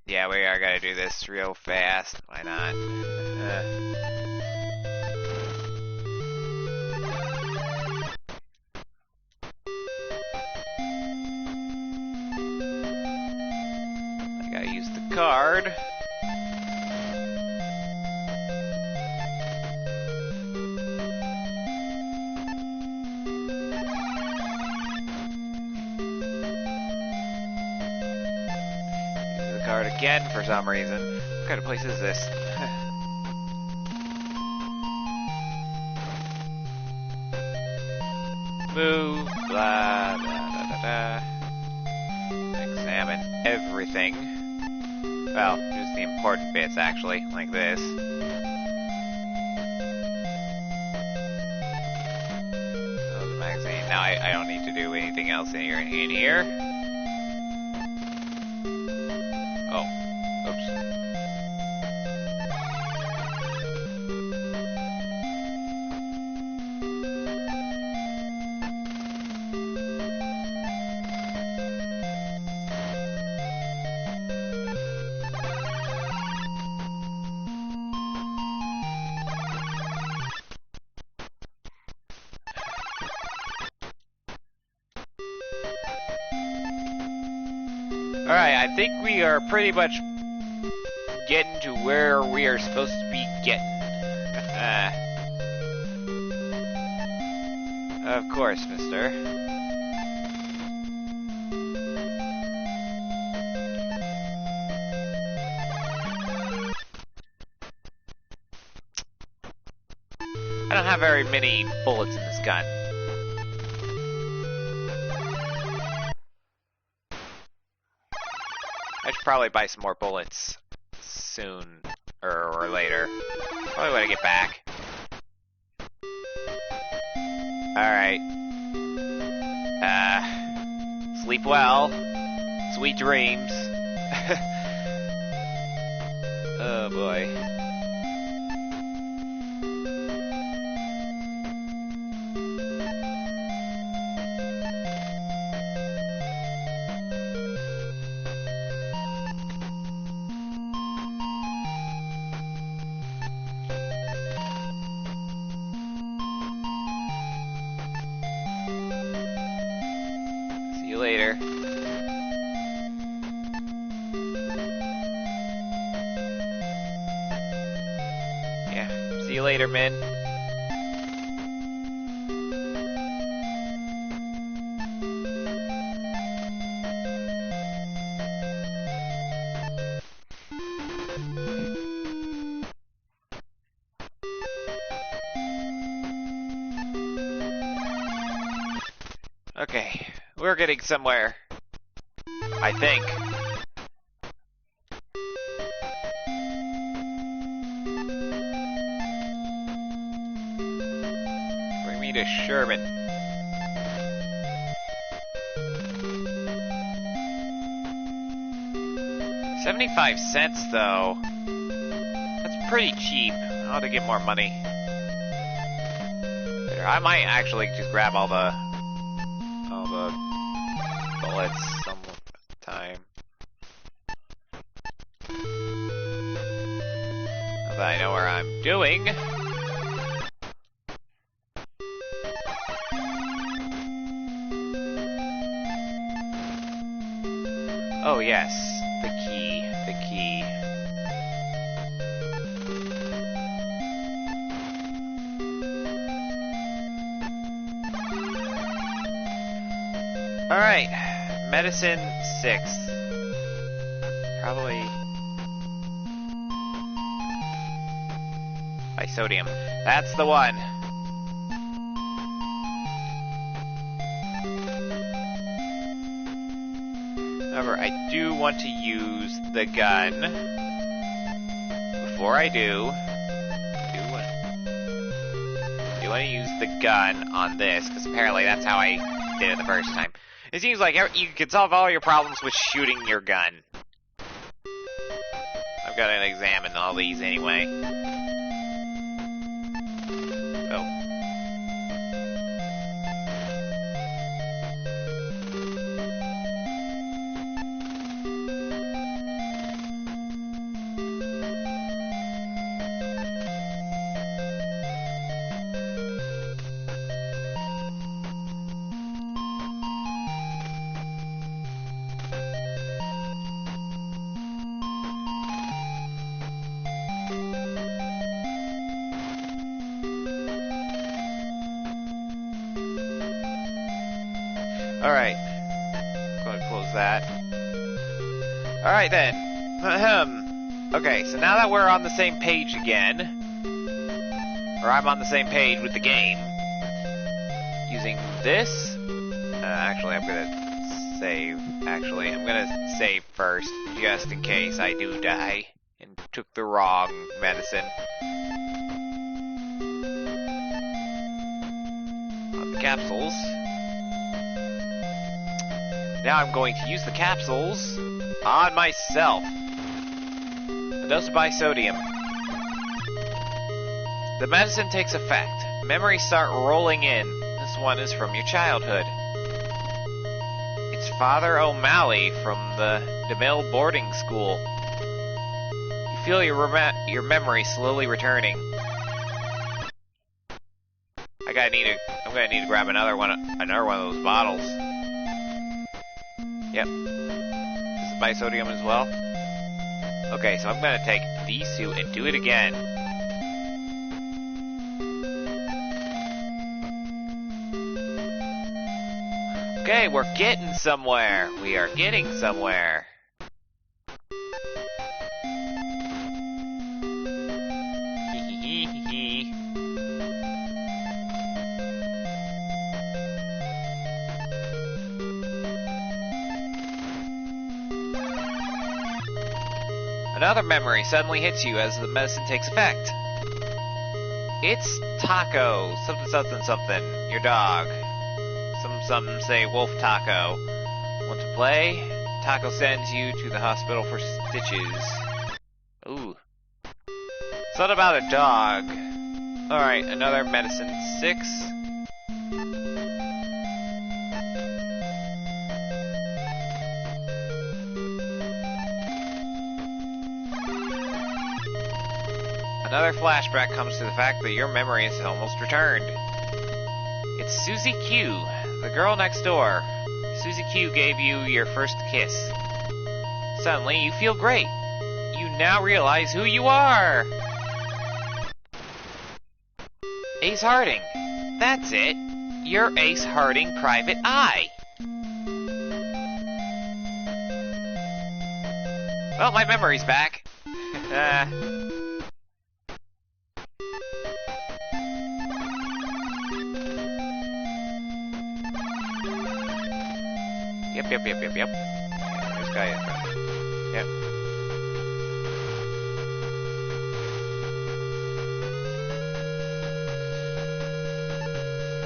Yeah, we are gonna do this real fast. Why not? card. Card again for some reason. What kind of place is this? Move, blah, blah, blah, blah, blah. Examine everything. Well, just the important bits, actually, like this. Oh, the magazine. Now I don't need to do anything else in here. Oh, oops. Alright, I think we are pretty much getting to where we are supposed to be getting. Of course, mister. I don't have very many bullets in this gun. I should probably buy some more bullets soon or later. Probably when I get back. Alright. Sleep well. Sweet dreams. Oh boy. See you later. Yeah, see you later, Min. Okay, we're getting somewhere. I think. Bring me to Sherman. $0.75 though. That's pretty cheap. I ought to get more money. I might actually just grab all the bullets some time. Now that I know where I'm doing. Oh yes, the key, the key. Alright, medicine 6. Probably Isodium. That's the one. However, I do want to use the gun. Before I do want to use the gun on this, because apparently that's how I did it the first time. It seems like you can solve all your problems with shooting your gun. I've got to examine all these anyway. Oh. Alright. Go ahead and close that. Alright then. Okay, so now that we're on the same page again, or I'm on the same page with the game, using this, actually I'm gonna save. Actually, I'm gonna save first, just in case I do die and took the wrong medicine. On the capsules. Now I'm going to use the capsules on myself. A dose of bisodium. The medicine takes effect. Memories start rolling in. This one is from your childhood. It's Father O'Malley from the DeMille boarding school. You feel your memory slowly returning. I'm gonna need to grab another one of those bottles. Yep. This is bisodium as well. Okay, so I'm gonna take these two and do it again. Okay, we're getting somewhere. We are getting somewhere. Another memory suddenly hits you as the medicine takes effect. It's Taco, something, your dog. Some say Wolf Taco. Want to play? Taco sends you to the hospital for stitches. Ooh. It's not about a dog. Alright, another medicine. 6. Another flashback comes to the fact that your memory is almost returned. It's Susie Q, the girl next door. Susie Q gave you your first kiss. Suddenly, you feel great. You now realize who you are! Ace Harding. That's it. You're Ace Harding Private Eye. Well, my memory's back. Yep. This guy in front. Yep.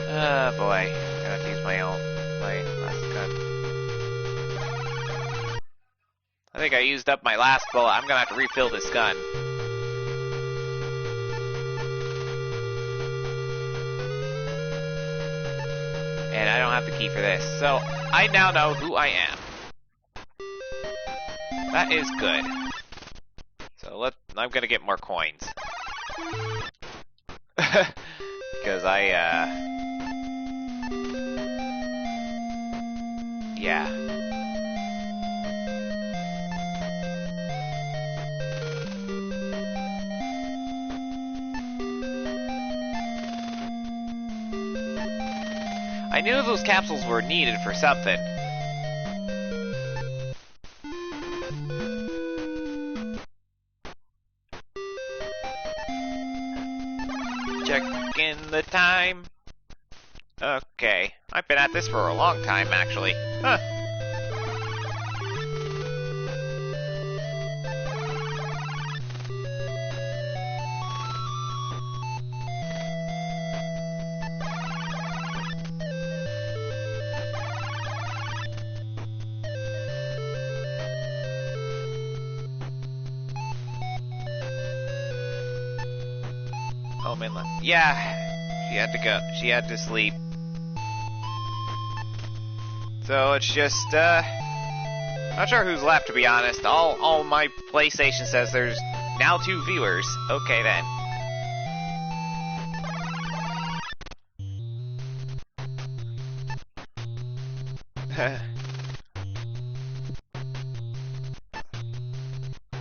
Oh boy. I'm gonna have to use my last gun. I think I used up my last bullet. I'm gonna have to refill this gun. And I don't have the key for this, so I now know who I am. That is good. So I'm gonna get more coins. Because yeah. I knew those capsules were needed for something. Checking the time. Okay. I've been at this for a long time, actually. Huh. Home inland. Yeah, she had to go. She had to sleep. So it's just, not sure who's left, to be honest. All my PlayStation says there's now 2 viewers. Okay then.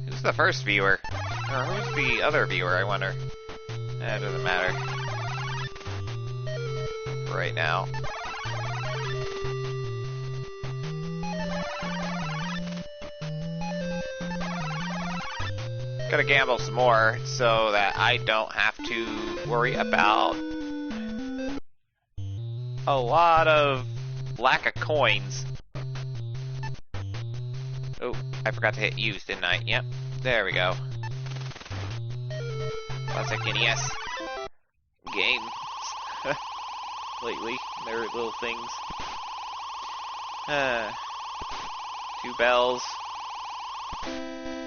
Who's the first viewer? Or who's the other viewer, I wonder? It doesn't matter. For right now. Gonna gamble some more so that I don't have to worry about a lot of lack of coins. Oh, I forgot to hit use, didn't I? Yep, there we go. I was thinking, yes, games lately, they're little things. 2 bells,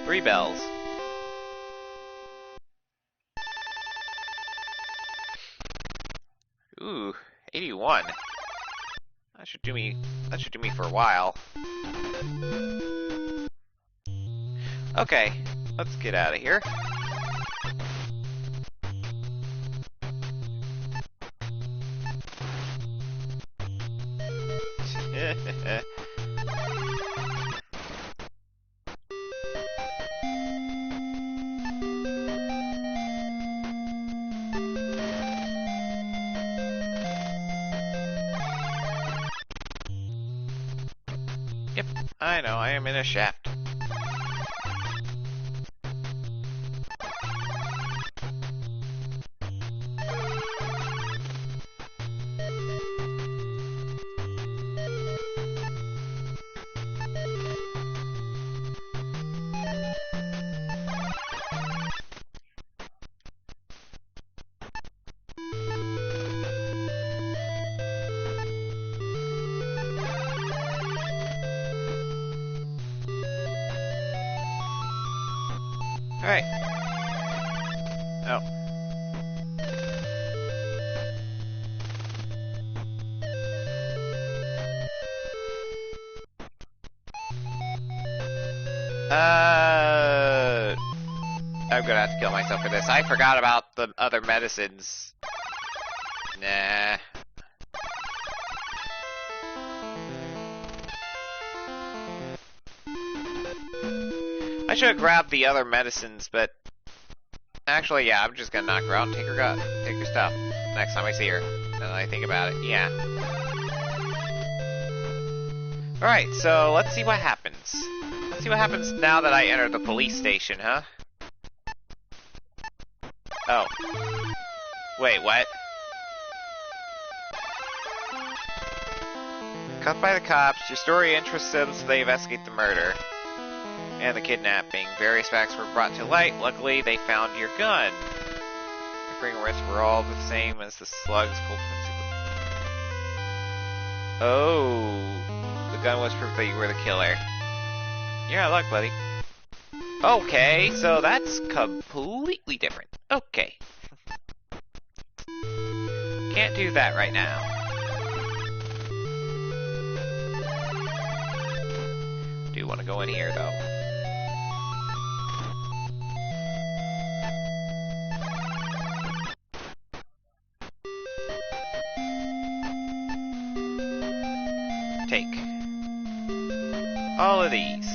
3 bells. Ooh, 81. That should do me for a while. Okay, let's get out of here. Yep, I know, I am in a shaft. Alright. Oh. I'm gonna have to kill myself for this. I forgot about the other medicines. Nah. I should have grabbed the other medicines, but actually, yeah, I'm just gonna knock her out and take her stuff next time I see her. Now that I think about it, yeah. Alright, so let's see what happens. Let's see what happens now that I enter the police station, huh? Oh. Wait, what? Cut by the cops, your story interests them, so they investigate the murder and the kidnapping. Various facts were brought to light. Luckily, they found your gun. Your fingerprints were all the same as the slugs pulled from the... Oh. The gun was proof that you were the killer. You're out of luck, buddy. Okay, so that's completely different. Okay. Can't do that right now. Do want to go in here, though. Take all of these.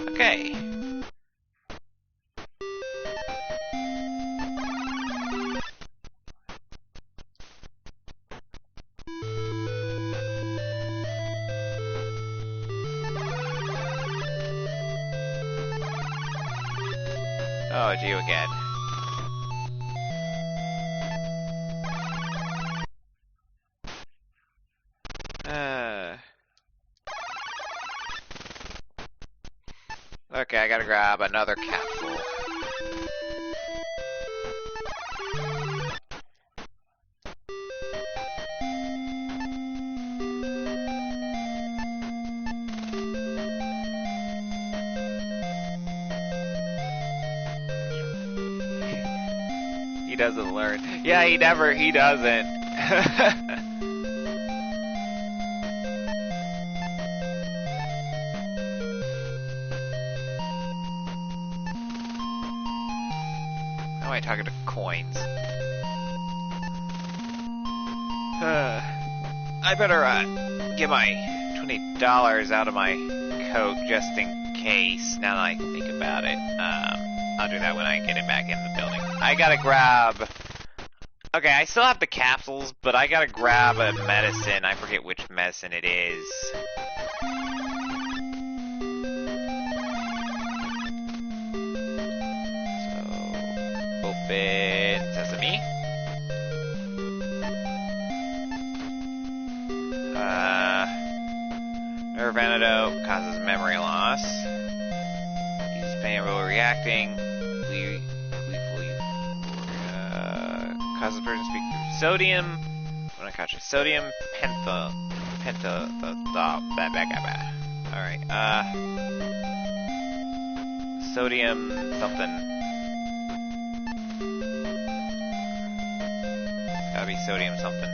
Okay. Oh, it's you again. Okay, I gotta grab another capsule. He doesn't learn. Yeah, he doesn't. How am I talking to coins? I better get my $20 out of my coat just in case. Now that I think about it, I'll do that when I get it back in the building. I gotta grab. Okay, I still have the capsules, but I gotta grab a medicine. I forget which medicine it is. Open sesame. Nerve antidote causes memory loss. Uses pain reacting. Causes the person to speak through sodium. When I catch it, sodium Alright, sodium something. Gotta be sodium something.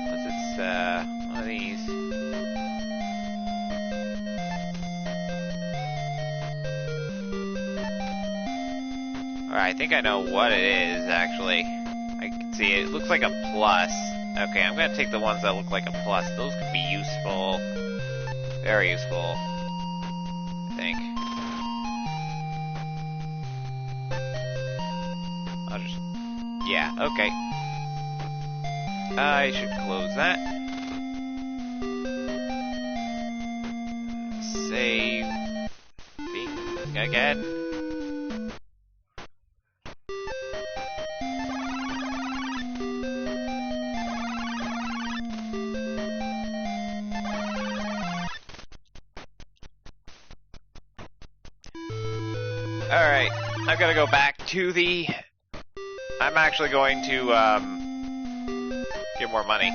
What's its, one of these. Alright, I think I know what it is, actually. I can see it. It looks like a plus. Okay, I'm gonna take the ones that look like a plus. Those could be useful. Very useful. I think. I'll just... Yeah, okay. I should close that. Save. Again. Alright, I've got to go back to the... I'm actually going to, get more money.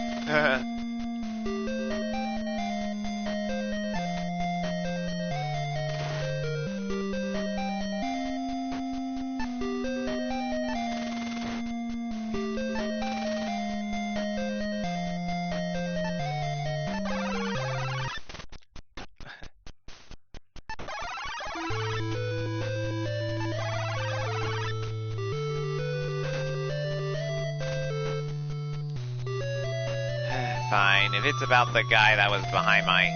Fine, if it's about the guy that was behind my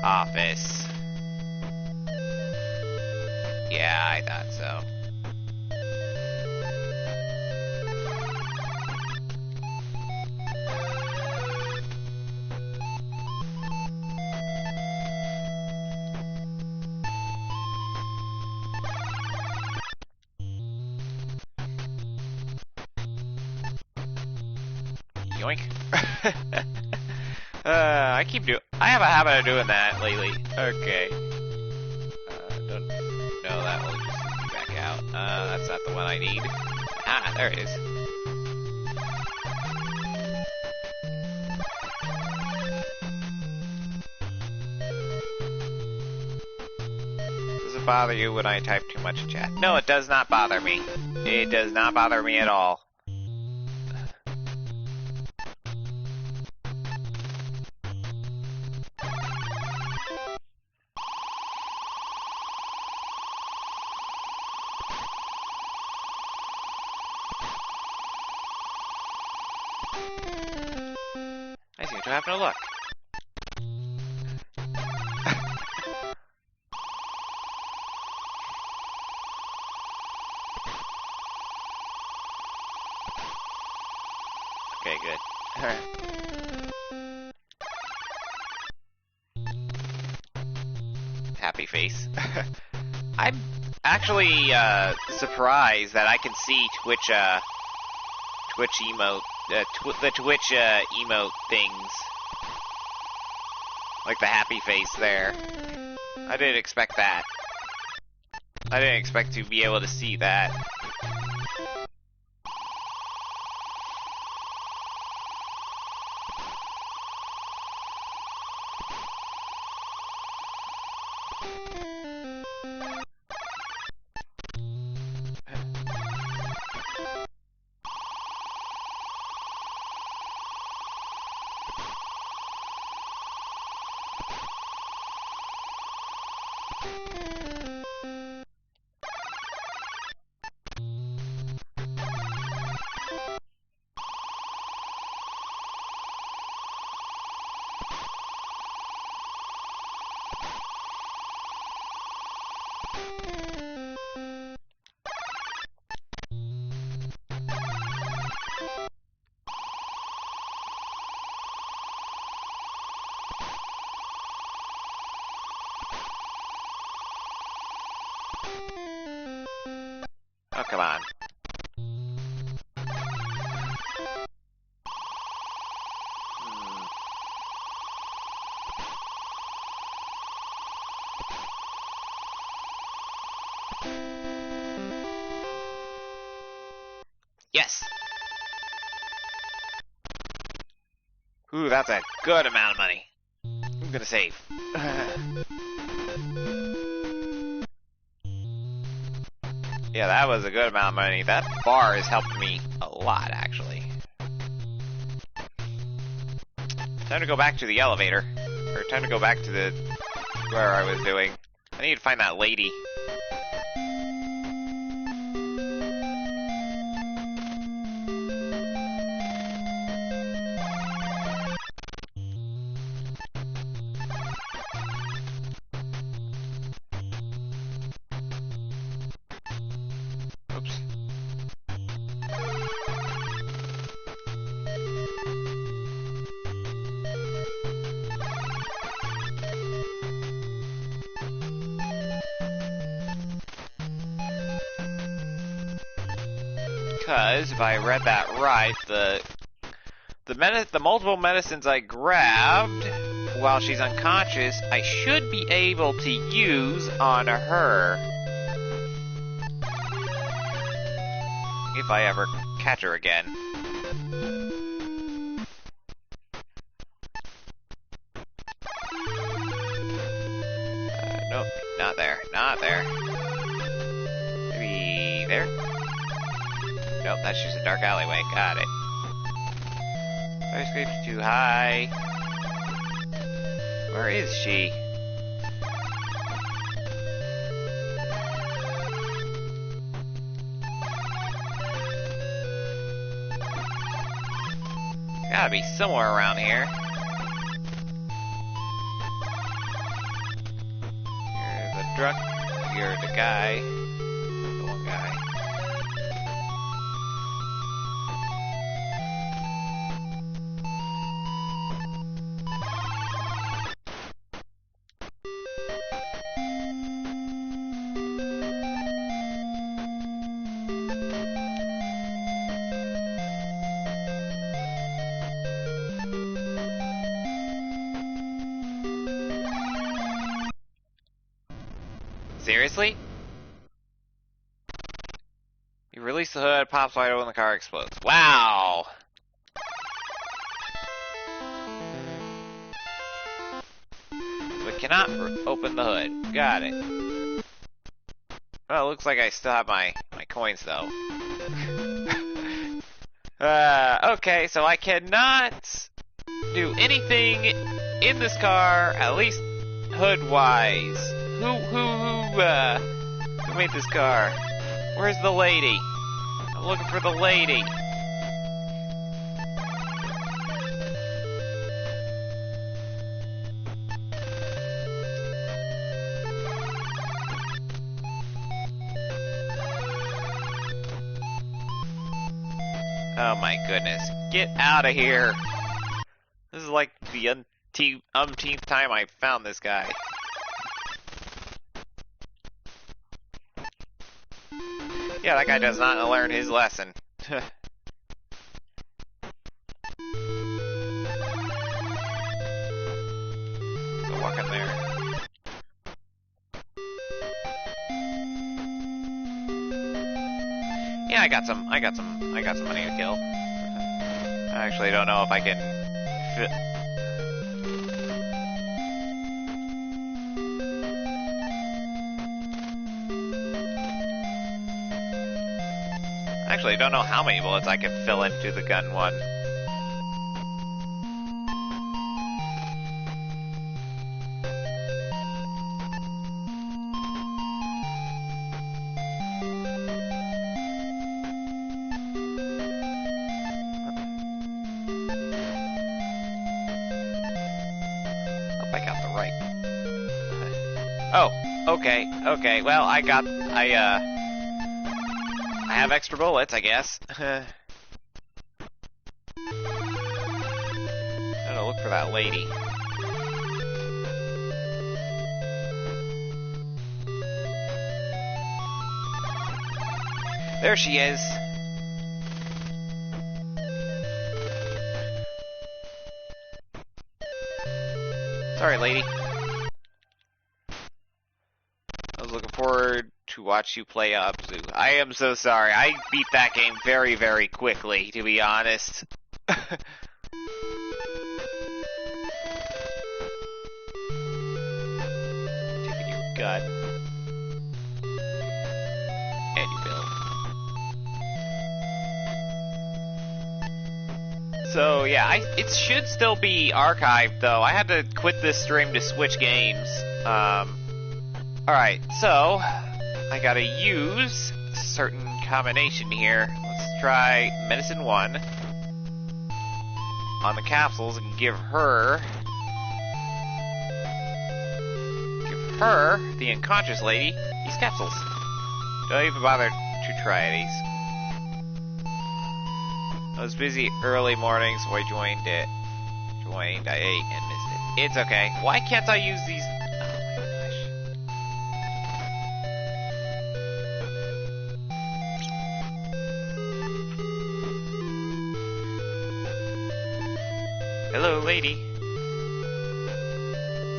office. Yeah, I thought so. Yoink. I have a habit of doing that lately. Okay. Don't know that will just be back out. That's not the one I need. Ah, there it is. Does it bother you when I type too much chat? No, it does not bother me. It does not bother me at all. I seem to have no luck. Okay, good. Alright. happy face. I'm actually surprised that I can see Twitch emote, the Twitch emote things, like the happy face there. I didn't expect that. I didn't expect to be able to see that. Oh, come on. Yes! Ooh, that's a good amount of money. I'm gonna save. Yeah, that was a good amount of money. That bar has helped me a lot, actually. Time to go back to the elevator. Or time to go back to the... where I was doing. I need to find that lady. Oops. Because if I read that right, the multiple medicines I grabbed while she's unconscious, I should be able to use on her. If I ever catch her again. Nope, not there, not there. Maybe there? Nope, that's just a dark alleyway, got it. Fire escape's too high. Where is she? Gotta be somewhere around here. Here's the truck. Here's the guy. The one guy. Seriously? You release the hood, pops wide open, the car explodes. Wow! We cannot open the hood. Got it. Well, it looks like I still have my coins, though. Okay, so I cannot do anything in this car, at least hood-wise. Who made this car? Where's the lady? I'm looking for the lady. Oh my goodness. Get out of here. This is like the umpteenth time I found this guy. Yeah, that guy does not learn his lesson. So walk in there. Yeah, I got some money to kill. I actually don't know if I can fit. Actually, I don't know how many bullets I can fill into the gun one. Hope I got the right. Oh, okay. Well, I have extra bullets, I guess. Gotta look for that lady. There she is. Sorry, lady. I was looking forward to watch you play Abzu. I am so sorry. I beat that game very, very quickly, to be honest. Taking your gun. And you build. So, yeah, it should still be archived, though. I had to quit this stream to switch games. Alright, so I gotta use a certain combination here. Let's try Medicine 1 on the capsules and give her, the unconscious lady, these capsules. Don't even bother to try these. I was busy early morning, so I joined, I ate and missed it. It's okay. Why can't I use these? Hello, lady.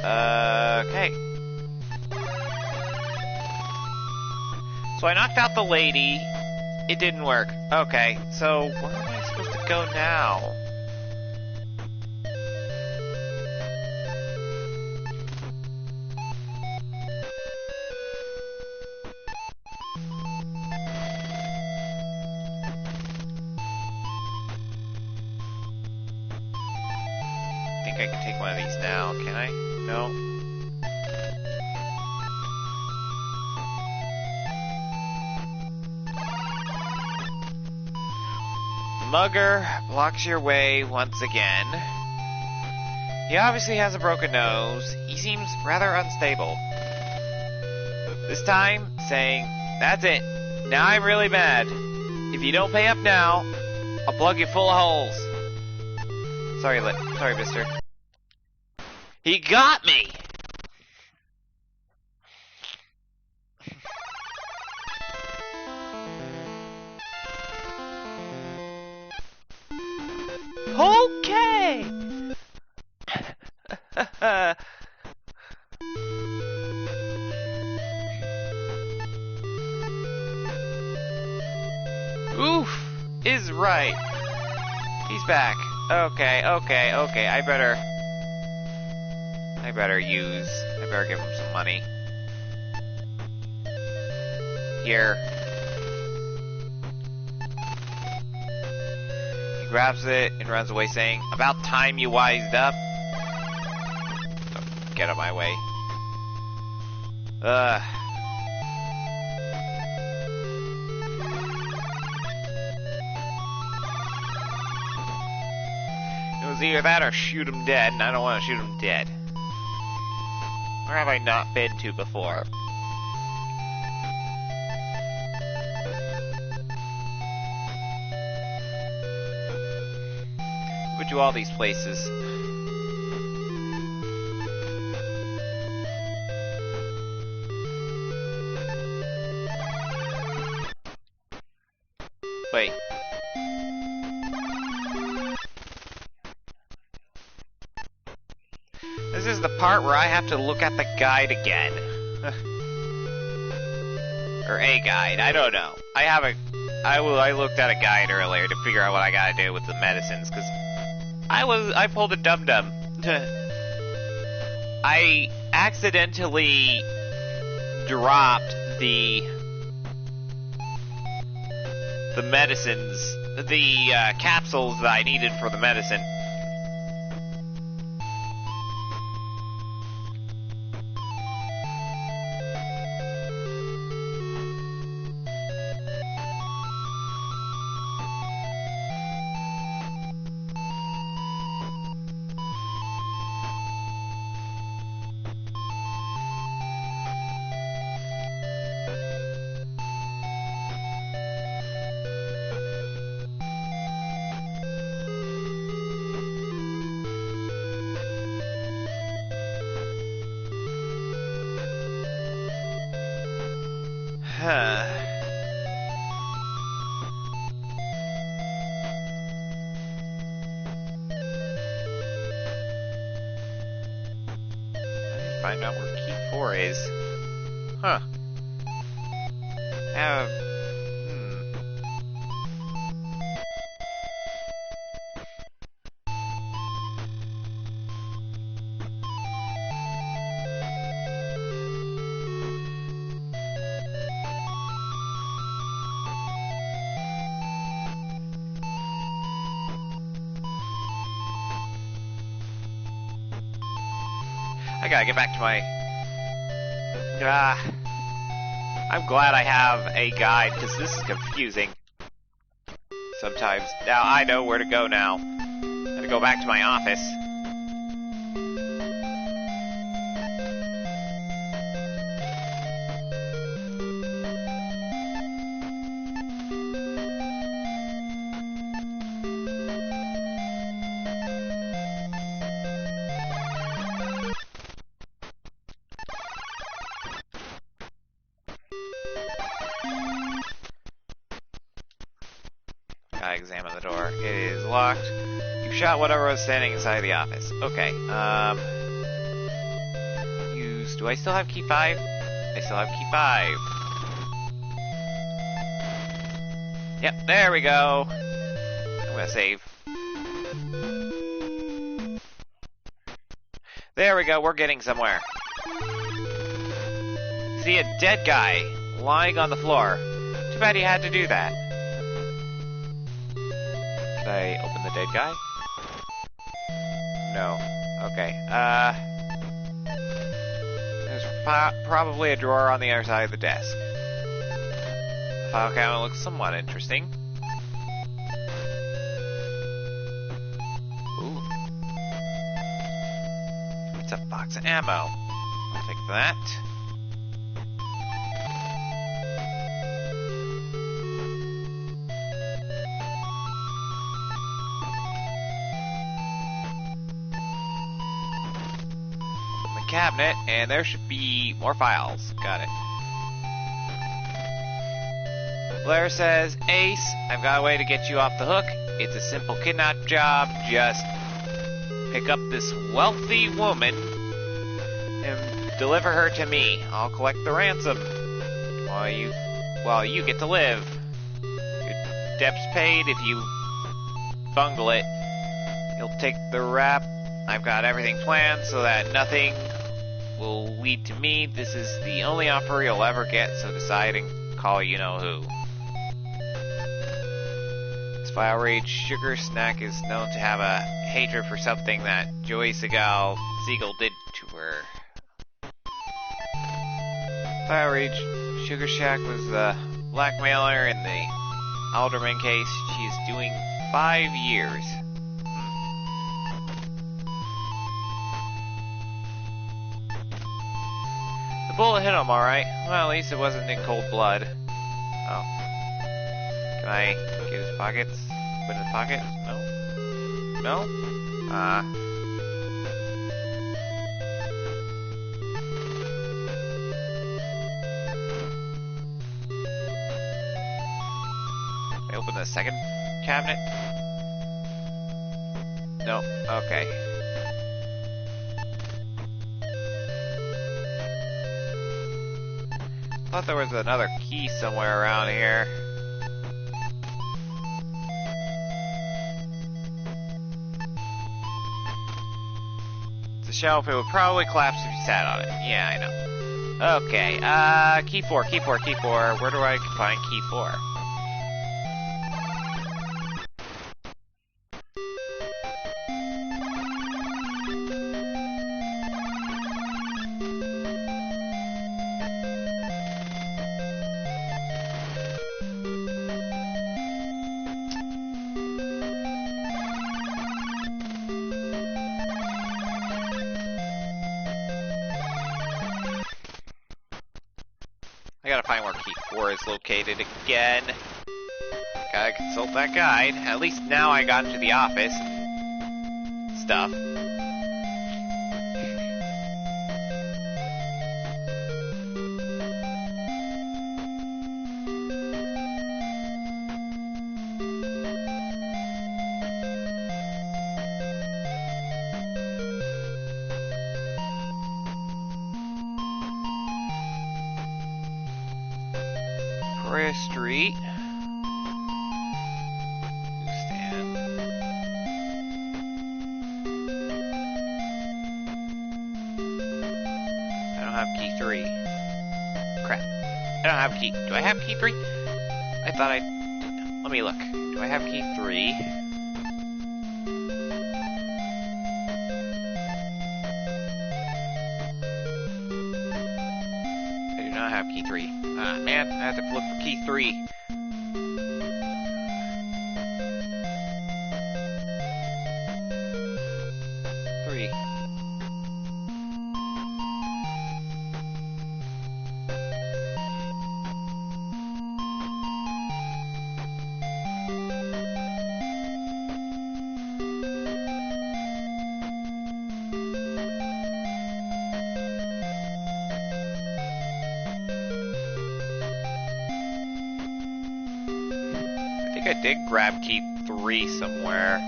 Okay. So I knocked out the lady. It didn't work. Okay, so where am I supposed to go now? I think I can take one of these now, can I? No. Mugger blocks your way once again. He obviously has a broken nose. He seems rather unstable. This time, saying, "That's it. Now I'm really mad. If you don't pay up now, I'll plug you full of holes." Sorry, mister. He got me! Okay! Oof is right. He's back. Okay. I better give him some money. Here. He grabs it and runs away saying, "About time you wised up." Oh, get out of my way. It was either that or shoot him dead, and I don't want to shoot him dead. Where have I not been to before? I've been to all these places. Wait. This is the part where I have to look at the guide again. Or a guide, I don't know. I looked at a guide earlier to figure out what I gotta do with the medicines, because I pulled a dum-dum. I accidentally dropped the medicines, the capsules that I needed for the medicine. Find out where key 4 is. Huh. I gotta get back to my... I'm glad I have a guide, because this is confusing. Sometimes. Now I know where to go now. I gotta go back to my office. I examine the door. It is locked. You shot whatever was standing inside the office. Okay, do I still have key 5? I still have key 5. Yep, there we go. I'm gonna save. There we go, we're getting somewhere. See a dead guy lying on the floor. Too bad he had to do that. Did I open the dead guy? No. Okay. There's probably a drawer on the other side of the desk. The file cabinet looks somewhat interesting. Ooh. It's a box of ammo. I'll take that. Cabinet, and there should be more files. Got it. Blair says, Ace, I've got a way to get you off the hook. It's a simple kidnap job. Just pick up this wealthy woman and deliver her to me. I'll collect the ransom while you get to live. Your debt's paid. If you bungle it, you'll take the rap. I've got everything planned so that nothing will lead to me. This is the only offer you'll ever get, so decide and call you-know-who. This File Rage Sugar Snack is known to have a hatred for something that Joey Siegel did to her. File Rage Sugar Shack was the blackmailer in the Alderman case. She's doing 5 years. The bullet hit him alright. Well, at least it wasn't in cold blood. Oh. Can I get his pockets? Put in his pocket? No? No? I open open the second cabinet? No. Okay. Thought there was another key somewhere around here. It's a shelf. It would probably collapse if you sat on it. Yeah, I know. Okay. Key 4. Key 4. Key 4. Where do I find key 4? I gotta find where key 4 is located again. Gotta consult that guide. At least now I got into the office and stuff. Street. Newsstand. I don't have key 3. Crap. I don't have key. Do I have key 3? I thought I did. Let me look. Do I have key 3? I do not have key 3. Ah, man, I have to look for key 3. I did grab key 3 somewhere.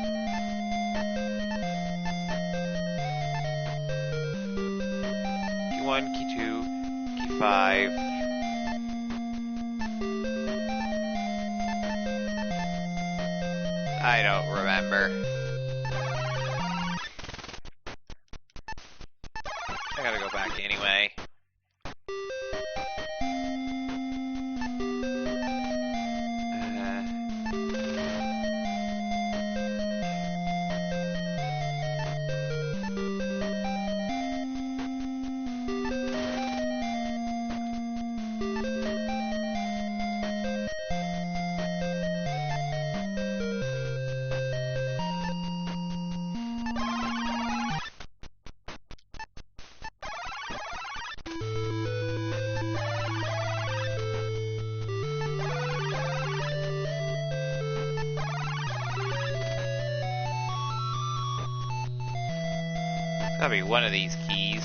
Key 1, key 2, key 5. I don't remember. I gotta go back anyway. Gotta be one of these keys.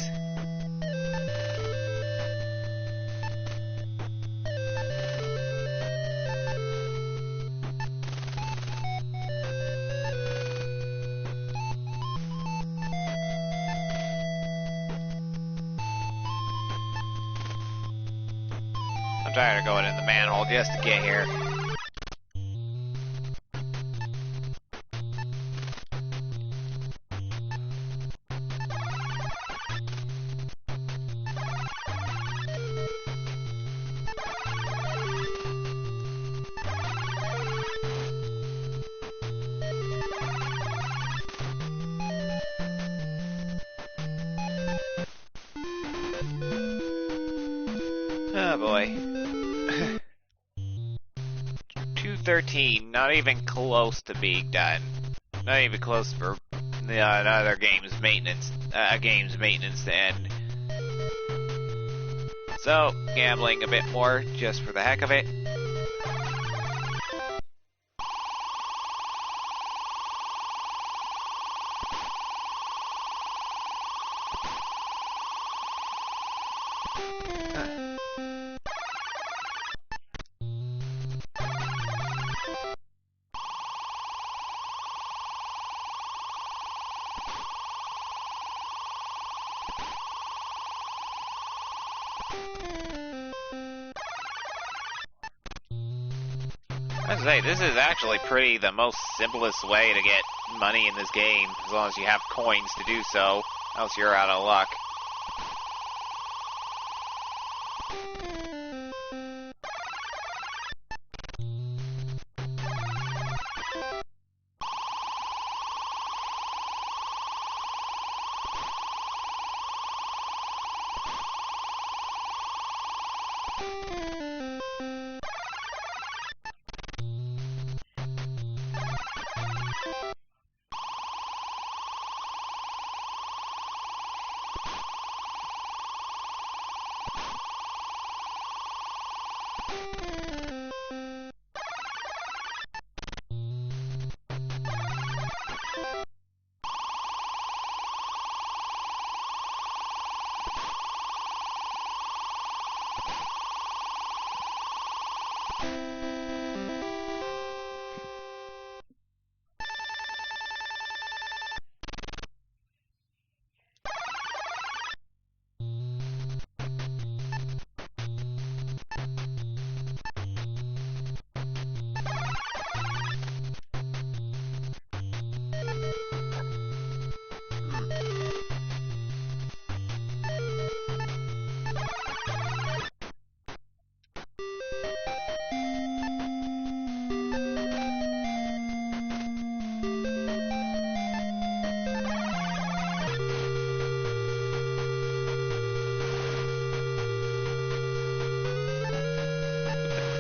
I'm tired of going in the manhole just to get here. Oh boy. 213, not even close to being done. Not even close for another game's maintenance to end. So, gambling a bit more just for the heck of it. I was gonna say, this is actually the most simplest way to get money in this game, as long as you have coins to do so, else you're out of luck.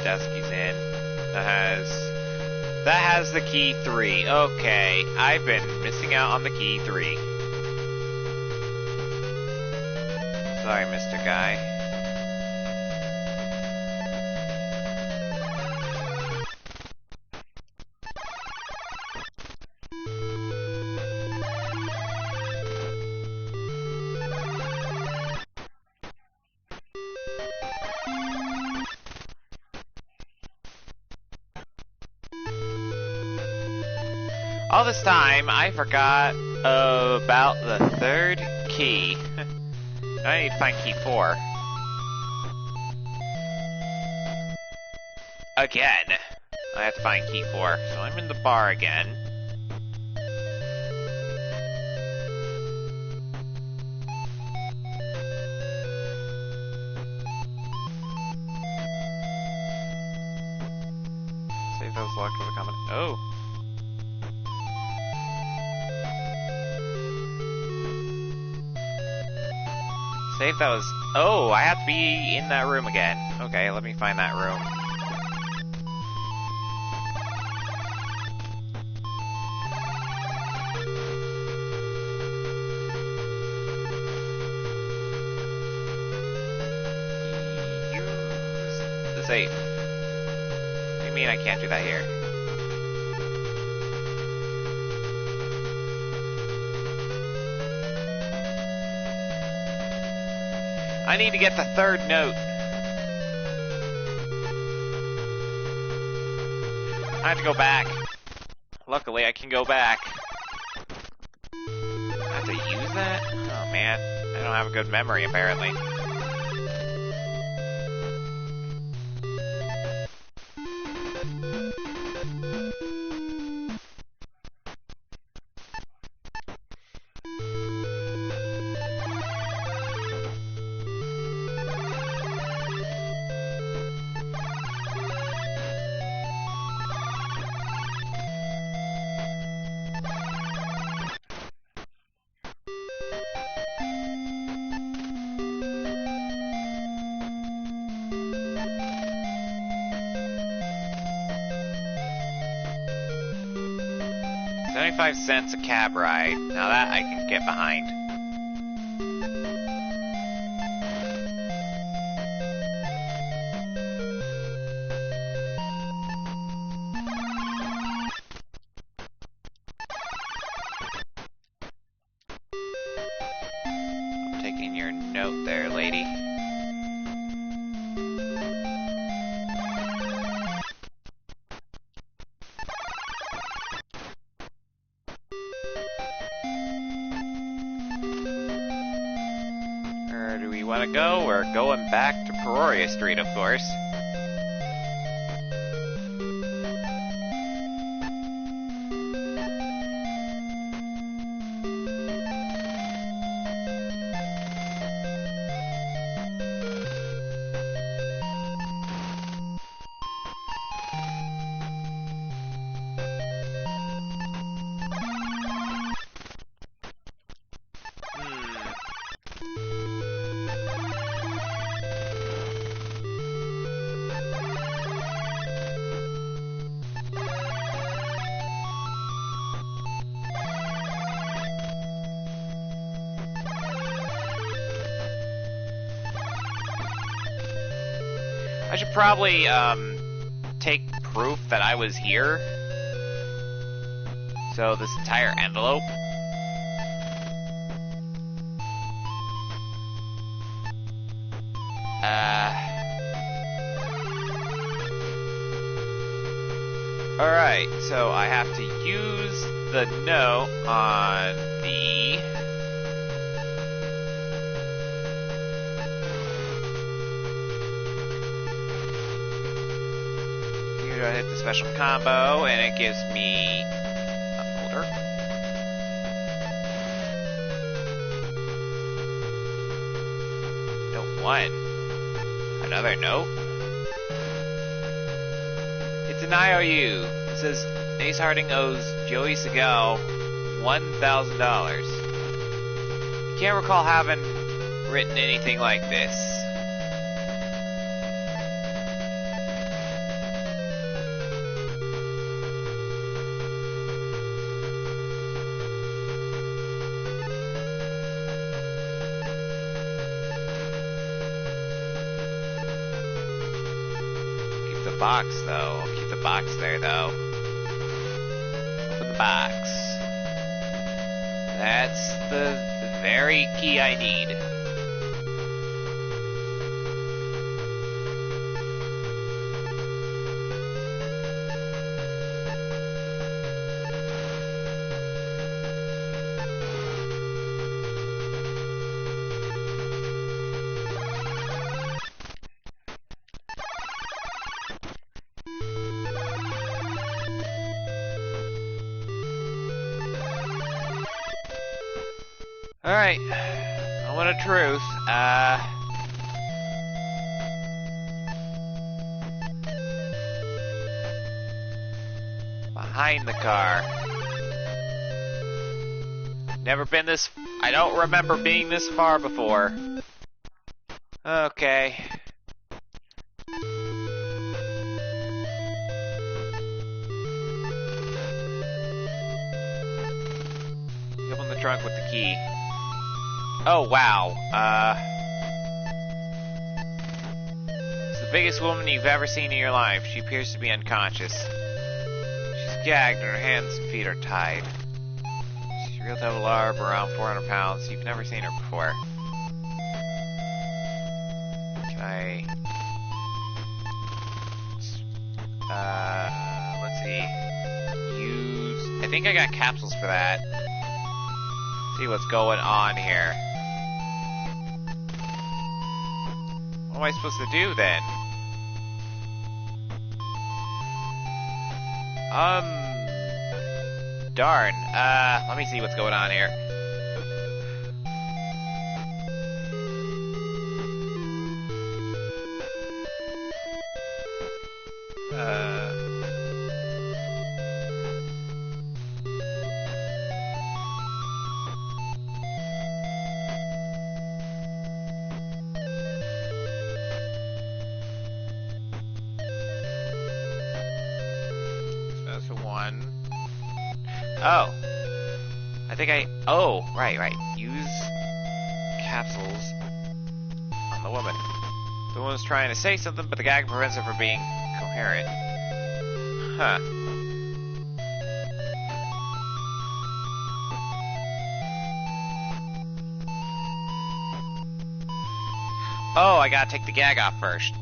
Desk he's in. That has the key 3. Okay, I've been missing out on the key 3. Sorry, Mr. Guy. All this time, I forgot about the 3rd key. I need to find key 4. Again. I have to find key 4. So I'm in the bar again. Save those locked with a comment. Oh. Save those. Oh, I have to be in that room again. Okay, let me find that room. Use the safe. What do you mean I can't do that here? I need to get the 3rd note. I have to go back. Luckily, I can go back. I have to use that? Oh man, I don't have a good memory apparently. 75 cents a cab ride. Now that I can get behind. I'm taking your note there, lady. want to go? We're going back to Peoria Street, of course. I should probably, take proof that I was here. So this entire envelope. Alright, so I have to use the note on the... Here I hit the special combo, and it gives me a folder. Note 1. Another note. It's an IOU. It says Ace Harding owes Joey Segal $1,000. You can't recall having written anything like this. Keep the box though. Keep the box there though. Open the box. That's the very key I need. Alright, moment of truth. Behind the car. Never been this... I don't remember being this far before. Okay. Open the trunk with the key. Oh, wow. It's the biggest woman you've ever seen in your life. She appears to be unconscious. She's gagged and her hands and feet are tied. She's real to have a larb around 400 pounds. You've never seen her before. Can I... let's see. Use... I think I got capsules for that. See what's going on here. What am I supposed to do then? Darn. Let me see what's going on here. Oh. I think oh, right. Use capsules on the woman. The woman's trying to say something, but the gag prevents her from being coherent. Huh. Oh, I gotta take the gag off first.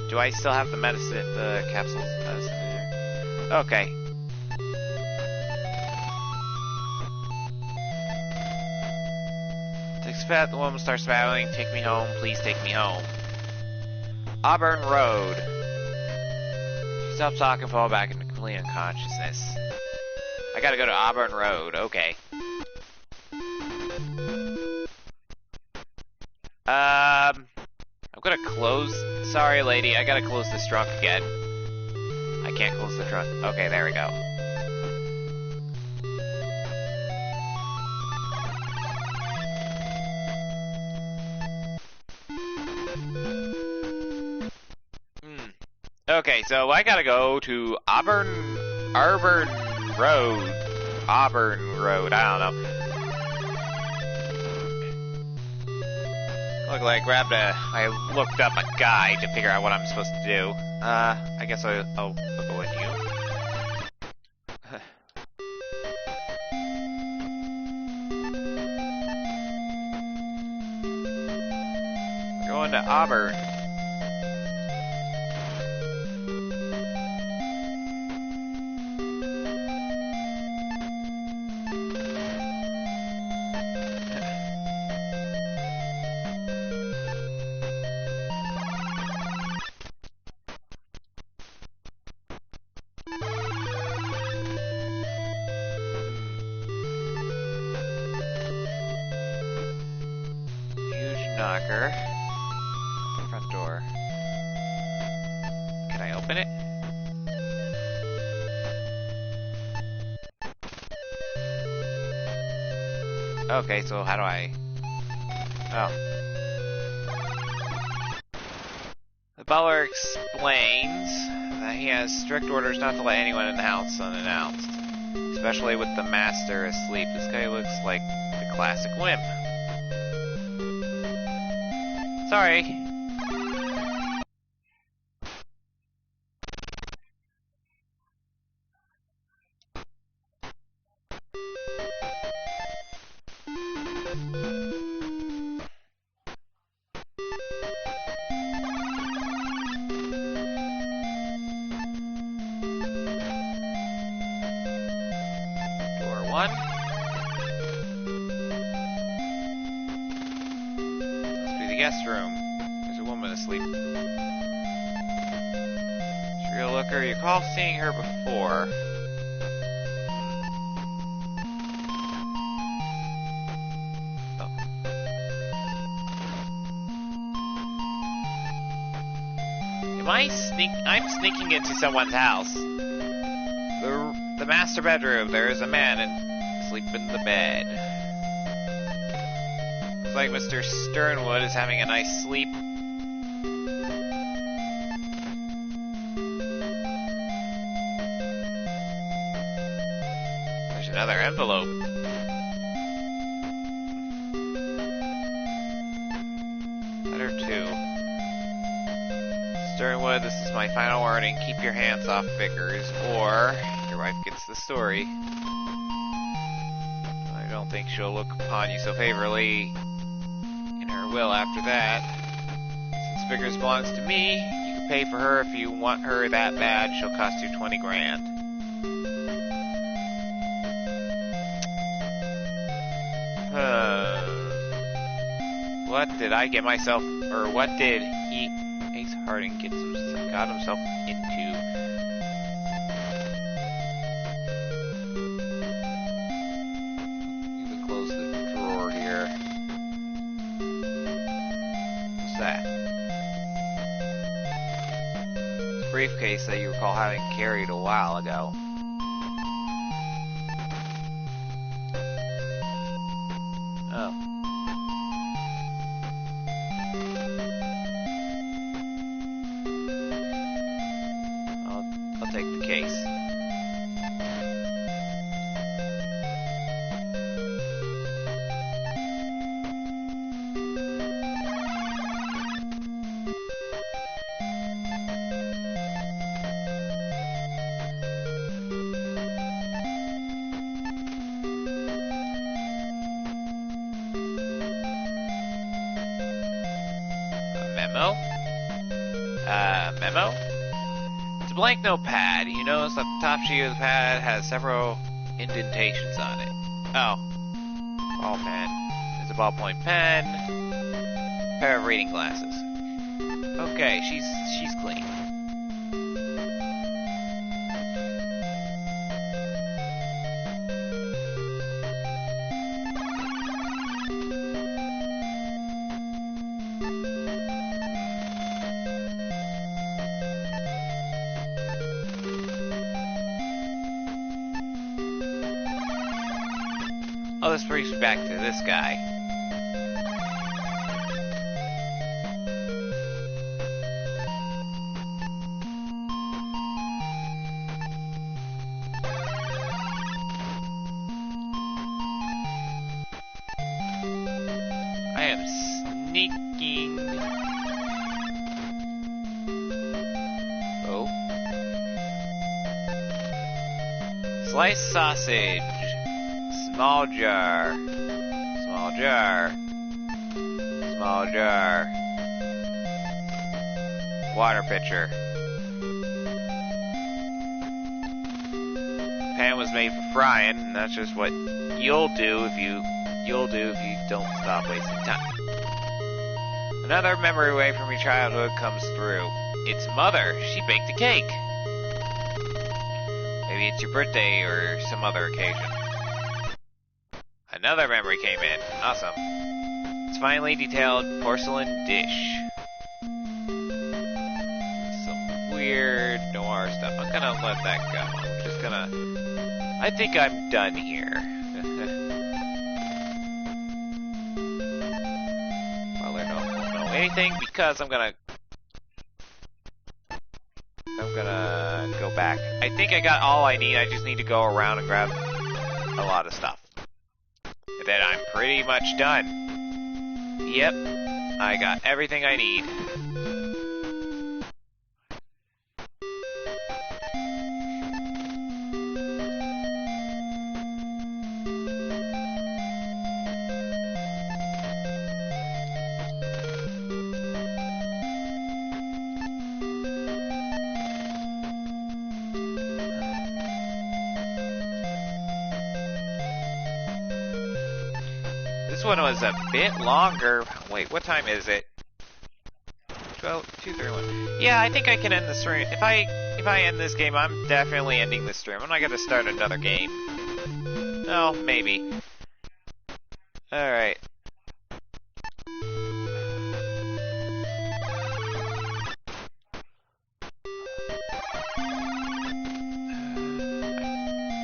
Do I still have the medicine, the capsules? Medicine? Okay. To expect the woman starts battling. Take me home. Please take me home. Auburn Road. She stopped talking, fall back into complete unconsciousness. I gotta go to Auburn Road. Okay. I'm gonna close. Sorry, lady. I gotta close this trunk again. I can't close the trunk. Okay, there we go. Okay, so I gotta go to Auburn Road. Auburn Road. I don't know. Look like I looked up a guide to figure out what I'm supposed to do. I guess I'll go with you. We're going to Auburn. Knocker. Front door. Can I open it? Okay, so how do I... Oh. The butler explains that he has strict orders not to let anyone in the house unannounced. Especially with the master asleep. This guy looks like the classic wimp. Sorry. Door 1. Must be the guest room. There's a woman asleep. Serial looker, you recall seeing her before. Oh. I'm sneaking into someone's house. The master bedroom, there is a man asleep in the bed. Looks like Mr. Sternwood is having a nice sleep. There's another envelope. Letter 2. Sternwood, this is my final warning. Keep your hands off Vickers, or your wife gets the story. I don't think she'll look upon you so favorably in her will after that. Since Vickers belongs to me, you can pay for her if you want her that bad. She'll cost you 20 grand. What did I get myself, or what did Ace Harding got himself into? You can close the drawer here. What's that? It's a briefcase that you recall having carried a while ago. Oh. I'll take the case. A memo? Memo? It's a blank notepad. You notice that the top sheet of the pad has several indentations on it. Oh. Ball pen. There's a ballpoint pen. Pair of reading glasses. Okay, she's clean. Oh, this brings me back to this guy. I am sneaking. Oh. Sliced sausage. Small jar. Small jar. Small jar. Water pitcher. Pan was made for frying, and that's just what you'll do if you don't stop wasting time. Another memory away from your childhood comes through. It's Mother. She baked a cake. Maybe it's your birthday or some other occasion. Another memory came in. Awesome. It's finely detailed porcelain dish. Some weird noir stuff. I'm gonna let that go. I'm just gonna... I think I'm done here. Well, I don't know anything because I'm gonna go back. I think I got all I need. I just need to go around and grab a lot of stuff. Then I'm pretty much done. Yep, I got everything I need. This one was a bit longer. Wait, what time is it? 2:31. Yeah, I think I can end the stream. If I end this game, I'm definitely ending the stream. I'm not gonna start another game. Oh, maybe. Alright.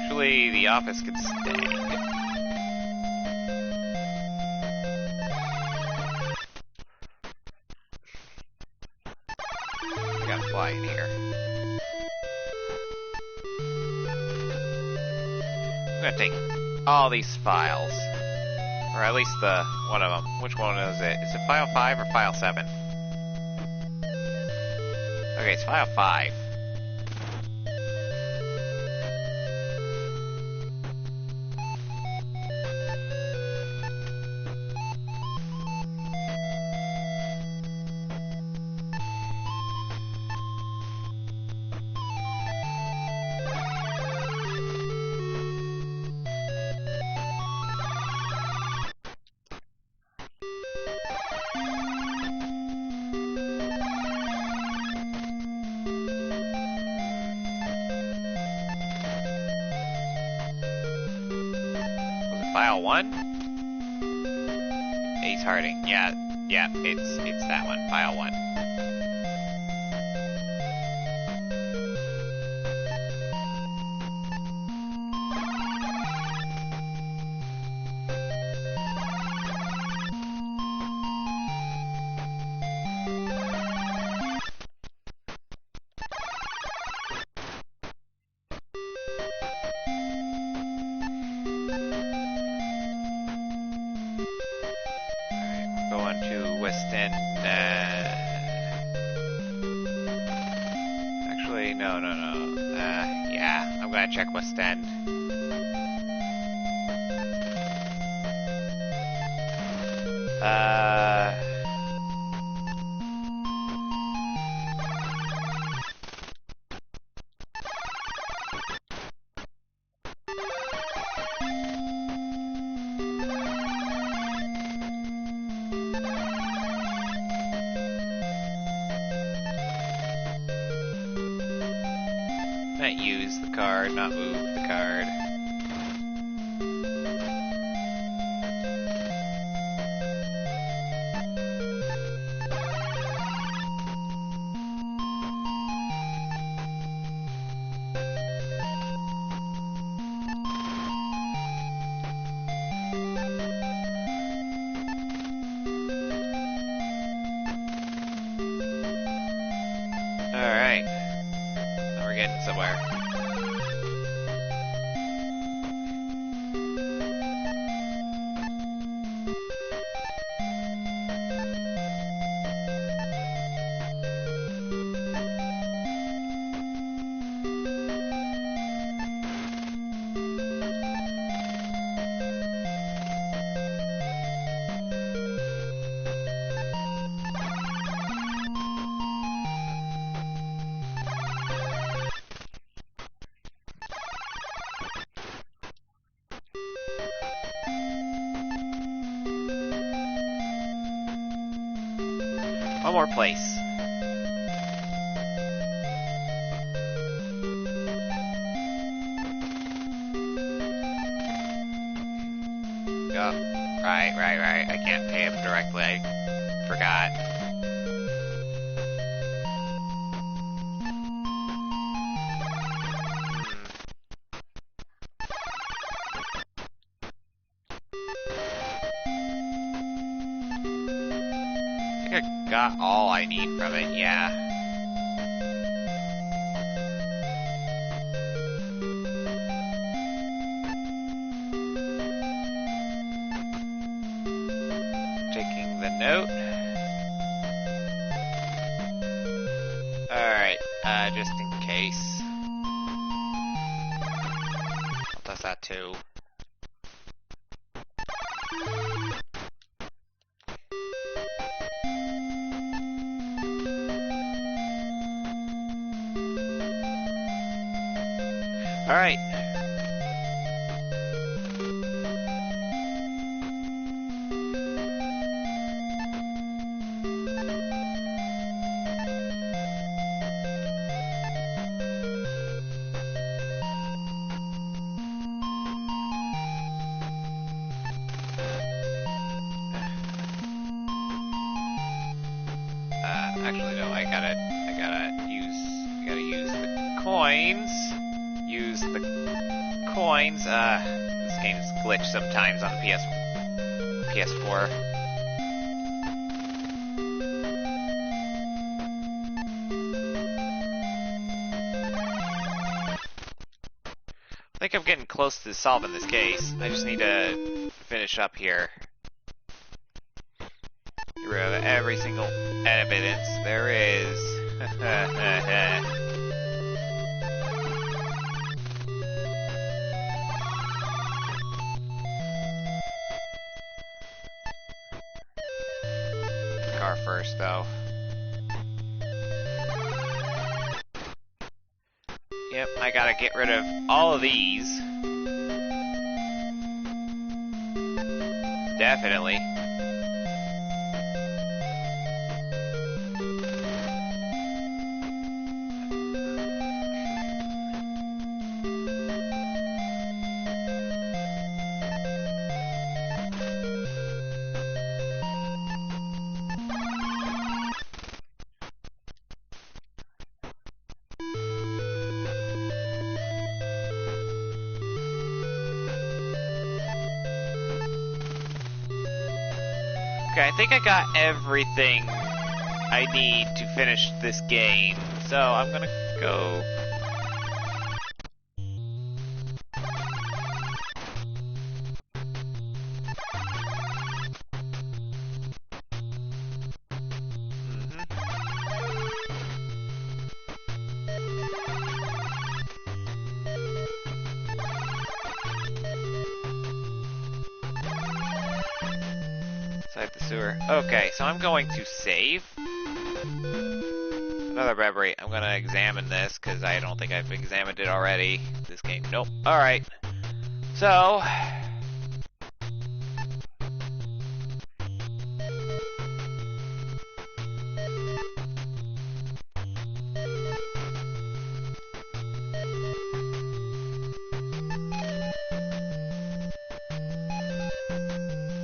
Actually, the office could stay. Fly in here. I'm gonna take all these files. Or at least the one of them. Which one is it? Is it file 5 or file 7? Okay, it's file 5. File 1? Ace Harding. Yeah, it's that one. File 1. Actually, no. Yeah, I'm gonna check West End. Can I use the card, not move the card? Alright. Now we're getting somewhere. One more place. Oh, right. I can't pay him directly. I forgot. I think I got all I need from it, yeah. Taking the note. Alright, just in case. Does that too. Alright. Actually no, I gotta use the coins. Use the coins. This game's glitched sometimes on the PS4. I think I'm getting close to solving this case. I just need to finish up here. Get rid of every single evidence there is. Car first, though. Yep, I gotta get rid of all of these. Definitely. Okay, I think I got everything I need to finish this game, so I'm gonna go. Inside the sewer. Okay, so I'm going to save. Another memory. I'm gonna examine this because I don't think I've examined it already. This game. Nope. Alright. So.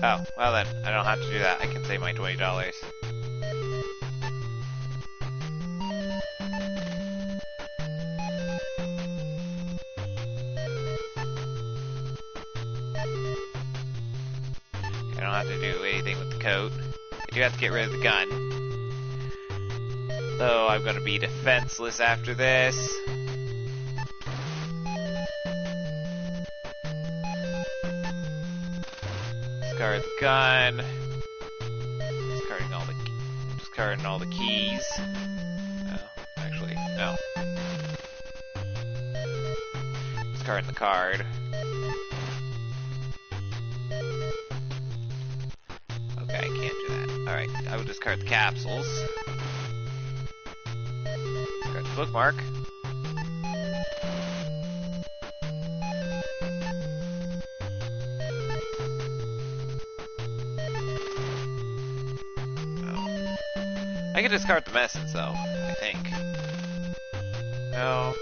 Oh, well then, I don't have to do that. I can save my $20. I don't have to do anything with the coat. I do have to get rid of the gun. So I'm gonna be defenseless after this. Discard the gun. Discarding all the keys. Oh, actually, no. Discarding the card. Okay, I can't do that. Alright, I will discard the capsules. Discard the bookmark. I can discard the medicines though, I think. No.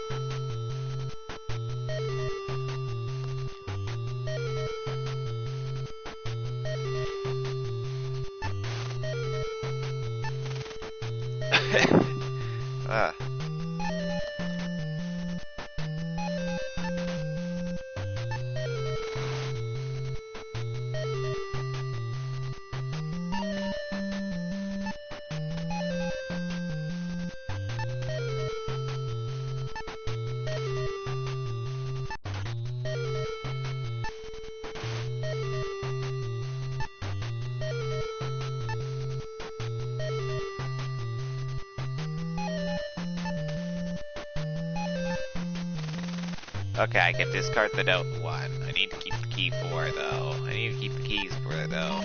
Okay, I can discard the note 1. I need to keep the key 4 though. I need to keep the keys 4 though.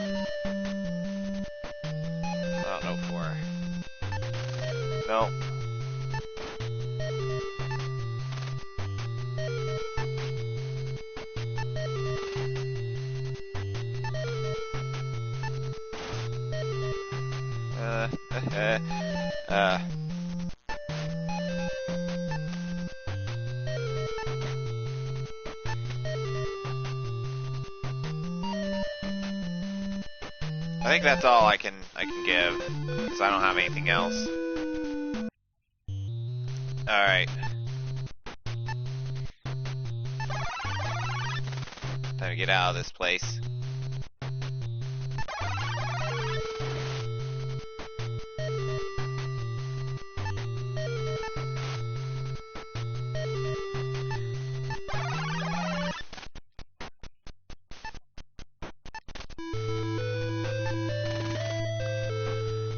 Oh, no 4. No. I think that's all I can give, because I don't have anything else. Alright. Time to get out of this place.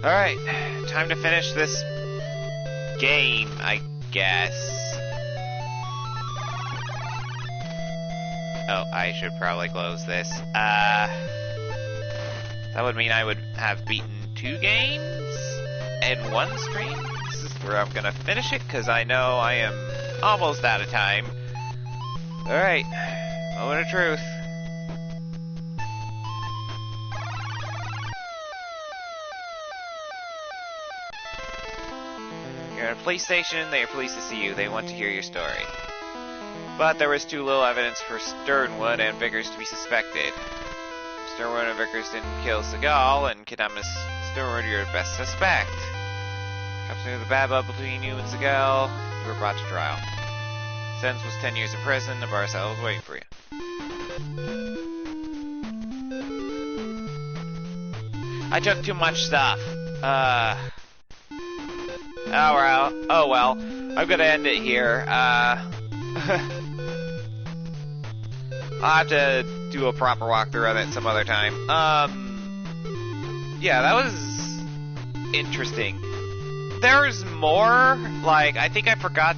Alright, time to finish this game, I guess. Oh, I should probably close this. That would mean I would have beaten 2 games in 1 stream. This is where I'm gonna finish it, because I know I am almost out of time. Alright, moment of truth. You're at a police station, they are pleased to see you, they want to hear your story. But there was too little evidence for Sternwood and Vickers to be suspected. Sternwood and Vickers didn't kill Seagal, and kidnap Miss Sternwood, you're the best suspect. Cops knew the bad blood between you and Seagal, you were brought to trial. Sentence was 10 years in prison, the bar cell was waiting for you. I took too much stuff. Oh well, I'm gonna end it here. I'll have to do a proper walkthrough of it some other time. Yeah, that was interesting. There's more, like, I think I forgot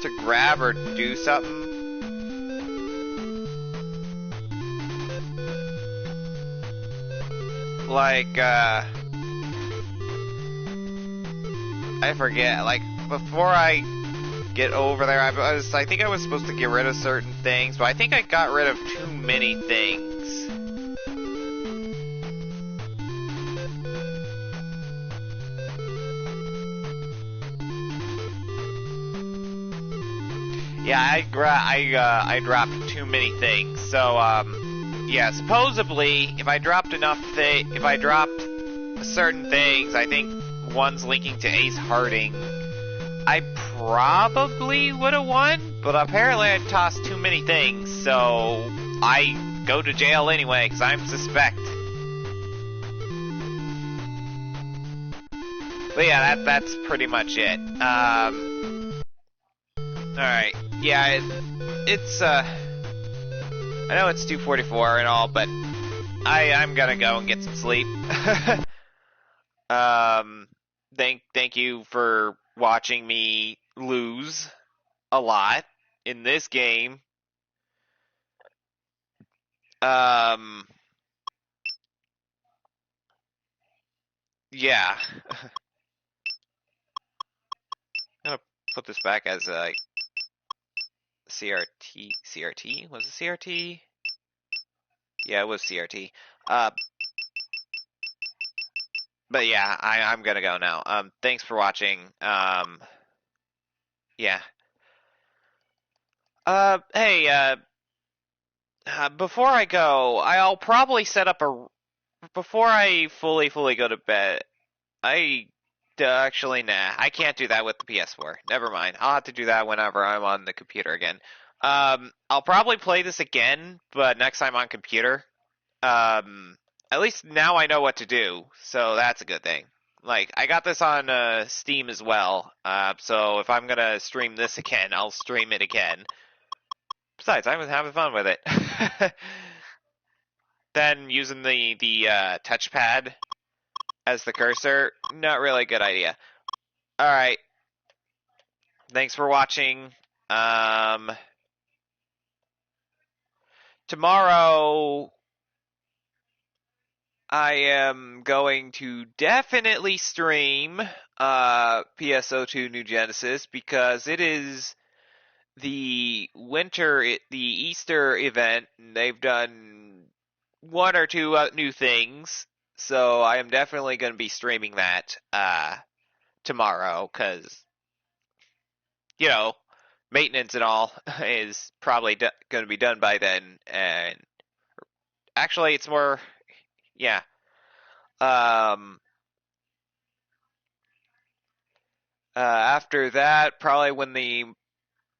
to grab or do something. Like, I forget, like, before I get over there, I think I was supposed to get rid of certain things, but I think I got rid of too many things. Yeah, I dropped too many things, so, yeah, supposedly, if I dropped certain things, I think one's linking to Ace Harding, I probably would have won, but apparently I tossed too many things, so I go to jail anyway, because I'm suspect. But yeah, that's pretty much it. Alright, yeah, it's, I know it's 2:44 and all, but I'm gonna go and get some sleep. Thank you for watching me lose a lot in this game. Yeah. I'm gonna put this back as a CRT? Was it CRT? Yeah, it was CRT. But yeah, I'm gonna go now. Thanks for watching. Yeah. Hey, before I go, I'll probably set up before I fully go to bed. Actually, nah, I can't do that with the PS4. Never mind. I'll have to do that whenever I'm on the computer again. I'll probably play this again, but next time on computer. At least now I know what to do, so that's a good thing. Like, I got this on Steam as well, so if I'm gonna stream this again, I'll stream it again. Besides, I was having fun with it. Then using the touchpad as the cursor, not really a good idea. Alright. Thanks for watching. Tomorrow I am going to definitely stream PSO2 New Genesis because it is the Easter event, and they've done one or two new things, so I am definitely going to be streaming that tomorrow because, you know, maintenance and all is probably going to be done by then, and actually it's more, yeah. After that, probably when the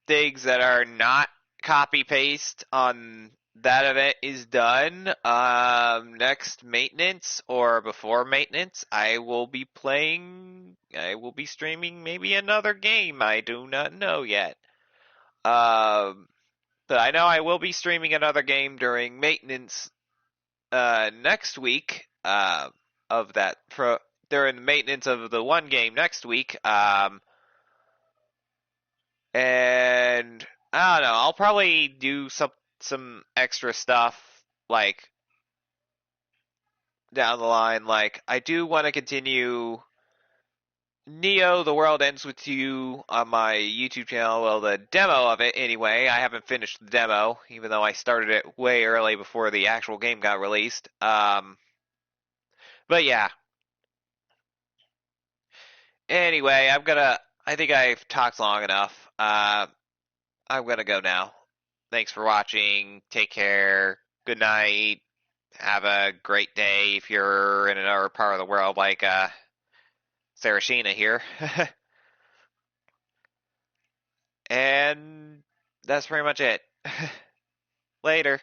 things that are not copy paste on that event is done, next maintenance or before maintenance, I will be streaming maybe another game. I do not know yet. But I know I will be streaming another game during maintenance, next week, of that during the maintenance of the one game next week. And I don't know, I'll probably do some extra stuff like down the line. Like, I do want to continue Neo: The World Ends With You on my YouTube channel. Well, the demo of it anyway. I haven't finished the demo, even though I started it way early before the actual game got released. But yeah. Anyway, I think I've talked long enough. I'm gonna go now. Thanks for watching. Take care. Good night. Have a great day if you're in another part of the world like Sarashina here. And that's pretty much it. Later.